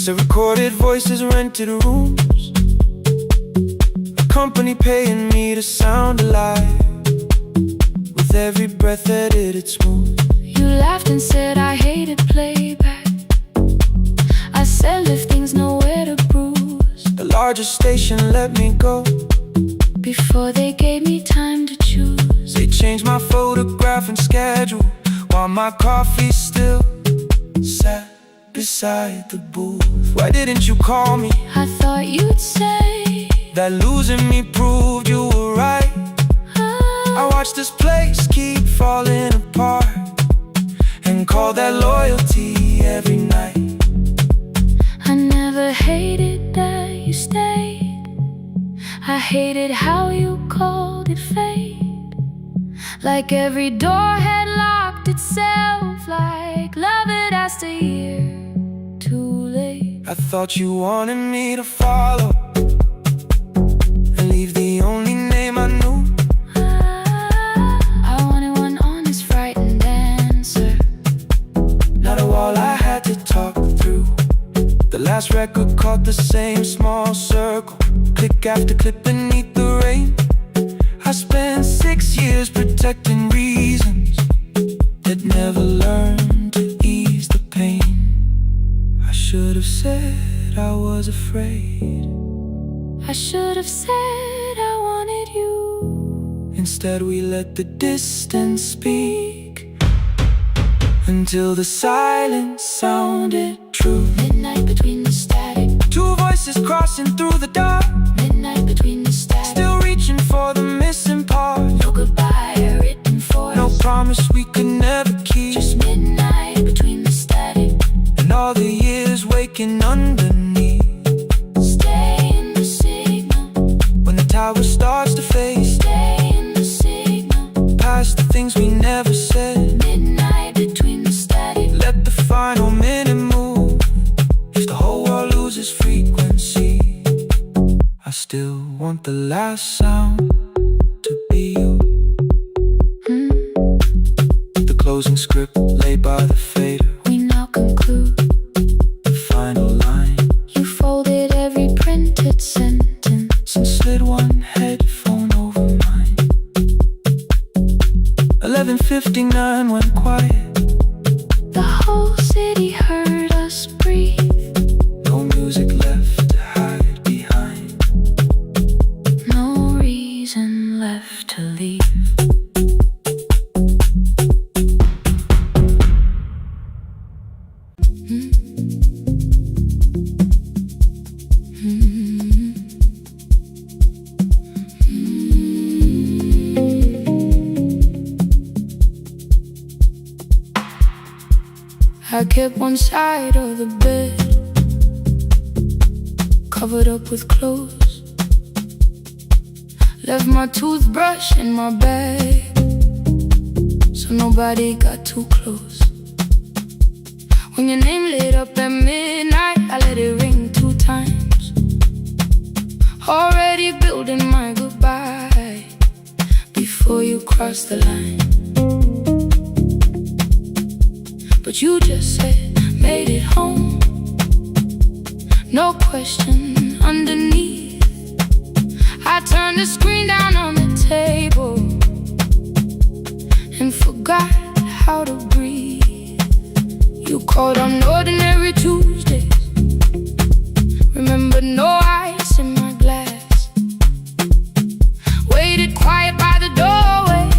So recorded voices, rented rooms, a company paying me to sound alive, with every breath edited smooth. You laughed and said I hated playback. I said if things nowhere to bruise. The largest station let me go before they gave me time to choose. They changed my photograph and schedule, while my coffee still sat beside the booth. Why didn't you call me? I thought you'd say that losing me proved you were right. I watched this place keep falling apart and call that loyalty every night. I never hated that you stayed. I hated how you called it fate. Like every door had locked itself, like love had asked a year too late. I thought you wanted me to follow and leave the only name I knew. I wanted one honest, frightened answer, not a wall I had to talk through. The last record caught the same small circle, click after click beneath the rain. I spent 6 years protecting reasons that never learned to ease the pain. I should have said I was afraid. I should have said I wanted you. Instead we let the distance speak until the silence sounded true. Midnight between the static, two voices crossing through the dark. midnight between the static, Still reaching for the missing part. no goodbye written for us, No promise we could never keep. just midnight between the static, And all the years waking underneath. stay in the signal, When the tower starts to fade, stay in the signal, past the things we never said. midnight between the static. Let the final minute move. If the whole world loses frequency, I still want the last sound to be you. The closing script laid by the fader, We now conclude. the final line. You folded every printed sentence And slid one headphone over mine. 11:59 went quiet. The whole city heard us breathe. No music left to hide behind. No reason left to leave. I kept one side of the bed covered up with clothes. Left my toothbrush in my bag so nobody got too close. When your name lit up at midnight, I let it ring 2 times. Already building my goodbye before you crossed the line. But you just said, made it home. No question underneath. I turned the screen down on the table and forgot how to breathe. You called on ordinary Tuesdays. Remember, no ice in my glass. Waited quiet by the doorway,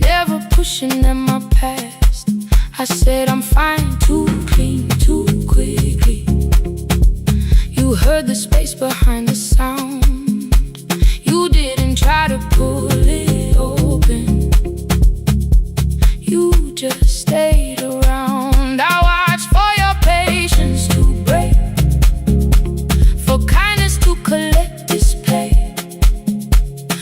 never pushing at my past. I said I'm fine, too clean, too quickly. You heard the space behind the sound. You didn't try to pull it open. You just stayed around. I watched for your patience to break, for kindness to collect display.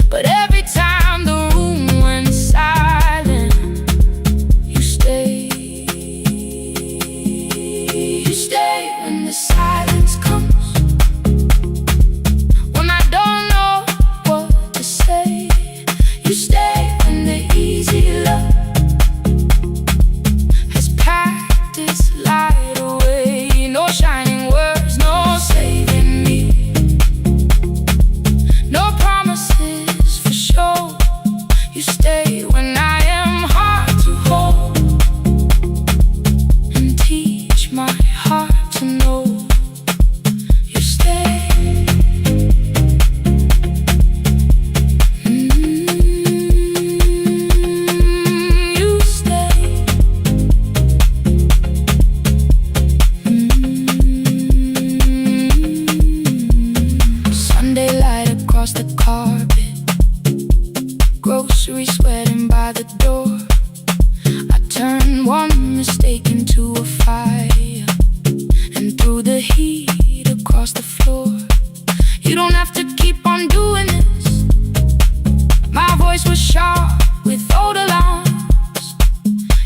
But every time the room went silent, you stayed. You stay when the silence comes, when I don't know what to say. You stay when the easy love has packed its light away. stay when I am hard to hold, and teach my heart to know. You stay. You stay. Sunday light across the carpet, groceries sweating by the door. I turn one mistake into a fire, and through the heat across the floor. You don't have to keep on doing this. My voice was sharp with old alarms.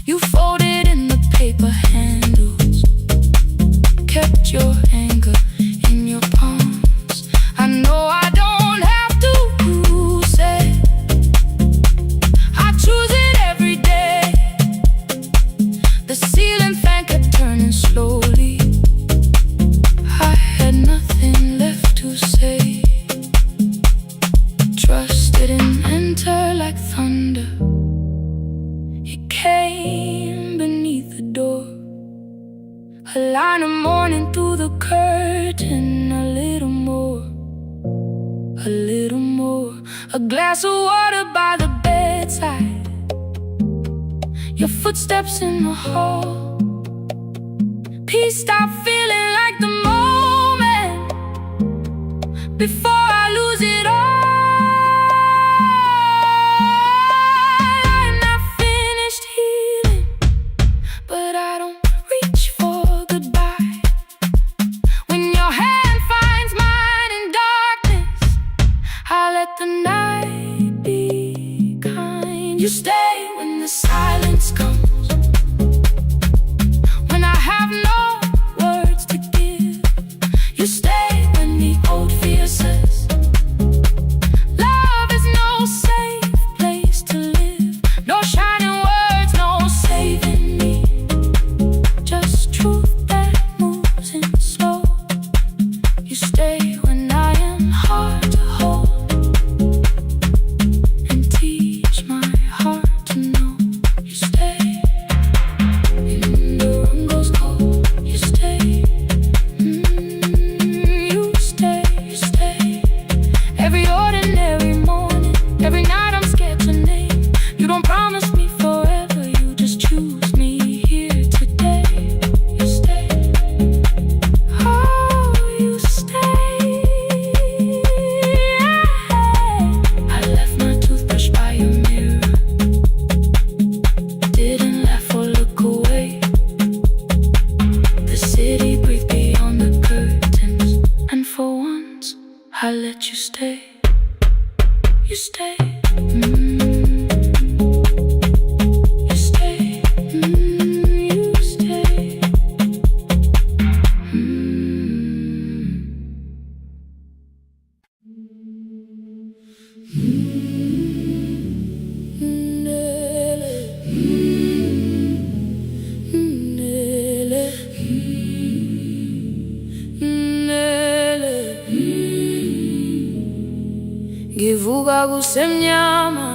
You folded in the paper handles, kept your anger in your palms. I know I don't have to say, I choose it every day. The ceiling fan kept turning slowly. I had nothing left to say. Trust didn't enter like thunder. It came beneath the door. A line of mourning through the curtain. A little more, a little more. A glass of water by the bedside. Your footsteps in the hall. Peace stopped feeling like the moment before I lose it all. I'm not finished healing, but I don't reach for goodbye. When your hand finds mine in darkness, I let the night be kind. You stay when the silence comes, when I have no words to give. You stay when the old fear says love is no safe place to live. No shining words, no saving me, just truth that moves in slow. You stay when I am hard to hold, and teach my heart to know. You stay when the room goes cold. You stay. You stay. You stay. Every ordinary morning, every night I'm scared to name. You don't promise me forever, you just choose me here today. You stay. Oh, you stay. I left my toothbrush by your mirror, didn't laugh or look away. The city breathed beyond the curtains, and for once I let you stay. You stay. You stay. You stay. Ngivuka kusemnyama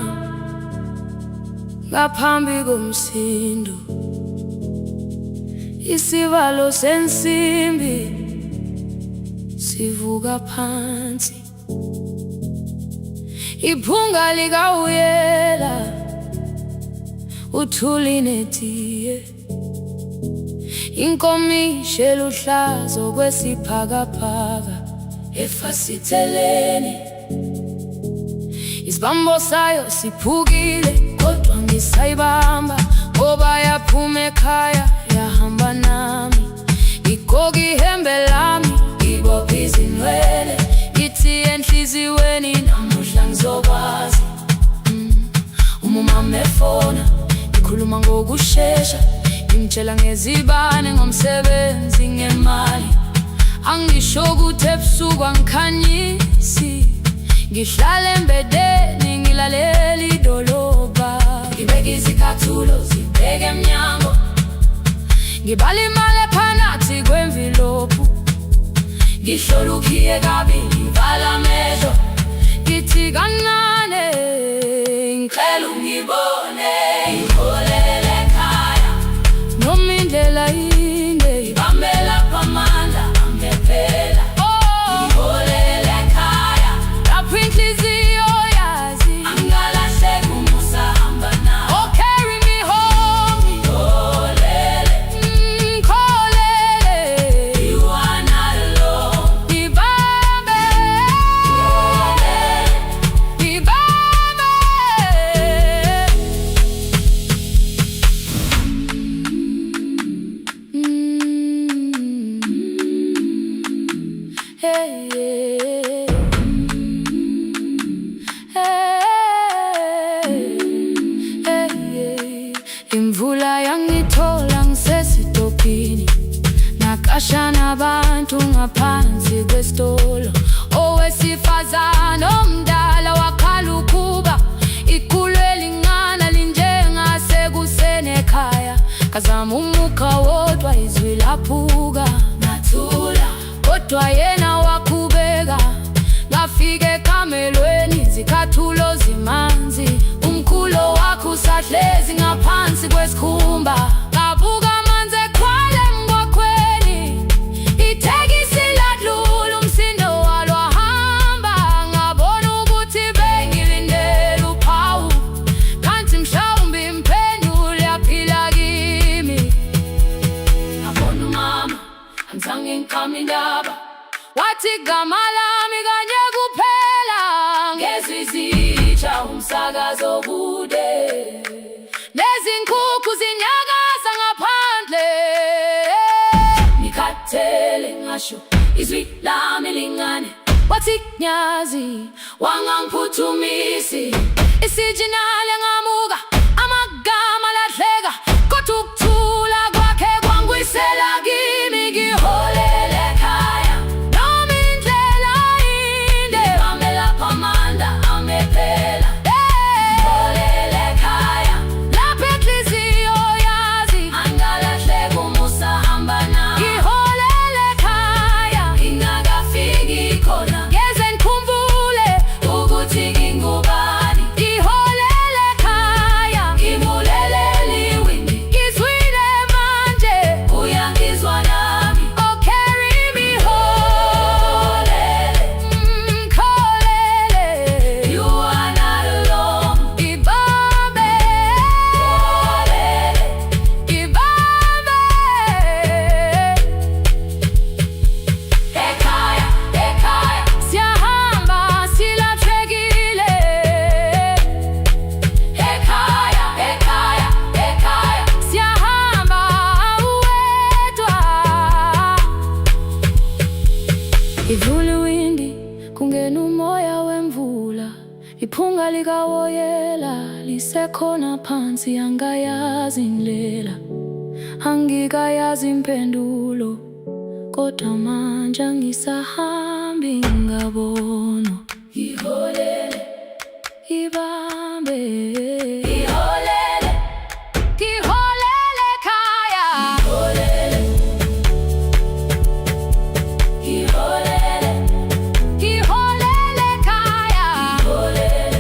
ngaphambi komsindo, isivalo sensimbi sivuka phansi. Iphunga likawuyela uthuli netiye, inkomishi eluhlaza okwesiphakapaka efasiteleni. Isibambo sayo siphukile kodwa ngisayibamba, ngoba yaphuma ekhaya yahamba nami. Igqoka ihembe lami, ibopha izinwele, ithi enhliziyweni namuhla ngizokwazi. Umama efona, ikhuluma ngokushesha, imtshela ngezibane, ngomsebenzi, ngemali. Angisho ukuthi ebusuku angikhanyisi, ngihlala embedeni ngilalela idolobha. Ngibeka izicathulo zibheke emnyango, ngibala imali ephakathi kwemvilophu. Ngihlola ukhiye kabili, ngivala amehlo, ngithi kancane ngicela ungibone ngiholele ekhaya noma indlela inde ngibambela phamandla angephela ngiholele ekhaya lapho inhliziyo yazi angalahleki umusa hamba nawe oh carry me home ngiholele ngikholele you are not alone ngibambe ngibambe hey imvula yangithola ngisesitopini nakasha nabantu ngaphansi kwesitolo owesifazana omdala wakhala ukuba ikhulu elingana linjengasekuseni ekhaya kazama umukha wodwa izwi laphuka nathula kodwa yena wakhubeka ngafika ekamelweni zikhathulo zimanzi umkhulo wakho usahlezi ngaphansi kwesikhumba ngabuka amanzi ekhwale emgwaqweni ithekisi ladlula umsindo walo wahamba ngabona ukuthi bengilindele uphawu kanti mhlawumbe impendulo yaphila kimi ngabona umama angizange ngiqame indaba wathi igama lami kanye kuphela ngezwi izitsha umsakazo kude nezinkukhu zinyakaza ngaphandle ngikhathele ngasho izwi lami lingane wathi nyazi wangangiphuthumisi isijinale ngamuka amagama lahleka kodwa ukuthula kwakhe kwangwisela kimi ngiholele ekhaya noma indlela inde ngibambela phamandla angephela ngiholele ekhaya lapho inhliziyo yazi angalahleki umusa hamba nawe ngiholele ekhaya ngingakafiki khona ngeze ngikhumbule ukuthi ngingubani ngiholele ekhaya ngimulelele iwindi ngizwile manje uyangizwa nami oh carry me home ngikholele you are not alone ngibambe ngibambe ekhaya ekhaya siyahamba silahlekile ekhaya ekhaya ekhaya siyahamba uwedwa ivula iwindi kungena umoya wemvula iphunga likawoyela lisekhona phansi angayazi indlela angikayazi impendulo kodwa manje angisahambi ngabona ngiholele ibambe ngiholele ngiholele ekhaya ngiholele ngiholele ngiholele ekhaya ngiholele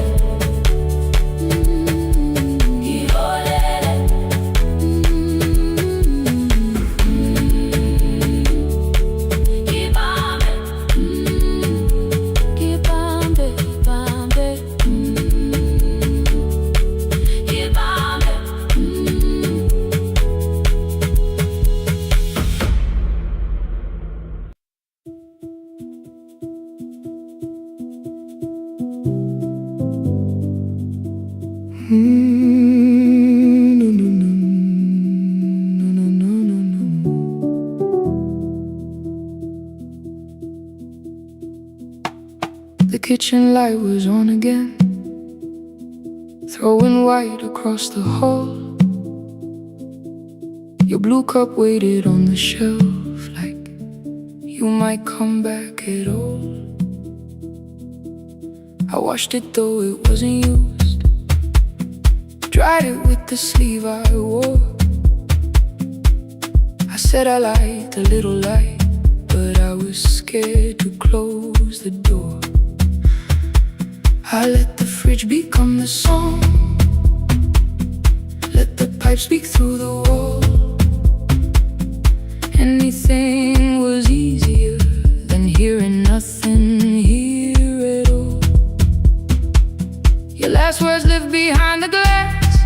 ngiholele ngibambe ngibambe ngibambe ngibambe The kitchen light was on again, throwing white across the hall. Your blue cup waited on the shelf like you might come back at all. I washed it though it wasn't used, dried it with the sleeve I wore. I said I liked a little light, but I was scared to close the door. I let the fridge become the song pipes speak through the wall. Anything was easier than hearing nothing here at all. Your last words lived behind the glass.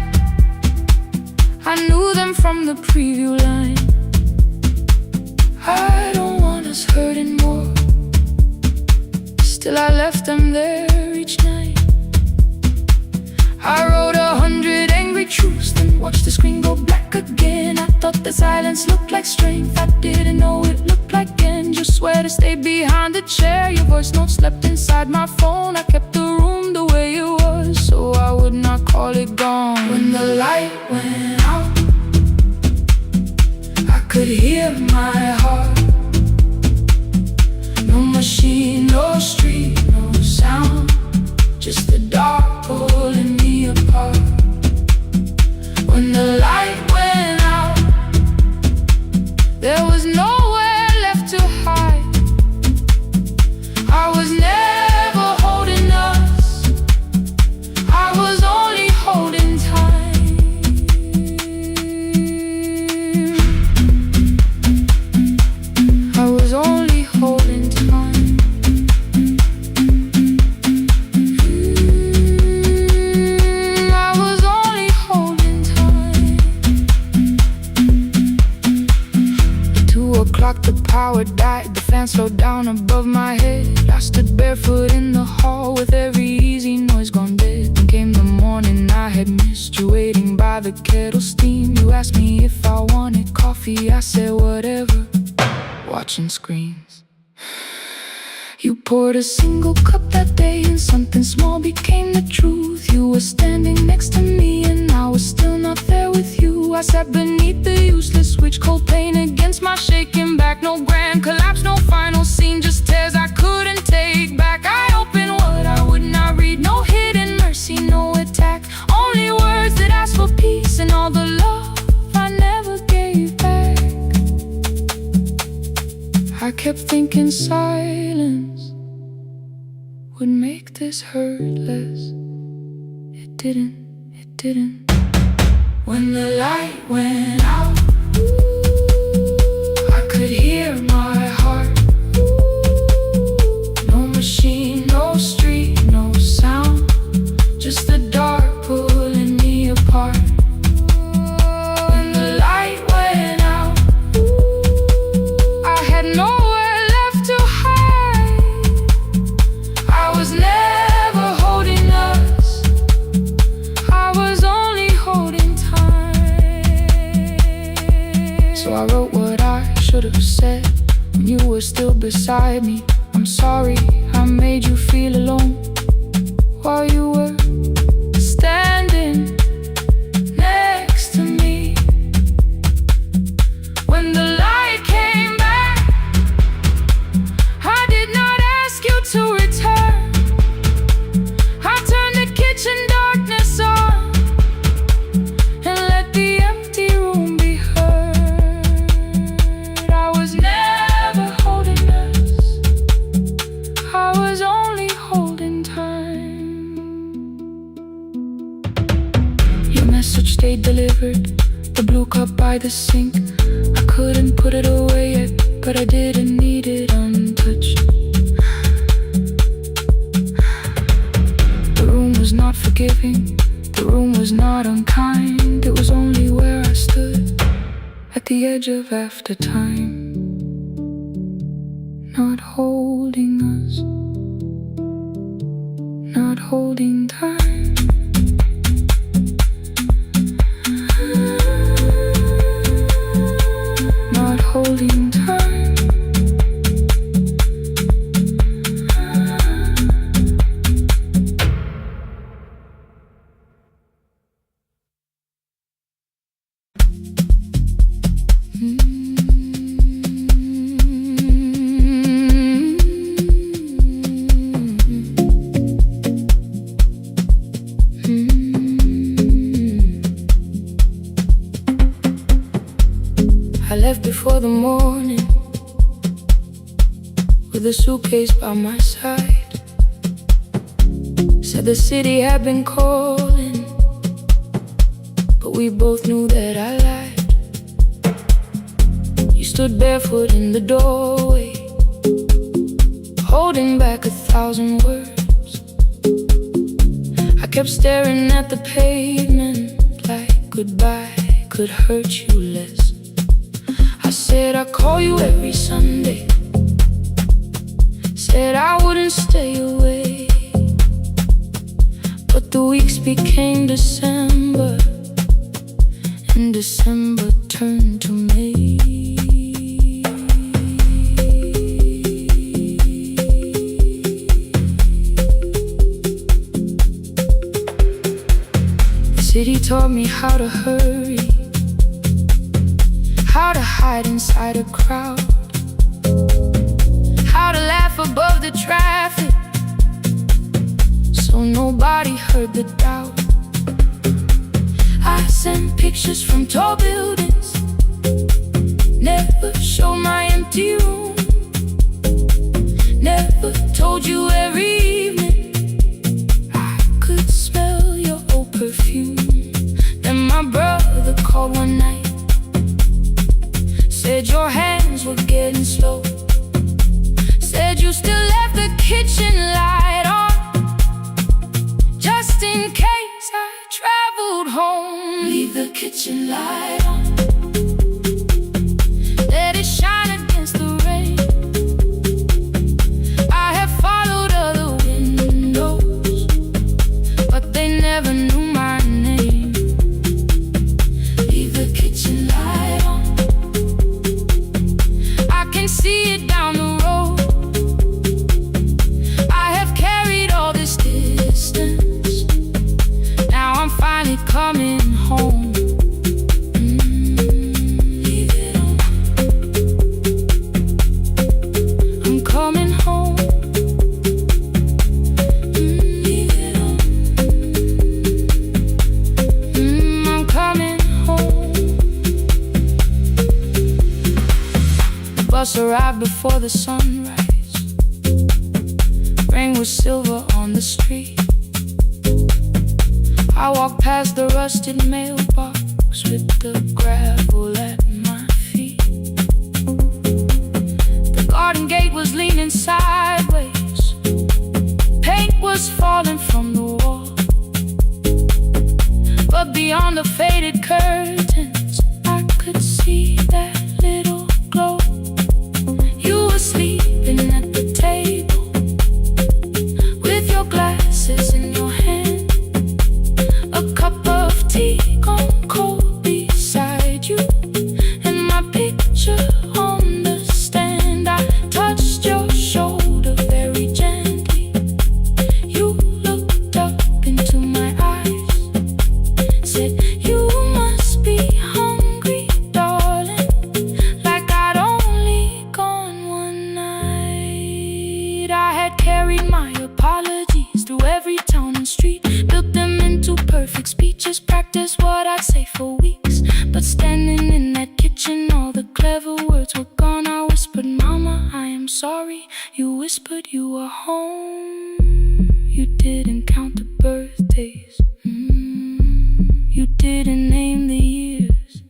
I knew them from the preview line. I don't want us hurting more. Still I left them there each night. I wrote 100 angry truths, then watched the screen go black again. I thought the silence looked like strength, I didn't know it looked like end. You swear to stay behind the chair, your voice note slept inside my phone. I kept the room the way it was, so I would not call it gone. When the light went out, I could hear my heart. No machine, no street, no sound, just the dark pulling me apart. When the light went out, there was nowhere left to hide. I was never holding us, I was only holding time. I was only holding time. I was only holding time. At 2 o'clock the power died, the fan slowed down above my head. I stood barefoot in the hall with every easy noise gone dead. Then came the morning I had missed you, waiting by the kettle steam. You asked me if I wanted coffee, I said whatever, watching screens. You poured a single cup that day and something small became the truth. You were standing next to me and I was still not there with you. I sat beneath the useless switch, cold pain against my shaking back. No grand collapse, no final scene, just tears I couldn't take back. I opened what I would not read, no hidden mercy, no attack. Only words that ask for peace and all the love I never gave back. I kept thinking silence would make this hurt less. It didn't. When the light went out, I could hear my heart. No machine, no street, no sound, just the dark pulling me apart. When the light went out, I had nowhere left to hide. I was never holding us, I was only holding time. So I wrote what I should have said when you were still beside me. I'm sorry I made you feel alone while you were standing next to me. When the light came back, I did not ask you to return. I turned the kitchen darkness on and let the empty room be heard. I was never holding us, I was only holding time. Your message stayed delivered, the blue cup by the sink. I couldn't put it away yet, but I didn't need it untouched. The room was not forgiving, the room was not unkind. It was only where I stood at the edge of after time, not holding us, not holding time. Not holding time. I left before the morning with a suitcase by my side. Said the city had been calling, but we both knew that I lied. You stood barefoot in the doorway, holding back 1,000 words. I kept staring at the pavement like goodbye could hurt you less. I said I'd call you every Sunday, said I wouldn't stay away. But the weeks became December, and December turned to May. The city taught me how to hurry, how to hide inside a crowd, how to laugh above the traffic so nobody heard the doubt. I sent pictures from tall buildings, never showed my empty room, never told you every evening I could smell your old perfume. Then my brother called one night, said your hands were getting slow, said you still left the kitchen light on, just in case I traveled home. Leave the kitchen light on, let it shine against the rain. I have followed other windows, but they never knew my name. Leave the kitchen light on, I can see it down the road. I have carried all this distance, now I'm finally coming home. Leave it on, I'm coming home. Leave it on, I'm coming home. The bus arrived before the sunrise, rain was silver on the street. I walked past the rusted mailbox with the gravel at my feet. The garden gate was leaning sideways, paint was falling from the wall, but beyond the faded curtains I could see that little glow. You were sleeping at the table with your glasses in your hand, a cup of tea gone cold beside you, and my picture on the stand. I touched your shoulder very gently. You looked up into my eyes, said you must be hungry, darling, like I'd only gone one night. I had carried my apologies through every town and street, built them into perfect speeches, practiced what I'd say for weeks. But standing in that kitchen, all the clever words were gone. I whispered, Mama, I am sorry. You whispered you were home. You didn't count the birthdays, you didn't name the years.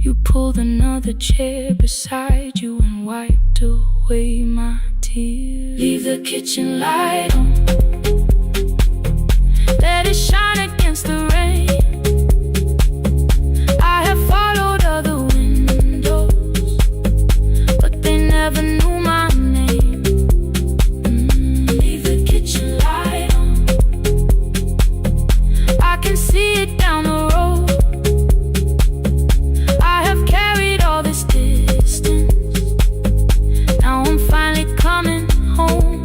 You pulled another chair beside you and wiped away my tears. Leave the kitchen light on, let it shine against the rain. I have followed other windows, but they never knew my name. Leave the kitchen light on, I can see it down the road. I have carried all this distance, now I'm finally coming home.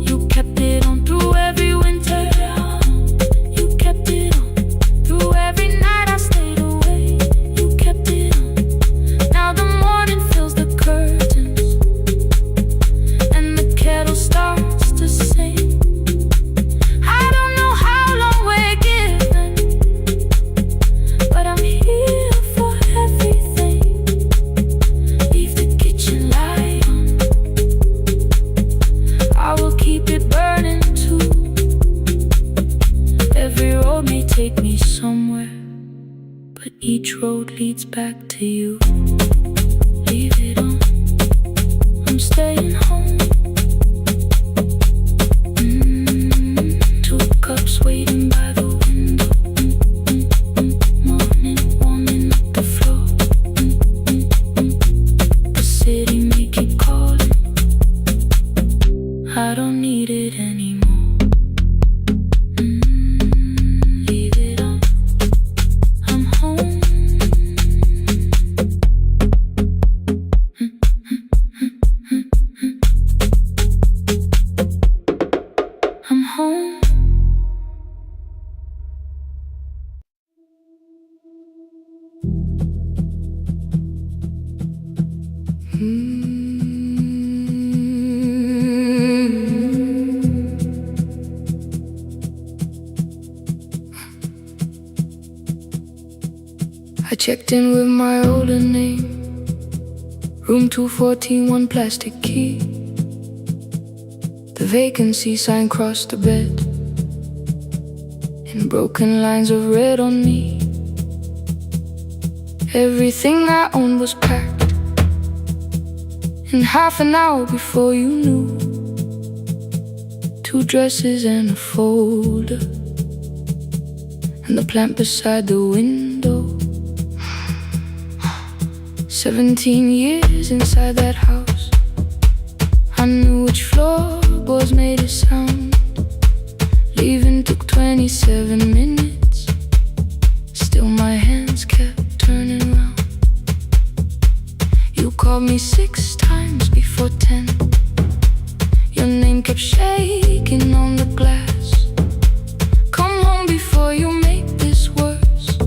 You kept it on through every winter, you kept it on through every night I stayed away. You kept it on, now the morning fills the curtains and the kettle starts to sing. I don't know how long we're given, Each road leads back to you. Leave it on, I'm staying home. Two cups waiting by the window. Morning warming up the floor. The city may keep calling, I don't need it anymore. Leave it on, I'm home. I'm home. I checked in with my older name, room 214, one plastic key. The vacancy sign crossed the bed in broken lines of red on me. Everything I owned was packed in half an hour before you knew. 2 dresses and a folder, and the plant beside the window. 17 years inside that house, I knew which floorboards made a sound. Leaving took 27 minutes, still my hands kept turning round. You called me 6 times before 10. Your name kept shaking on the glass. Come home before you make this worse,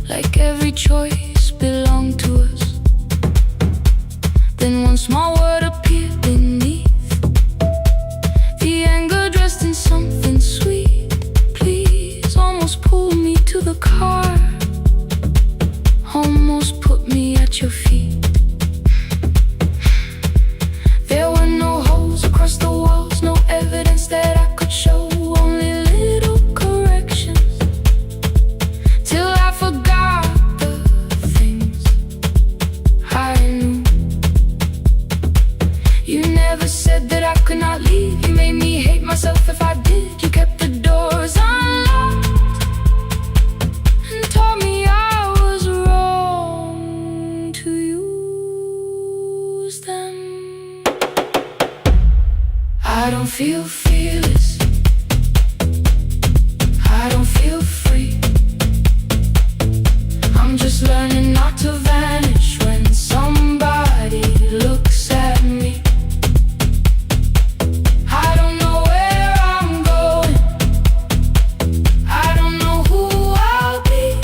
like every choice belonged to us. Then one small word appeared beneath, the anger dressed in something sweet. Please, almost pulled me to the car, almost put me at your feet. There were no holes across the walls, no evidence that I could show, only little corrections, till I forgot the things I knew. You never said that I could not leave. You made me hate myself if I did. You kept the doors unlocked and taught me I was wrong to use them. I don't feel fearless, I don't feel free. I'm just learning not to vanish when somebody looks at me. I don't know where I'm going, I don't know who I'll be,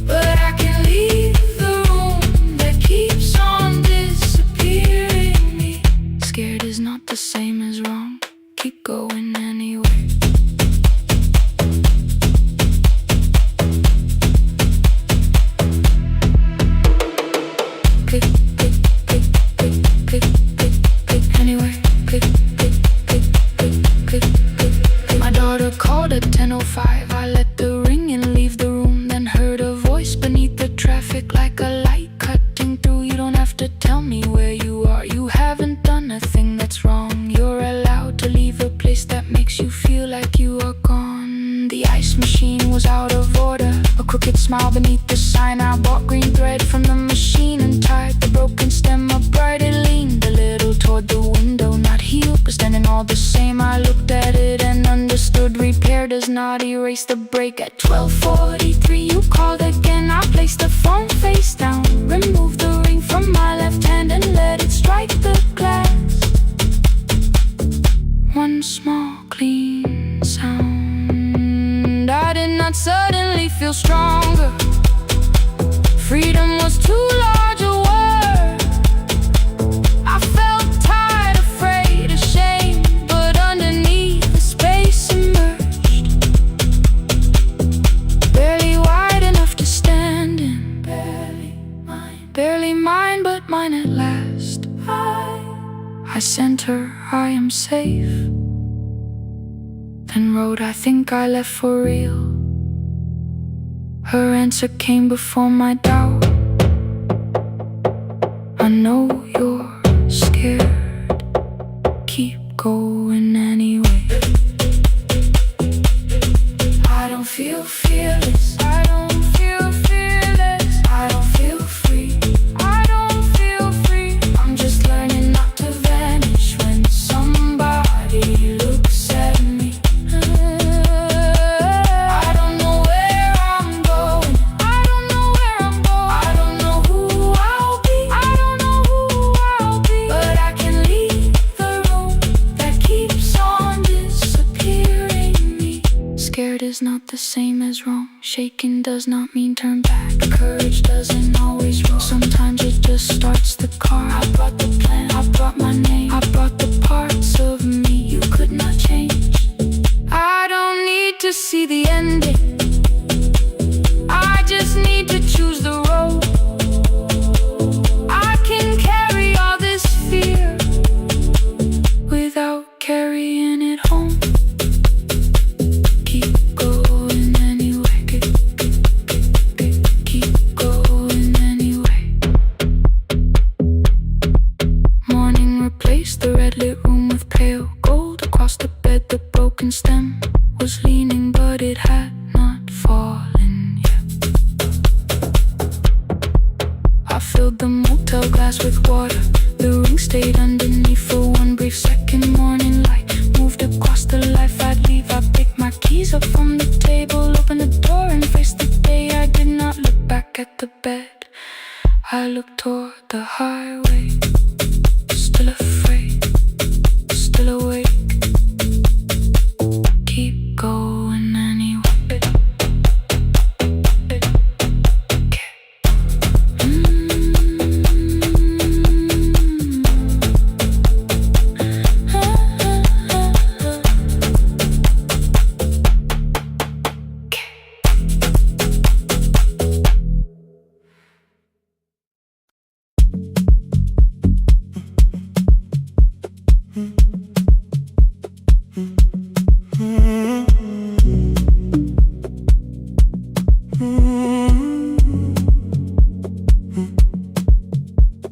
but I can leave the room that keeps on disappearing me. Scared is not the same as wrong, keep going anyway. Pick, pick, pick, pick, pick, pick, pick, anyway. Pick, pick, pick, pick, pick, pick, pick. My daughter called at 10:05. I let the ring and leave the room, then heard a voice beneath the traffic like a light cutting through. You don't have to tell me where you are, you haven't done a thing that's wrong. You're allowed to leave a place that makes you feel like you are gone. The ice machine was out of order, a crooked smile beneath the sign. I bought green thread from the machine and tied the broken stem upright. It leaned a little toward the window, not healed but standing all the same. I looked at it and understood repair does not erase the break. At 12:43 you called again. I placed the phone face down, removed the ring from my left hand and let it strike the glass. One small clean sound. I did not suddenly feel stronger. Freedom was too large a word. I felt tired, afraid, ashamed, but underneath the space emerged, barely wide enough to stand in. Barely mine, but mine at last. I sent her, I am safe, then wrote, I think I left for real. 'Cause Her answer came before my doubt. I know you're scared. Keep going anyway. I don't feel fearless. I don't feel fearless. I don't feel free. I don't feel free. I'm just learning not to vanish when somebody looks at me. I don't know where I'm going. I don't know where I'm going. I don't know who I'll be. I don't know who I'll be. But I can leave the room that keeps on disappearing me. Scared is not the same as wrong. Shaken does not mean turn back. Courage doesn't always roll. Sometimes it just starts the car. I brought the plan, I brought my name, I brought the parts of me you could not change. I don't need to see the ending. I just need to choose the road. I can carry all this fear without carrying it home. Keep going anyway. Keep going anyway. Morning replaced the red lit room with pale gold. Across the bed the broken stem was leaning, but it had not fallen yet. I filled the motel glass with water. The ring stayed underneath for one brief second. Morning light moved across the life I'd leave. I picked my keys up from the table, opened the door and faced the day. I did not look back at the bed. I looked toward the highway. Still afraid, still awake. Keep going anyway.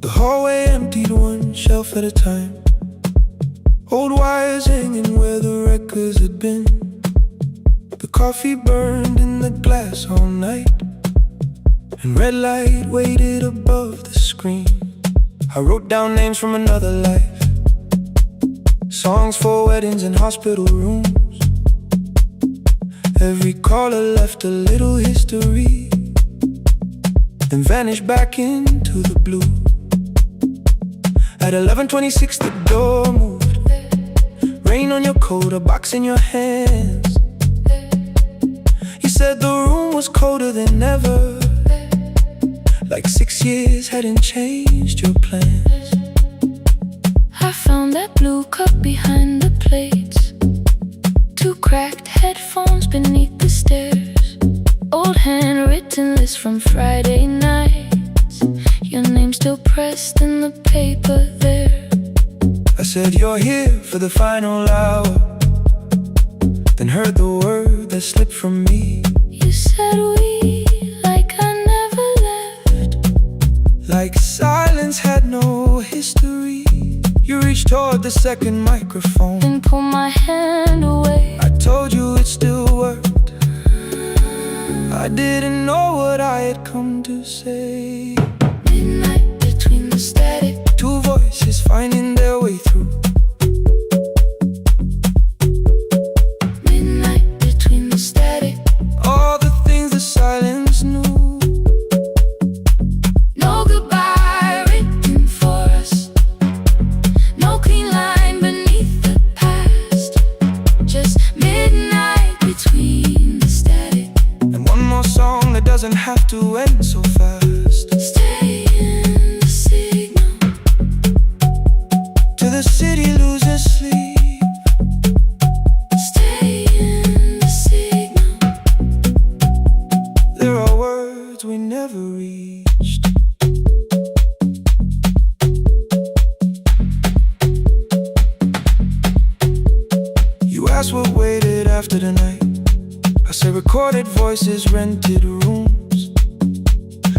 The hallway emptied one shelf at a time. Old wires hanging where the records had been. The coffee burned in the glass all night, and red light waited above the screen. I wrote down names from another life, songs for weddings and hospital rooms. Every caller left a little history, then vanished back into the blue. At 11:26 the door moved. Rain on your coat, a box in your hands. You said the room was colder than ever, like 6 years hadn't changed your plans. I found that blue cup behind the plates, 2 cracked headphones beneath the stairs, old handwritten list from Friday nights, your name still pressed in the paper there. I said you're here for the final hour, then heard the word that slipped from me. You said we, like I never left, like silence had no history. You reached toward the second microphone and pulled my hand away. I told you it still worked. I didn't know what I had come to say. Midnight between the static, 2 voices finding their way through. midnight between the static. All the things the silence knew. No goodbye written for us, no clean line beneath the past, just midnight between the static. And one more song that doesn't have to end so fast. Stay in the signal Till the city loses sleep. Stay in the signal. There are words we never reached. You asked what waited after the night. I said recording recorded voices, rented rooms.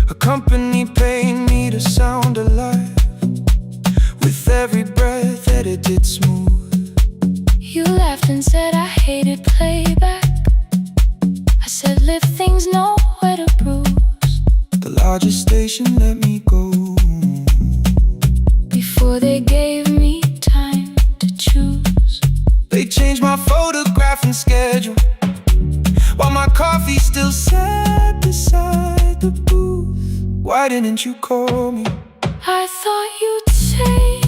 A company paying me to sound alive, with every breath edited smooth. You laughed and said I hated playback. I said live things nowhere to bruise. The largest station let me go before they gave me time to choose. They changed my photograph and schedule, while my coffee still sat beside the booth. Why didn't you call me? I thought you'd say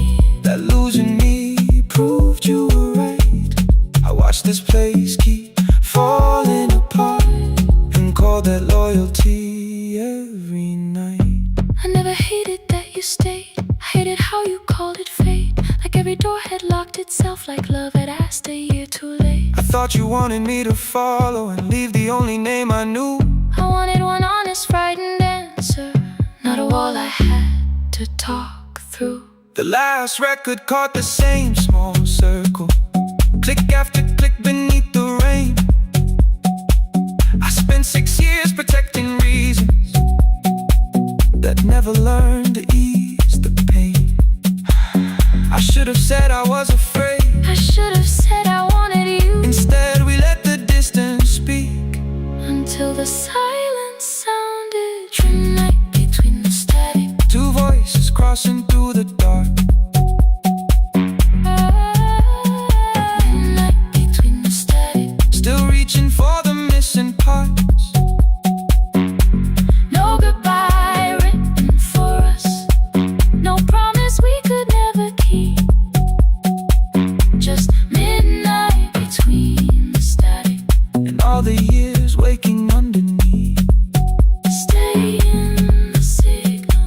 that losing me proved you were right. I watched this place keep falling apart, and called that loyalty every night. I never hated that you stayed. I hated how you called it fate. Like every door had locked itself, like love had asked a year too late. I thought you wanted me to follow and leave the only name I knew. I wanted one honest, frightened answer, not a wall I had to talk through. The last record caught the same small circle, click after click beneath the rain. I spent 6 years protecting reasons that never learned to ease the pain. I should have said I was afraid. I should have said I wanted you. Instead we let the distance speak, until the silence sounded midnight between the static. Two voices crossing through the dark. Midnight between the static. Still reaching for the missing parts. No goodbye written for us, no promise we could never keep. Just midnight between the static, and all the years waking underneath. stay in the signal.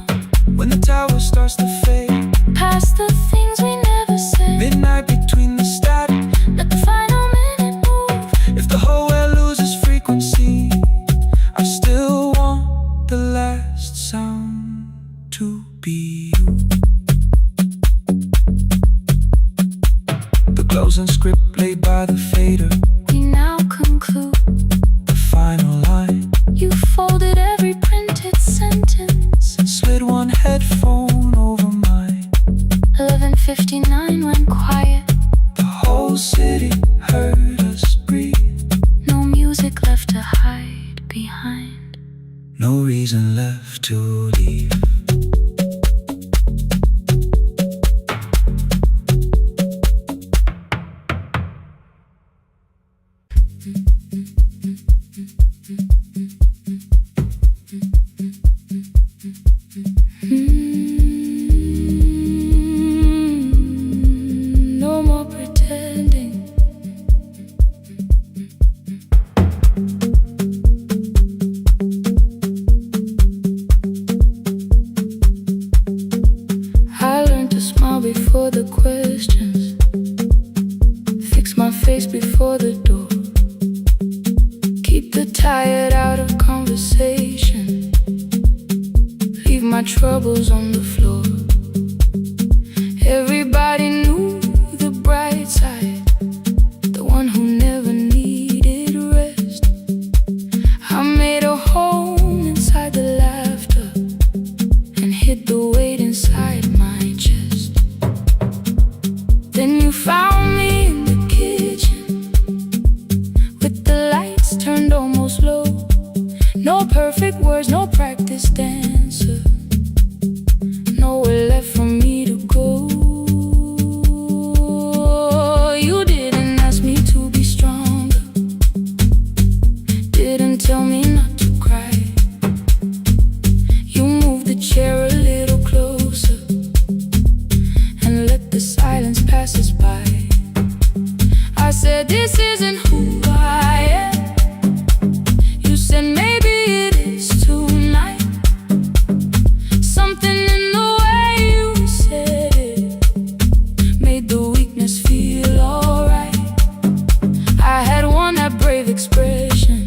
When the tower starts to fade, Past the things we never said. midnight between the static. Let the final minute move. If the whole world loses frequency, I still want the last sound to be you. The closing script laid by the fader, We now conclude. the final line, You folded every printed sentence. and slid one headphone over mine. 11:59 went quiet. The whole city heard us breathe. No music left to hide behind. No reason left to leave. No more pretending. I learned to smile before the questions, fix my face before the door, keep the tired out of conversation, leave my troubles on the floor. Everybody knew the bright side, the one who never needed rest. I made a home inside the laughter and hid the weight inside my chest. Then you found me in the kitchen, with the lights turned almost low. No perfect words, no practice dancer, nowhere left for me to go. You didn't ask me to be stronger, didn't tell me not to cry. You moved the chair a little closer and let the silence pass us by. I said, this isn't who I am. You said, maybe it is tonight. Something in the way you said it made the weakness feel alright. I had worn that brave expression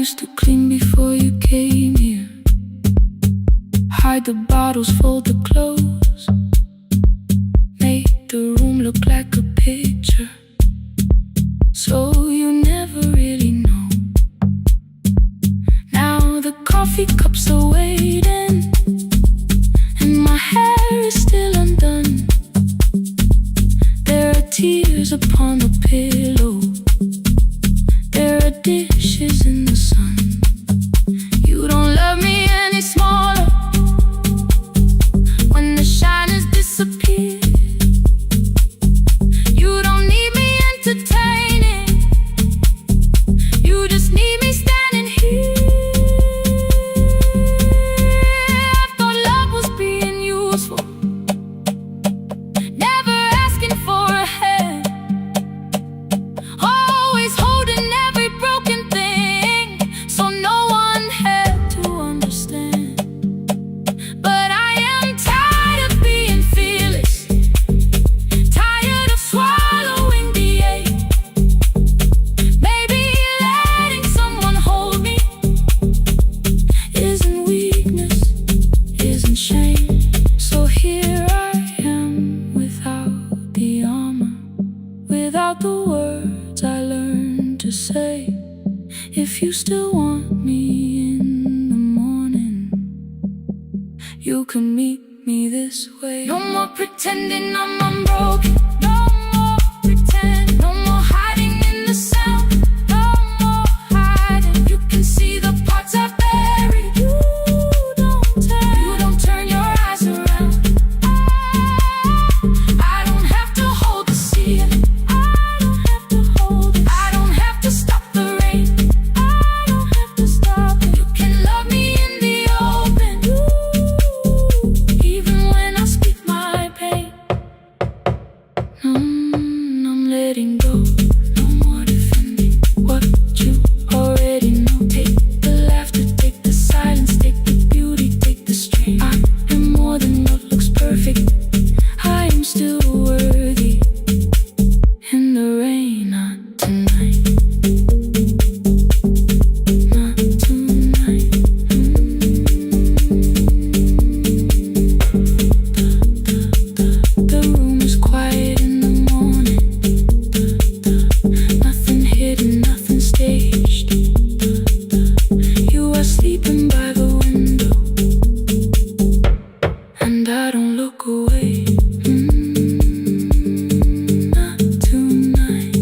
used to clean before you came here. Hide the bottles, fold the clothes, make the room look like a picture, so you never really know. Now the coffee cups are waiting, and my hair is still undone. There are tears upon the pillow, there are dishes in the sun. You don't love me any smaller when the shine has disappeared. You don't need me entertaining, you just need me standing here. I thought love was being useful, never asking for a hand, always holding every broken thing, so no one had to understand. But I am tired of being fearless, tired of swallowing the ache. Maybe letting someone hold me isn't weakness, isn't shame. So here I am without the armor, without the words I learned to say. If you still want me in the morning, you can meet me this way. No more pretending I'm unbroken, no more pretend, no more hiding in the sound, no more hiding. You can see the parts I buried. You don't turn your eyes around. I don't have to hold the ceiling, I don't have to hold it, I don't have to stop the rain, I don't have to stop it. You can love me in the open, even when I speak my pain. I'm letting go, no more defending what you already know. Take the laughter, take the silence, take the beauty, take the strain. I am more than what looks perfect, I am still worthy. In the rain, not tonight, not tonight. The room is quiet in the morning, nothing hidden, nothing staged. You are sleeping by the window, and I don't look away. Not tonight.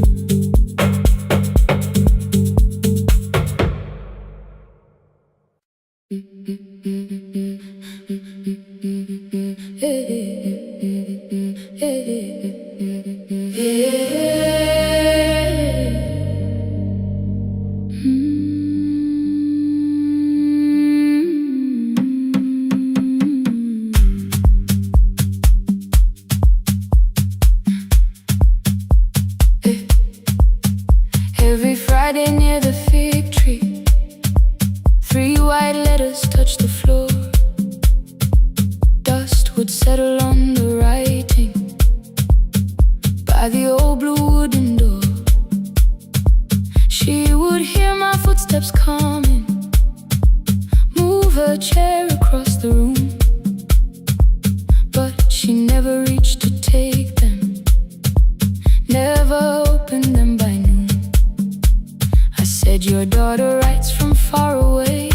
Every Friday near the fig tree, 3 white letters touch the floor. Dust would settle on the writing by the old blue wooden door. She would hear my footsteps coming, move her chair across the room, but she never reached to take them, never opened them by noon. I said, your daughter writes from far away,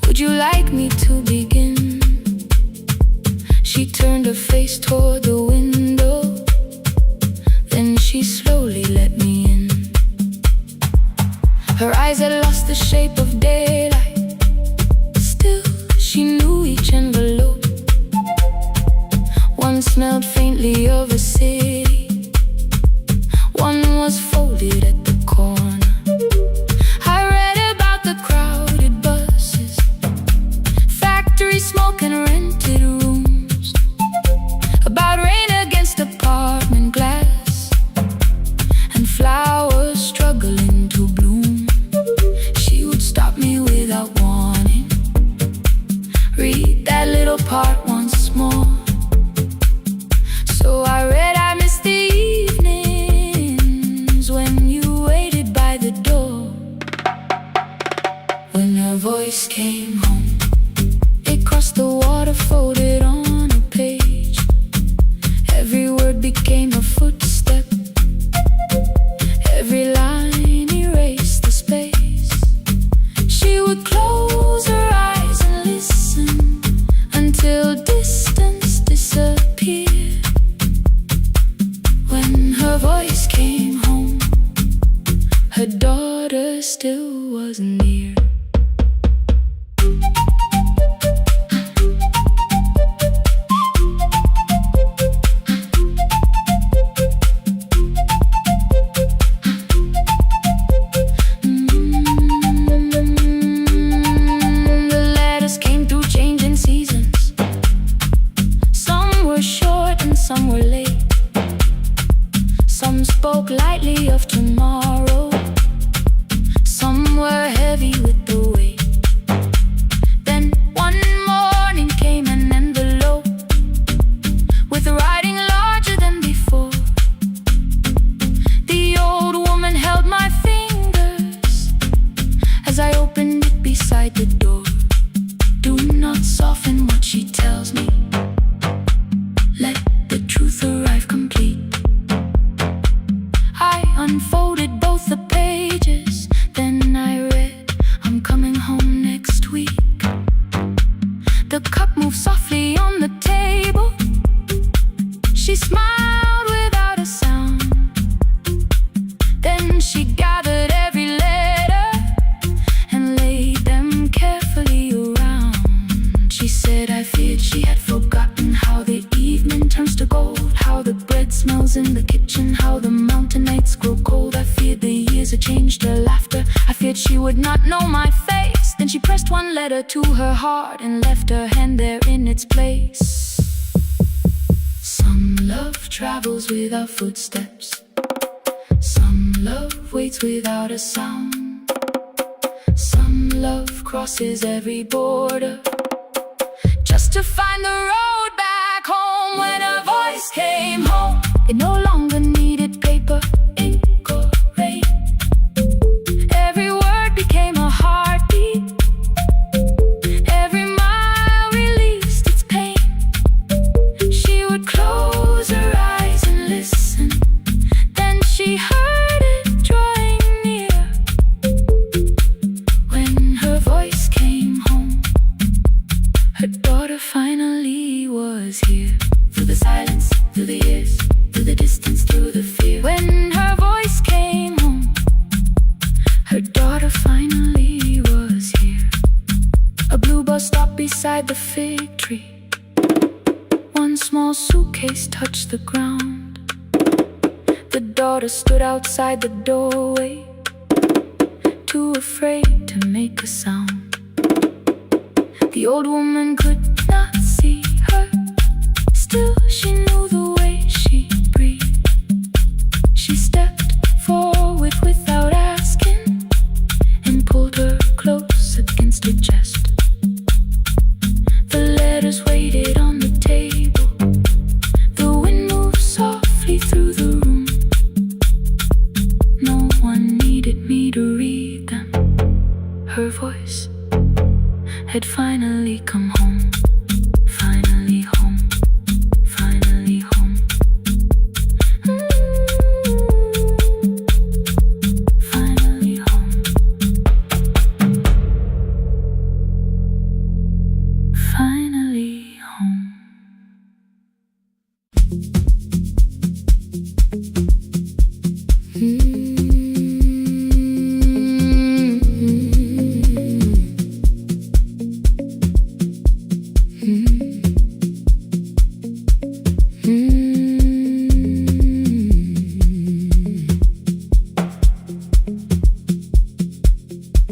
would you like me to begin? She turned her face toward the window, then she slowly let me in. Her eyes had lost the shape of daylight, still she knew each envelope. One smelled faintly of a city, one was folded at the corner. I read about the crowded buses, factory smoke and rented rooms, about rain against apartment glass and flowers struggling to bloom. She would stop me without warning, read that little part once more. So I read, I footstep. Every line erased the space. She would close her eyes and listen until distance disappeared. When her voice came home, her daughter still wasn't near. Some were late, some spoke lightly of tomorrow, some were heavy with the weight. Then one morning came an envelope with writing larger than before. The old woman held my fingers as I opened it beside the door. Do not soften what she tells me, let the truth arrive complete. I unfolded both the pages, then I read, I'm coming home next week. The cup moved softly on the table. She smiled without a sound. Then she gathered every letter and laid them carefully around. She said I feared she had forgotten how the evening turns to gold, how the bread smells in the kitchen, how the mountain nights grow cold. I feared the years had changed her laughter. I feared she would not know my face. Then she pressed one letter to her heart and left her hand there in its place. Some love travels without footsteps, some love waits without a sound, some love crosses every border just to find the road back home. When her voice came home, it no longer needed paper, ink or rain. Every word became a heartbeat, every mile released its pain. She would close her eyes and listen, then she heard it drawing near. When her voice came home, her daughter finally was here. Through the silence, through the years, through the distance, through the fear. When her voice came home, her daughter finally was here. A blue bus stopped beside the fig tree. One small suitcase touched the ground. The daughter stood outside the doorway, too afraid to make a sound. The old woman could not see her, still she knew the way she breathed. She stepped forward without asking and pulled her close against her chest. The letters waited on the table. The wind moved softly through the room. No one needed me to read them. Her voice had finally come home. Finally home. Finally home. Finally home. Finally home.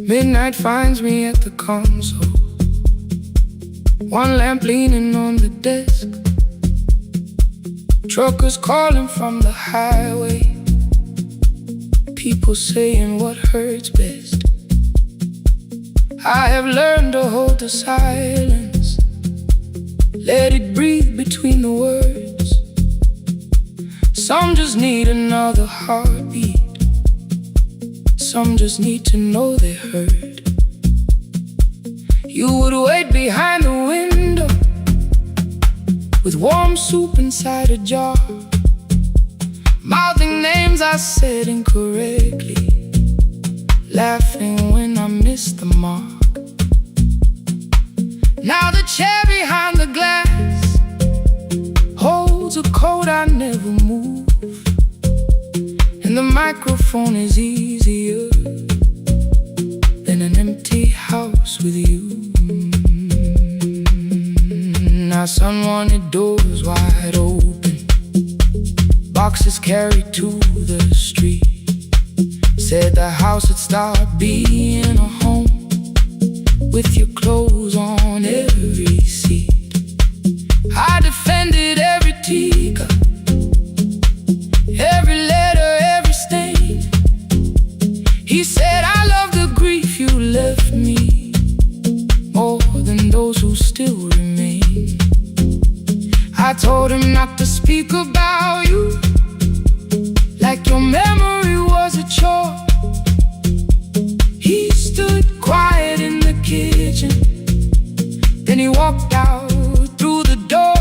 Midnight finds me at the console, one lamp leaning on the desk. Truckers calling from the highway, people saying what hurts best. I have learned to hold the silence, let it breathe between the words. Some just need another heartbeat, some just need to know they heard. You would wait behind the window with warm soup inside a jar, things I said incorrectly, laughing when I missed the mark. Now the chair behind the glass holds a coat I never move, and the microphone is easier than an empty house with you. Now someone wanted doors wide open, boxes carried to the street. Said the house would start being a home, with your clothes on every seat. I defended every teacup, every letter, every stain. He said I love the grief you left me more than those who still remain. I told him not to speak about you like your memory was a chore. He stood quiet in the kitchen, then he walked out through the door.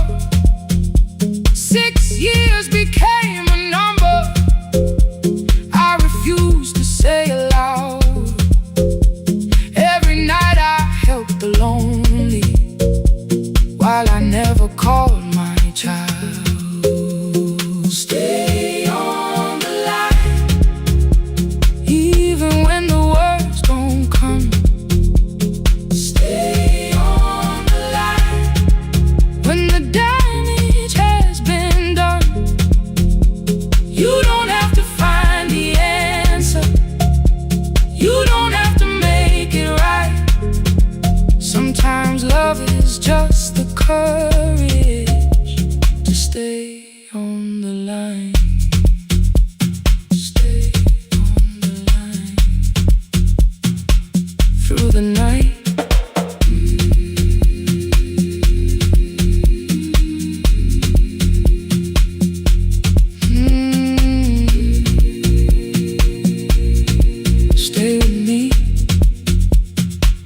6 years became a number I refused to say aloud. Every night I helped the lonely, while I never called my child. Stay on the line, even when the words don't come. Stay on the line, when the damage has been done. You don't have to find the answer, you don't have to make it right. Sometimes love is just the courage to stay on the line. Stay on the line through the night. Stay with me.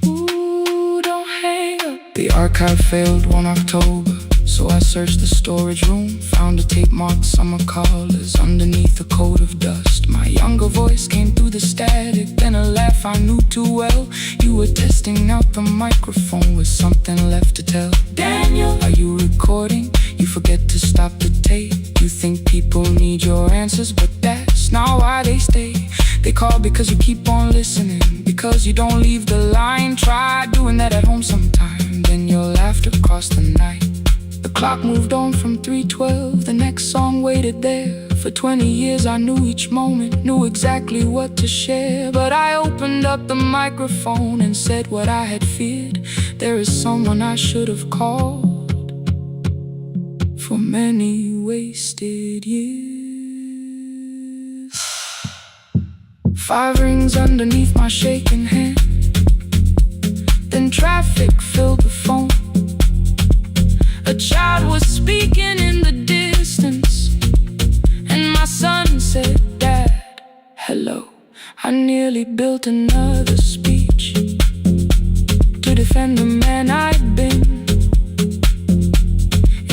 Ooh, don't hang up. The archive failed one October, so I searched the storage room, found a tape marked summer callers underneath a coat of dust. My younger voice came through the static, then a laugh I knew too well. You were testing out the microphone with something left to tell. Daniel, are you recording? You forget to stop the tape. You think people need your answers, but that's not why they stay. They call because you keep on listening, because you don't leave the line. Try doing that at home sometime, then you'll laugh across the night. The clock moved on from 3:12, the next song waited there. For 20 years I knew each moment, knew exactly what to share. But I opened up the microphone and said what I had feared. There is someone I should have called for many wasted years. 5 rings underneath my shaking hand, then traffic filled the phone. A child was speaking in the distance, and my son said, "Dad, hello." I nearly built another speech to defend the man I'd been.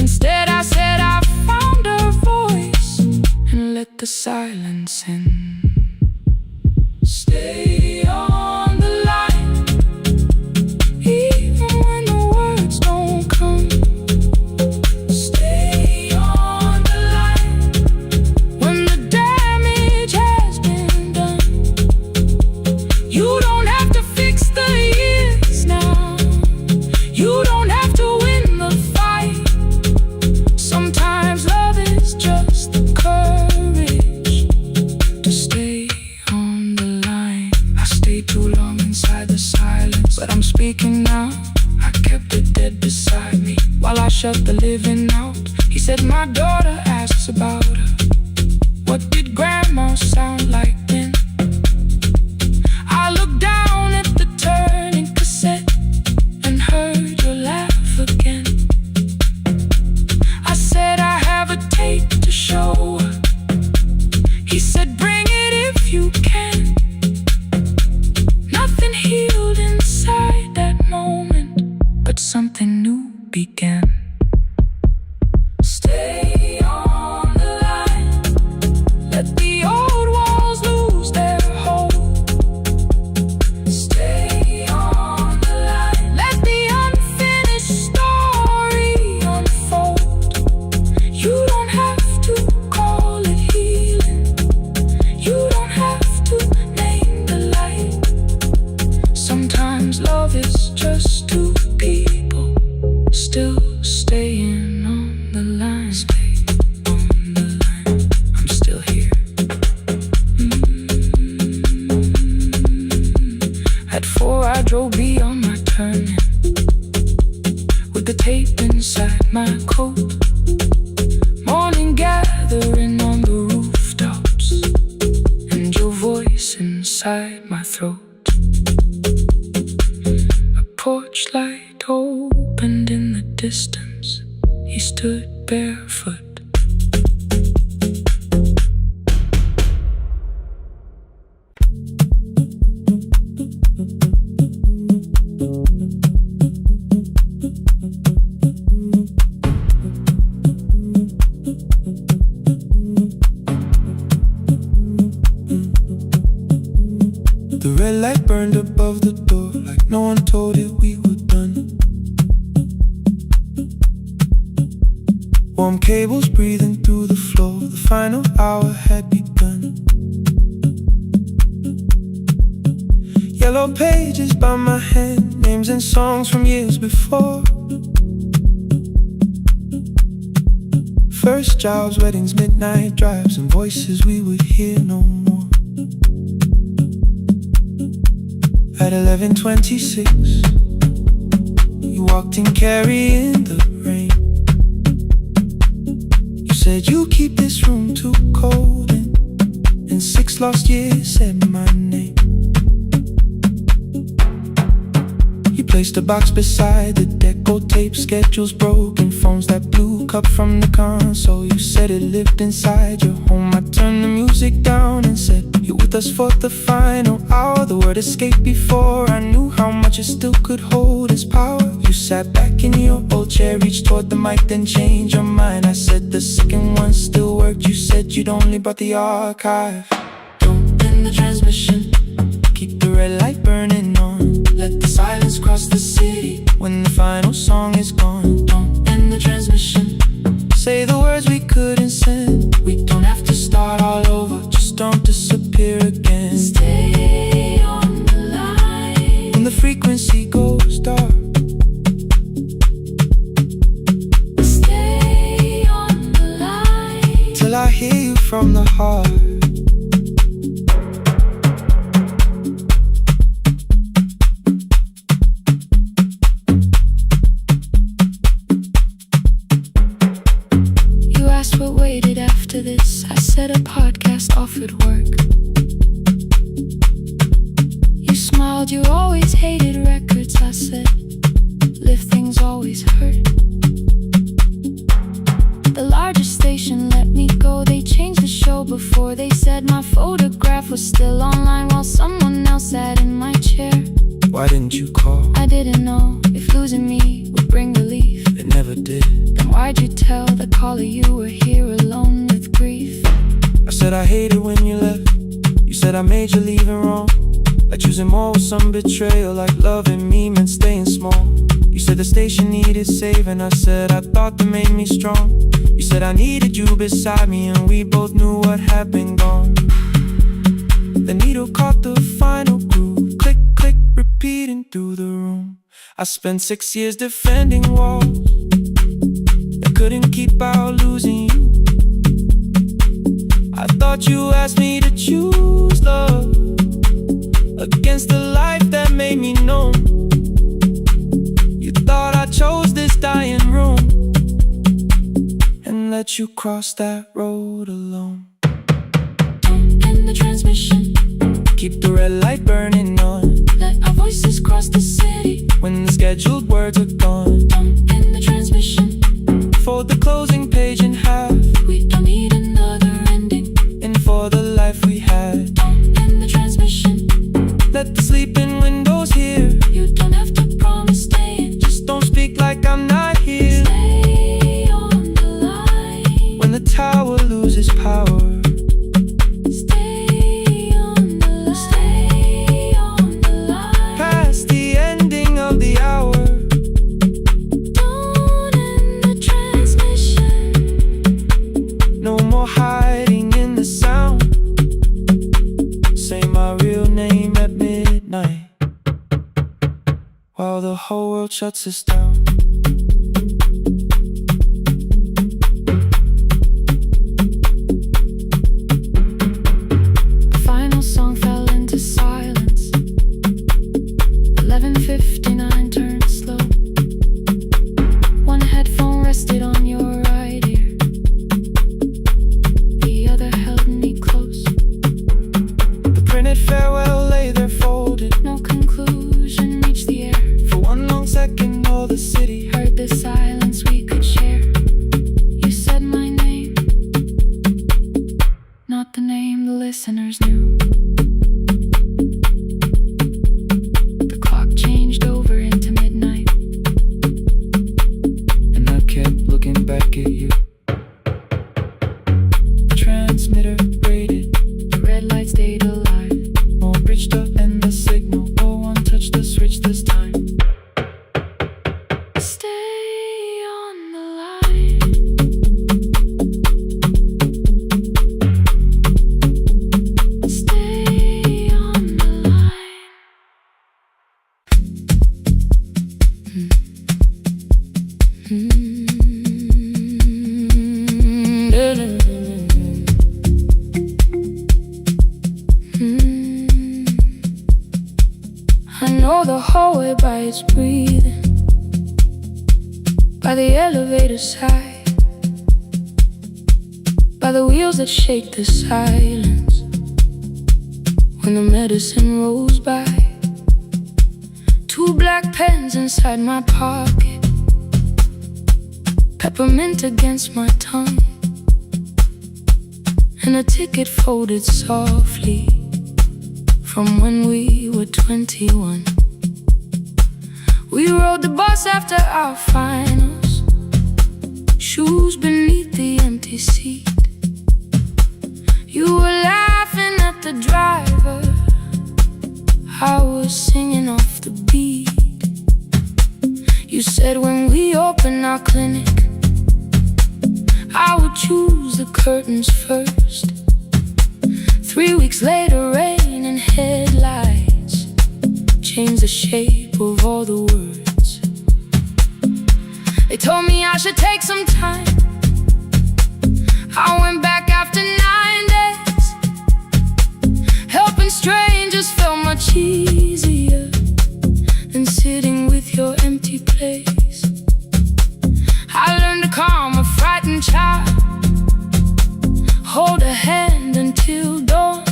Instead I said I found a voice and let the silence in. Stay on the line, even when the words don't come. To my coat. Morning gathering on the rooftops, and your voice inside my throat. A porch light opened in the distance. He stood barefoot. The red light burned above the door, like no one told it we were done. Warm cables breathing through the floor, the final hour had begun. Yellow pages by my hand, names and songs from years before. First jobs, weddings, midnight drives, and voices we would hear no more. At 11:26, you walked in carrying the rain. You said you keep this room too cold, and in 6 lost years said my name. You placed a box beside the deco tape, schedules broken, phones that blew, cup from the console. You said it lived inside your home. I turned the music down and said, you're with us for the final hour. The word escaped before I knew how much it still could hold its power. You sat back in your old chair, reached toward the mic, then changed your mind. I said the second one still worked. You said you'd only brought the archive. Don't end the transmission, keep the red light burning on. Let the silence cross the city when the final song is gone. Don't end the transmission, say the words we couldn't send. We don't have to start all over, just don't disappear again. Stay on the line when the frequency goes dark. Stay on the line till I hear you from the heart. What waited after this? I said a podcast offered work. You smiled, you always hated records. I said, live things always hurt. The largest station let me go. They changed the show before they said my photograph was still online while someone else sat in my chair. Why didn't you call? I didn't know if losing me would bring relief. It never did. Then why'd you tell the caller you were here alone with grief? I said I hated when you left. You said I made you leaving wrong, like choosing more with some betrayal, like loving me meant staying small. You said the station needed saving. I said I thought that made me strong. You said I needed you beside me, and we both knew what had been gone. The needle caught the final groove, click, click, repeating through the room. I spent 6 years defending walls that couldn't keep out losing you. I thought you asked me to choose love against the life that made me numb. You thought I chose this dying room and let you cross that road alone. Don't end the transmission, keep the red light burning on. Let our voices cross the city when the scheduled words are gone. Don't end the transmission, fold the closing page in half. We don't need another ending, and for the life we had. Don't end the transmission, let the sleeping windows hear. You don't have to promise staying, just don't speak like I'm not here. Stay on the line when the tower loses power. Hiding in the sound, say my real name at midnight while the whole world shuts us down. The final song fell into silence. 11:59 turned slow. One headphone rested on the name the listeners knew. The clock changed over into midnight, and I kept looking back at you. Transmitter rated, the red light stayed alive. more bridged up and the signal. No one touched the switch this time. Stay on the line. Stay on the line. I know the hallway by its breathing, by the elevator side, by the wheels that shake the silence when the medicine rolls by. 2 black pens inside my pocket, peppermint against my tongue, and a ticket folded softly from when we were 21. We rode the bus after our finals, shoes beneath the empty seat. You were laughing at the driver, I was singing off the beat. You said when we open our clinic, I would choose the curtains first. 3 weeks later, rain and headlights changed the shape of all the words. They told me I should take some time. I went back after 9 days. Helping strangers felt much easier than sitting with your empty place. I learned to calm a frightened child, hold a hand until dawn,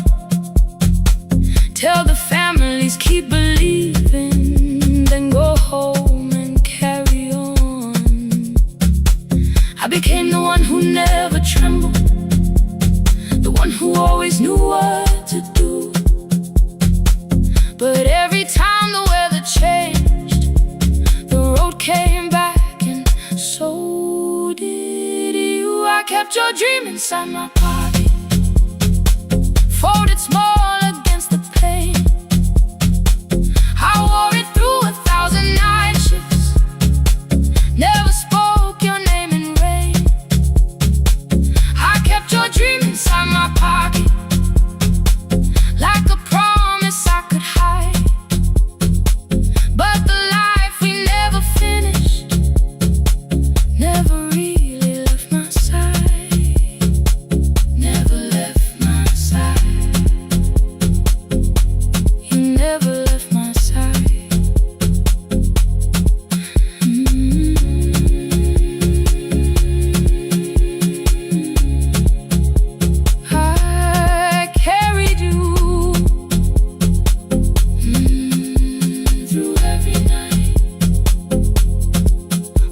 tell the families keep believing, then go home and carry on. I became the one who never trembled, the one who always knew what to do. But every time the weather changed, the road came back, and so did you. I kept your dream inside my pocket, folded small against the pain. I wore it through 1,000 night shifts, never spoke your name in rain. I kept your dream inside my pocket, like a promise I could hide. But the life we never finished never really left my side, never left my side. You never left my side. I carried you through every night.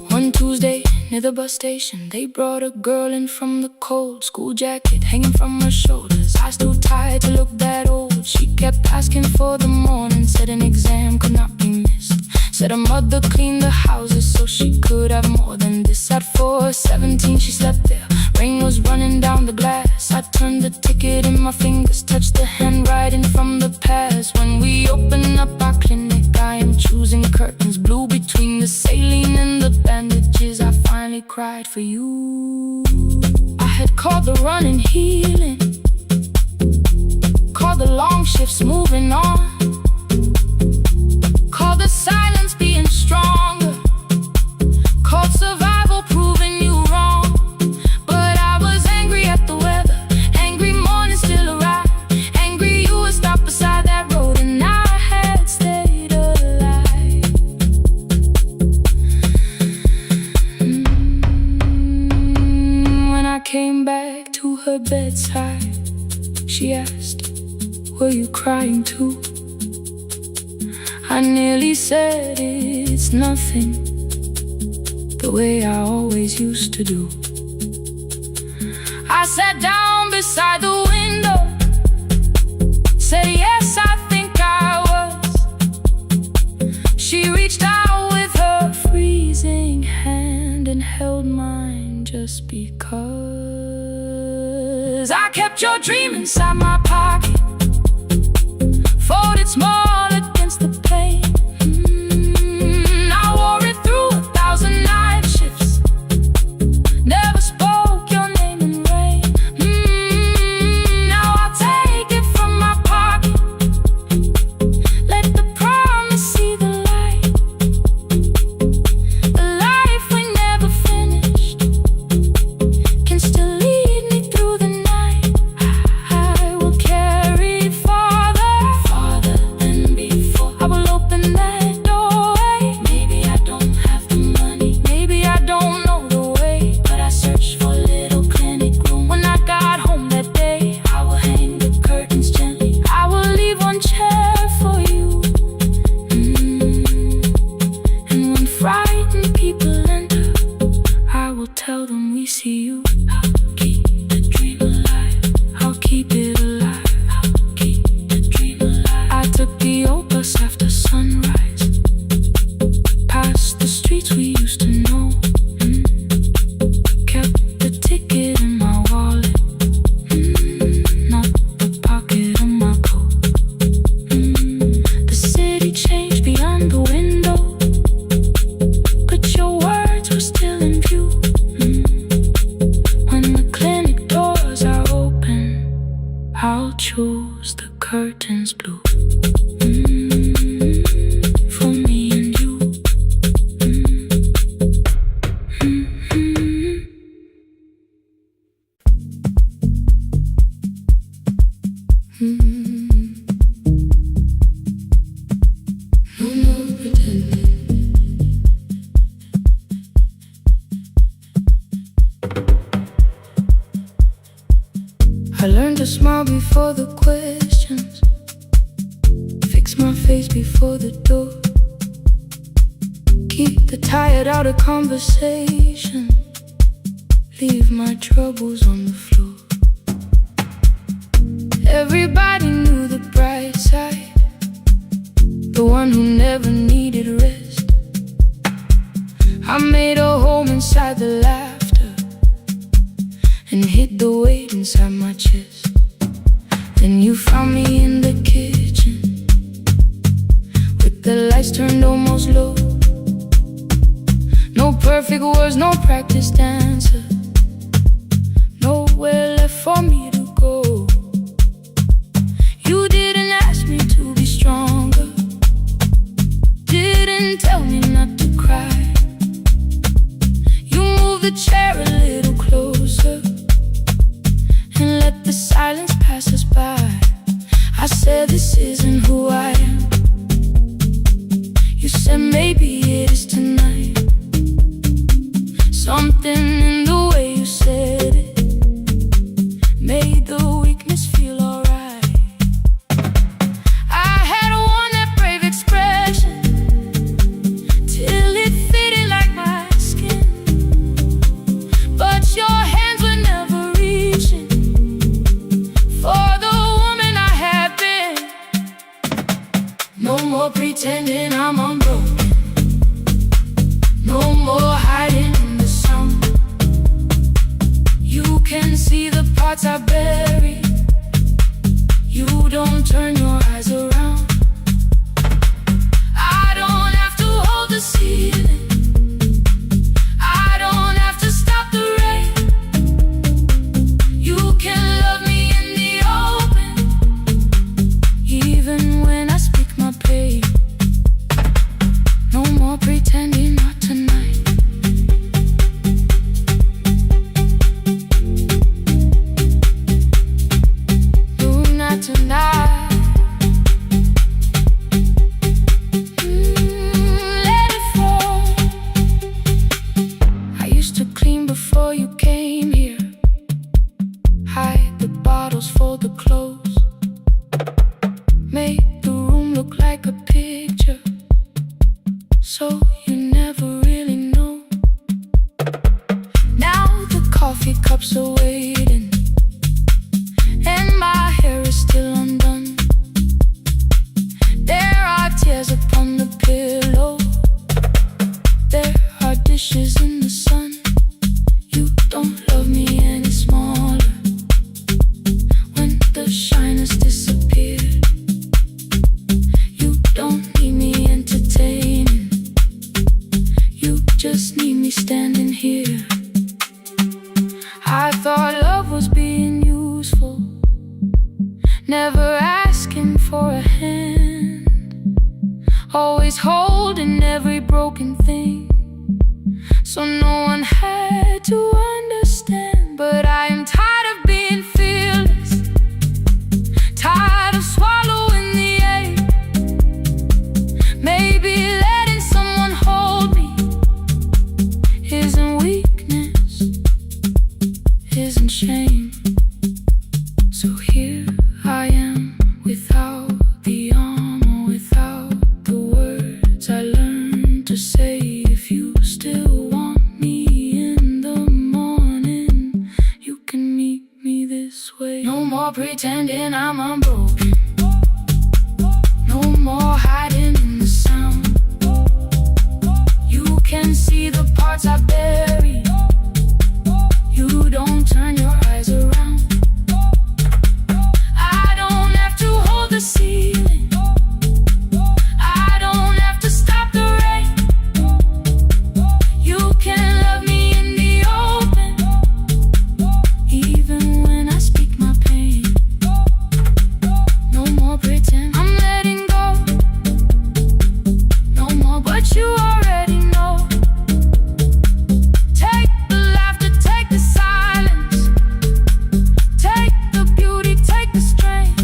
One Tuesday near the bus station, they brought a girl in from the cold, school jacket hanging from her shoulders, eyes too tired to look that old. She kept asking for the morning, said an exam could not be missed, said her mother cleaned the houses so she could have more than this. At 4:17 she slept there, rain was running down the glass. I turned the ticket in my fingers, touched the handwriting from the past. When we open up our clinic, I am choosing curtains blue between the saline and the bandages. I finally cried for you. I had called the running healing, called the long shifts moving on, called the silence being stronger, called survival proving you wrong. But I was angry at the weather, angry morning still arrived, angry you would stop beside that road and I had stayed alive. When I came back to her bedside, she asked, were you crying too? I nearly said it's nothing, the way I always used to do. I sat down beside the window, kept your dream inside my pocket, folded small against the pain. I wore it through 1,000 night shifts, never spoke your name in rain. Now I'll take it from my pocket, let the promise see the light. The life we never finished can still lead me through the night. I will carry it farther, farther than before. I will open that doorway. Maybe I don't have the money, maybe I don't know the way, but I searched for a little clinic room. When I got home that day, I will hang the curtains gently. I will leave one chair for you. And when frightened people enter, I will tell them we see you. I'll keep the dream alive, I'll keep it alive, I'll keep the dream alive. I took the old bus after sunrise, past the streets we used to know. Kept the ticket in my wallet, not the pocket of my coat. The city changed beyond the window, but your words were still in view. When the clinic doors are open, I'll choose the curtains blue. For me and you. No more pretending. I learned to smile before the questions, fix my face before the door, keep the tired out of conversation, leave my troubles on the floor. Everybody knew the bright side, the one who never needed rest. I made a home inside the laughter and hid the weight inside my chest. Then you found me in the kitchen, with the lights turned almost low. No perfect words, no practiced answer, nowhere left for me to go. You didn't ask me to be stronger, didn't tell me not to cry. You moved the chair a little closer and let the silence pass us by. I said this isn't who I am. You said maybe it is tonight. Something in the way you said it made the weakness feel alright. I had worn that brave expression till it fitted like my skin, but your hands were never reaching for the woman I had been. No more pretending I'm unbroken, no more hiding in the sound. You can see the parts I bury, you don't turn your eyes around. I don't have to hold the ceiling, I don't have to stop the rain. You can love me in the open, even when I speak my pain. No more pretending, not tonight. No, not tonight. Let it fall. I used to clean before you came here, hide the bottles, fold the clothes, make the room look like a picture, so you never really know. Now the coffee cups are waiting, and my hair is still undone. There are tears upon the pillow, there are dishes in the sun. You don't love me any smaller, never asking for a hand, always holding every broken thing, so no one had to understand. But I am tired of being fearless, tired of swallowing the ache. Maybe letting someone hold me isn't weakness, isn't shame. So here I am, without the armor, without the words I learned to say. If you still want me in the morning, you can meet me this way. No more pretending I'm unbroken, no more hiding in the sound. You can see the parts I bury, you don't turn your eyes around. I don't have to hold the ceiling, I don't have to stop the rain. You can love me in the open, even when I speak my pain. No more pretend, I'm letting go. No more, but you already know. Take the laughter, take the silence, take the beauty, take the strength.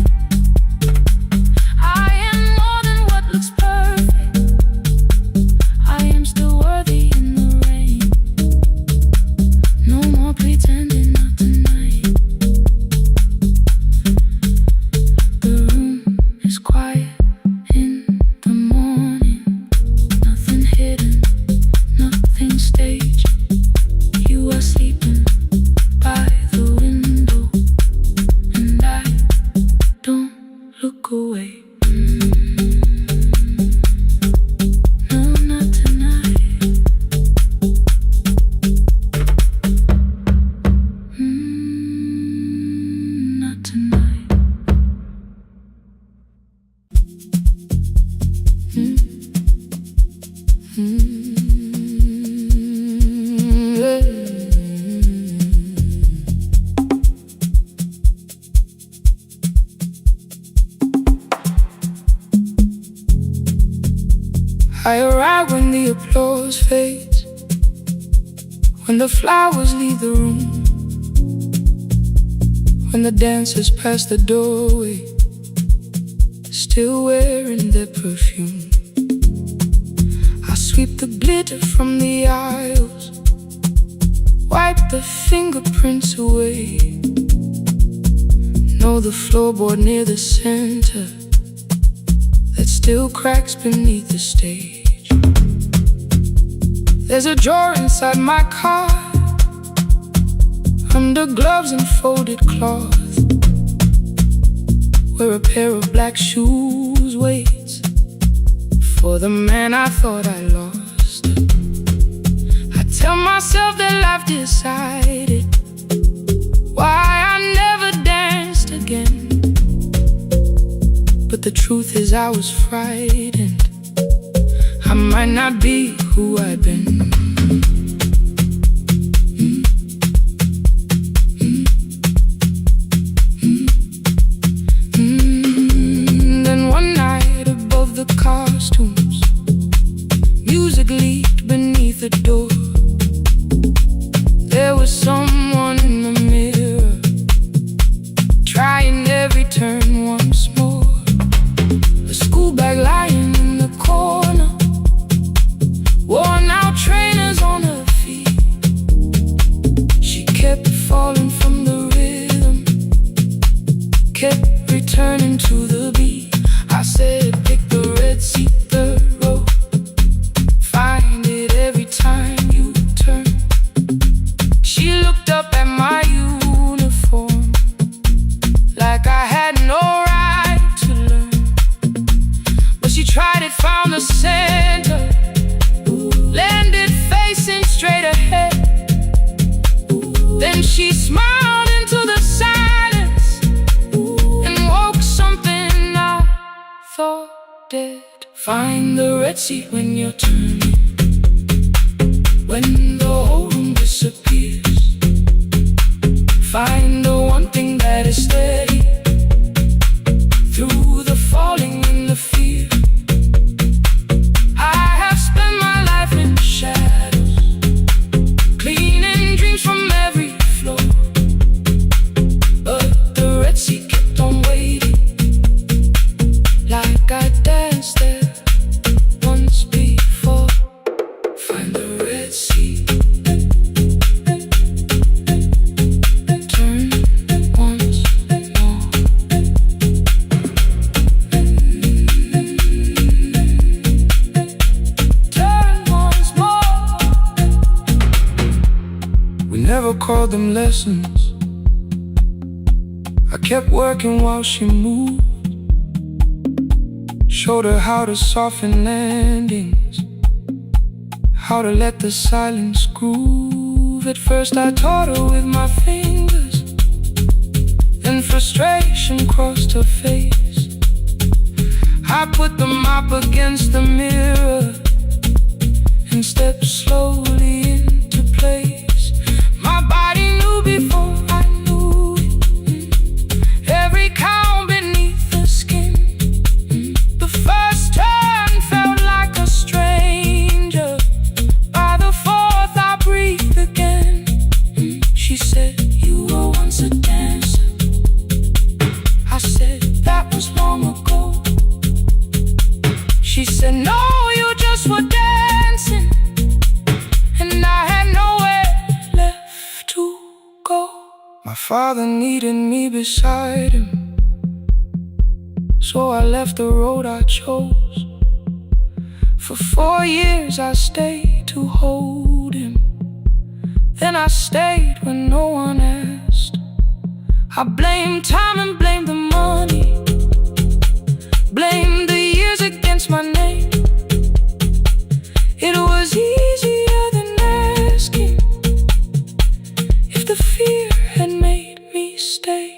I am more than what looks perfect, I am still worthy in the rain. No more pretending, not tonight. The room is quiet in the morning, nothing hidden, nothing staged. You are sleeping by the window, and I don't look away. No, not tonight. Not tonight. I arrive when the applause fades, when the flowers leave the room, when the dancers pass the doorway, still wearing their perfume. I sweep the glitter from the aisles, wipe the fingerprints away. Know the floorboard near the center that still cracks beneath the stage. There's a drawer inside my car, under gloves and folded cloth, where a pair of black shoes waits for the man I thought I lost. I tell myself that life decided why I never danced again, but the truth is I was frightened. I might not be who I've been. Then one night above the costumes, music leaked beneath the door. There was someone in the mirror, trying every turn once more. A school bag lying in the corner, worn out trainers on her feet. She kept falling from the rhythm, kept returning to the beat. I said, pick the red seat, third row, find it every time you turn. She looked up at my uniform like I had no right to learn, but she tried it, found the center, landed facing straight ahead. Then she smiled into the silence and woke something I thought dead. Find the red seat when you're turning, when the whole room disappears. Find the one thing that is steady, called them lessons. I kept working while she moved. Showed her how to soften landings, how to let the silence groove. At first I taught her with my fingers, then frustration crossed her face. I put the mop against the mirror and stepped slowly into place. My body knew before I knew it, every count beneath the skin. The first turn felt like a stranger. By the fourth I breathed again. She said, "You were once a dancer." I said, "That was long ago." She said, "No, you just were dancing." And I had nowhere left to go. My father needed me beside him, so I left the road I chose. For 4 years I stayed to hold him. Then I stayed when no one asked. I blamed time and blamed the money, blamed the years against my name. It was easier than asking if the fear had made me stay.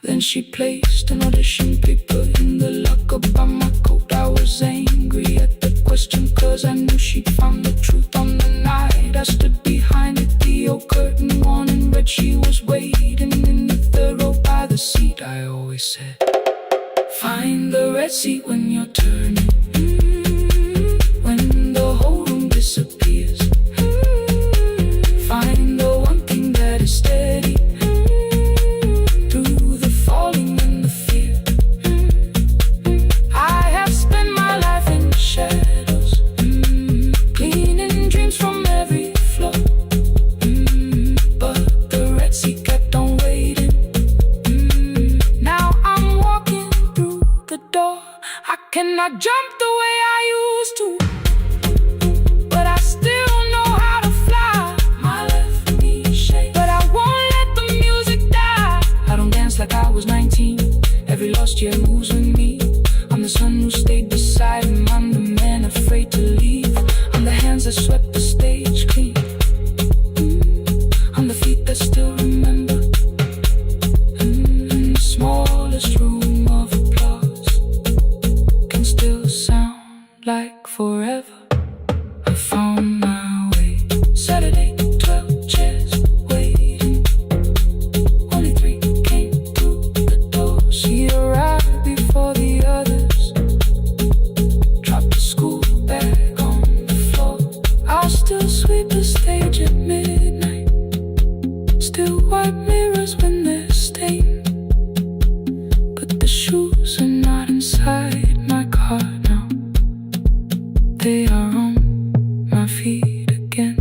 Then she placed an audition paper in the locker by my coat. I was angry at the question, cause I knew she'd found the truth on the night I stood behind it. The old curtain worn in red, she was waiting in the third row by the seat. I always said, find the red seat when you're turning. When the whole room disappears, find the one thing that is steady through the falling and the fear. I have spent my life in shadows, cleaning dreams from every floor, but the red seat kept on waiting. Now I'm walking through the door. I cannot jump the way I used to, but I still know how to fly. My left knee shakes, but I won't let the music die. I don't dance like I was 19. Every lost year moves with me. I'm the son who stayed beside him. I'm the man afraid to leave. I'm the hands that swept the stage clean. I'm the feet that still remember. In the smallest room of applause can still sound like forever. I found my way. Saturday, 12 chairs waiting. Only 3 came through the door. She arrived before the others, dropped the school bag on the floor. I'll still sweep the stage at midnight, still wipe mirrors when they're stained. But the shoes are not inside my car now. They are on my feet again.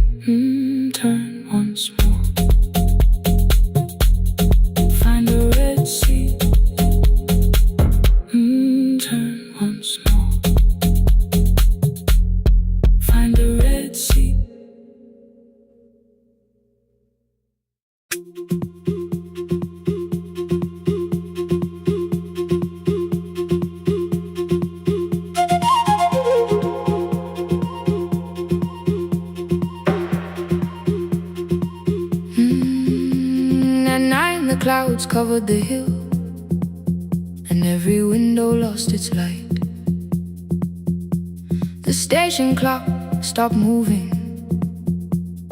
Turn once more. Find a red seat. Turn once more. Find a red seat. At night the clouds covered the hill, and every window lost its light. The station clock stopped moving,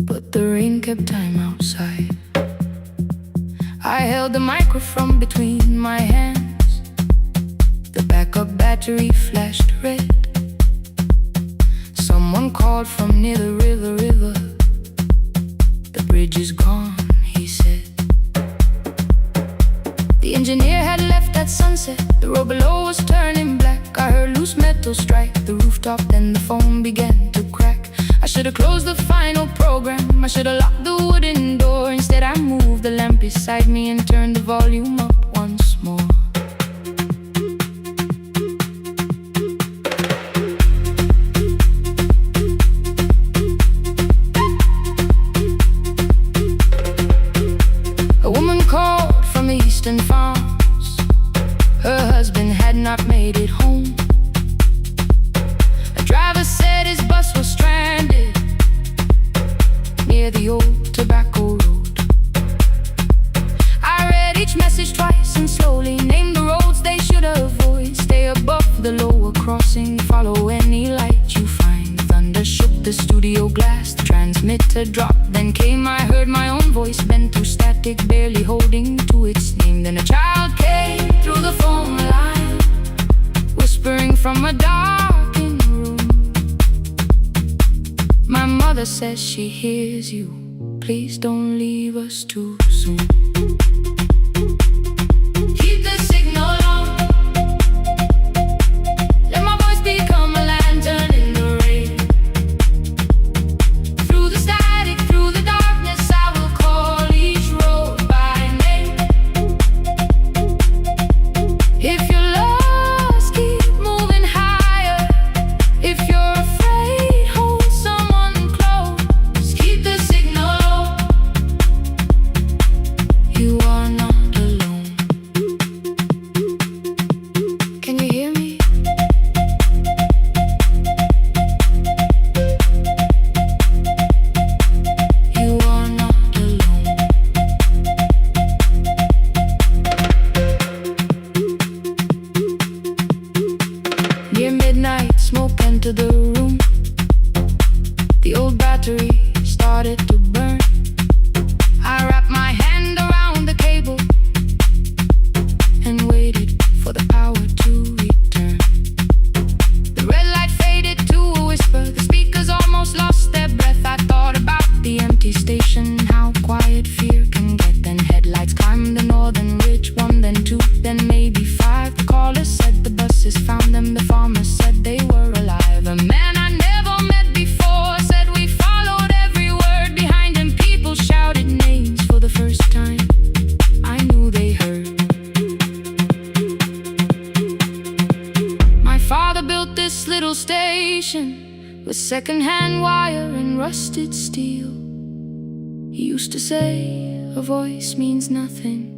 but the rain kept time outside. I held the microphone between my hands. The backup battery flashed red. Someone called from near the river. The bridge is gone, he said. The engineer had left at sunset. The road below was turning black. I heard loose metal strike the rooftop, then the phone began to crack. I should have closed the final program. I should have locked the wooden door. Instead I moved the lamp beside me and turned the volume up once more. rap made it home. A driver said his bus was stranded near the old tobacco road. I read each message twice and slowly named the roads they should avoid. Stay above the lower crossing, follow any light you find. Thunder shook the studio glass, the transmitter dropped. Then came, I heard my own voice bent through static, barely holding to its name. Then a child came through the phone line, whispering from a darkened room. My mother says she hears you, please don't leave us too soon. Keep the signal on, let my voice become a lantern in the rain. Through the static, through the darkness, I will call each road by name. If you're lost, keep moving higher. If you're afraid, hold someone close. Keep the signal low, you are not alone. Can you hear me? You are not alone. Near midnight, smoke entered the room. The old battery started to burn. I wrapped my hand around the cable and waited for the power to return. The red light faded to a whisper, the speakers almost lost their breath. I thought about the empty station, how quiet fear can get. Then headlights climbed the northern ridge, one, then two, then maybe five. The caller said the buses found them, the farmer said they were alive. A man I never met before said we followed every word behind him. People shouted names for the first time, I knew they heard. My father built this little station with second-hand wire and rusted steel. He used to say, a voice means nothing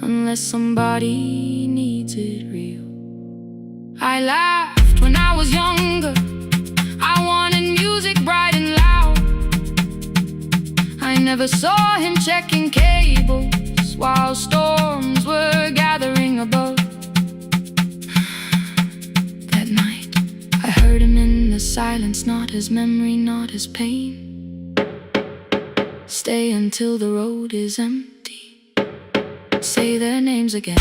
unless somebody needs it real. I laughed when I was younger, I wanted music bright and loud. I never saw him checking cables while storms were gathering above. That night, I heard him in the silence, not his memory, not his pain. Stay until the road is empty, say their names again.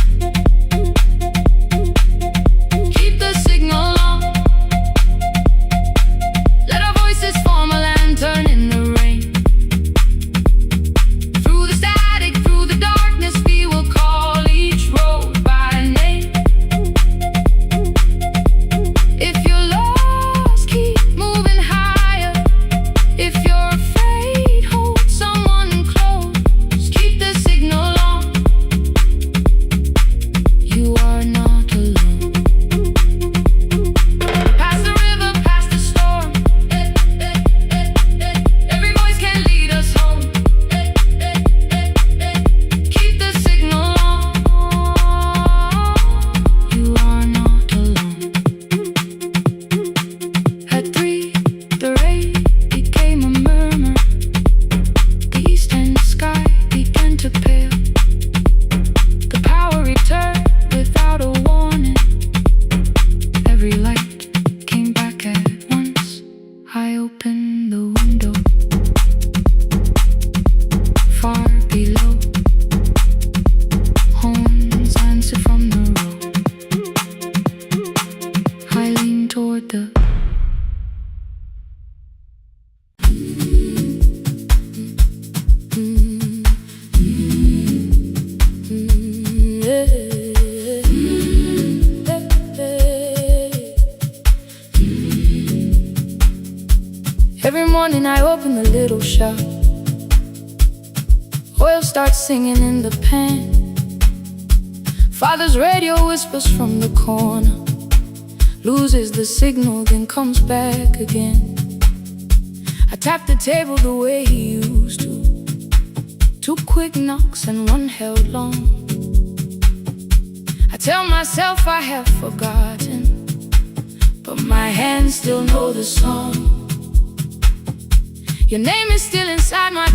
Keep the signal on, let our voices form a lantern in the rain. Through the static, through the darkness, we will call each road by name. If you're lost, keep moving higher. If you're afraid, hold someone close. Keep the signal on, you are not alone. Past the river, past the storm, every voice can lead us home. Keep the signal on, you are not alone. At 3, the rain became a murmur. The eastern sky began to pale. The power returned without a warning. Every light came back at once. I opened the window. Far below, horns answered from the road. I leaned toward the Every morning I open the little shop. Oil starts singing in the pan. Father's radio whispers from the corner, loses the signal, then comes back again. I tap the table the way he used to. 2 quick knocks and one held long. I tell myself I have forgotten, but my hands still know the song. Your name is still inside my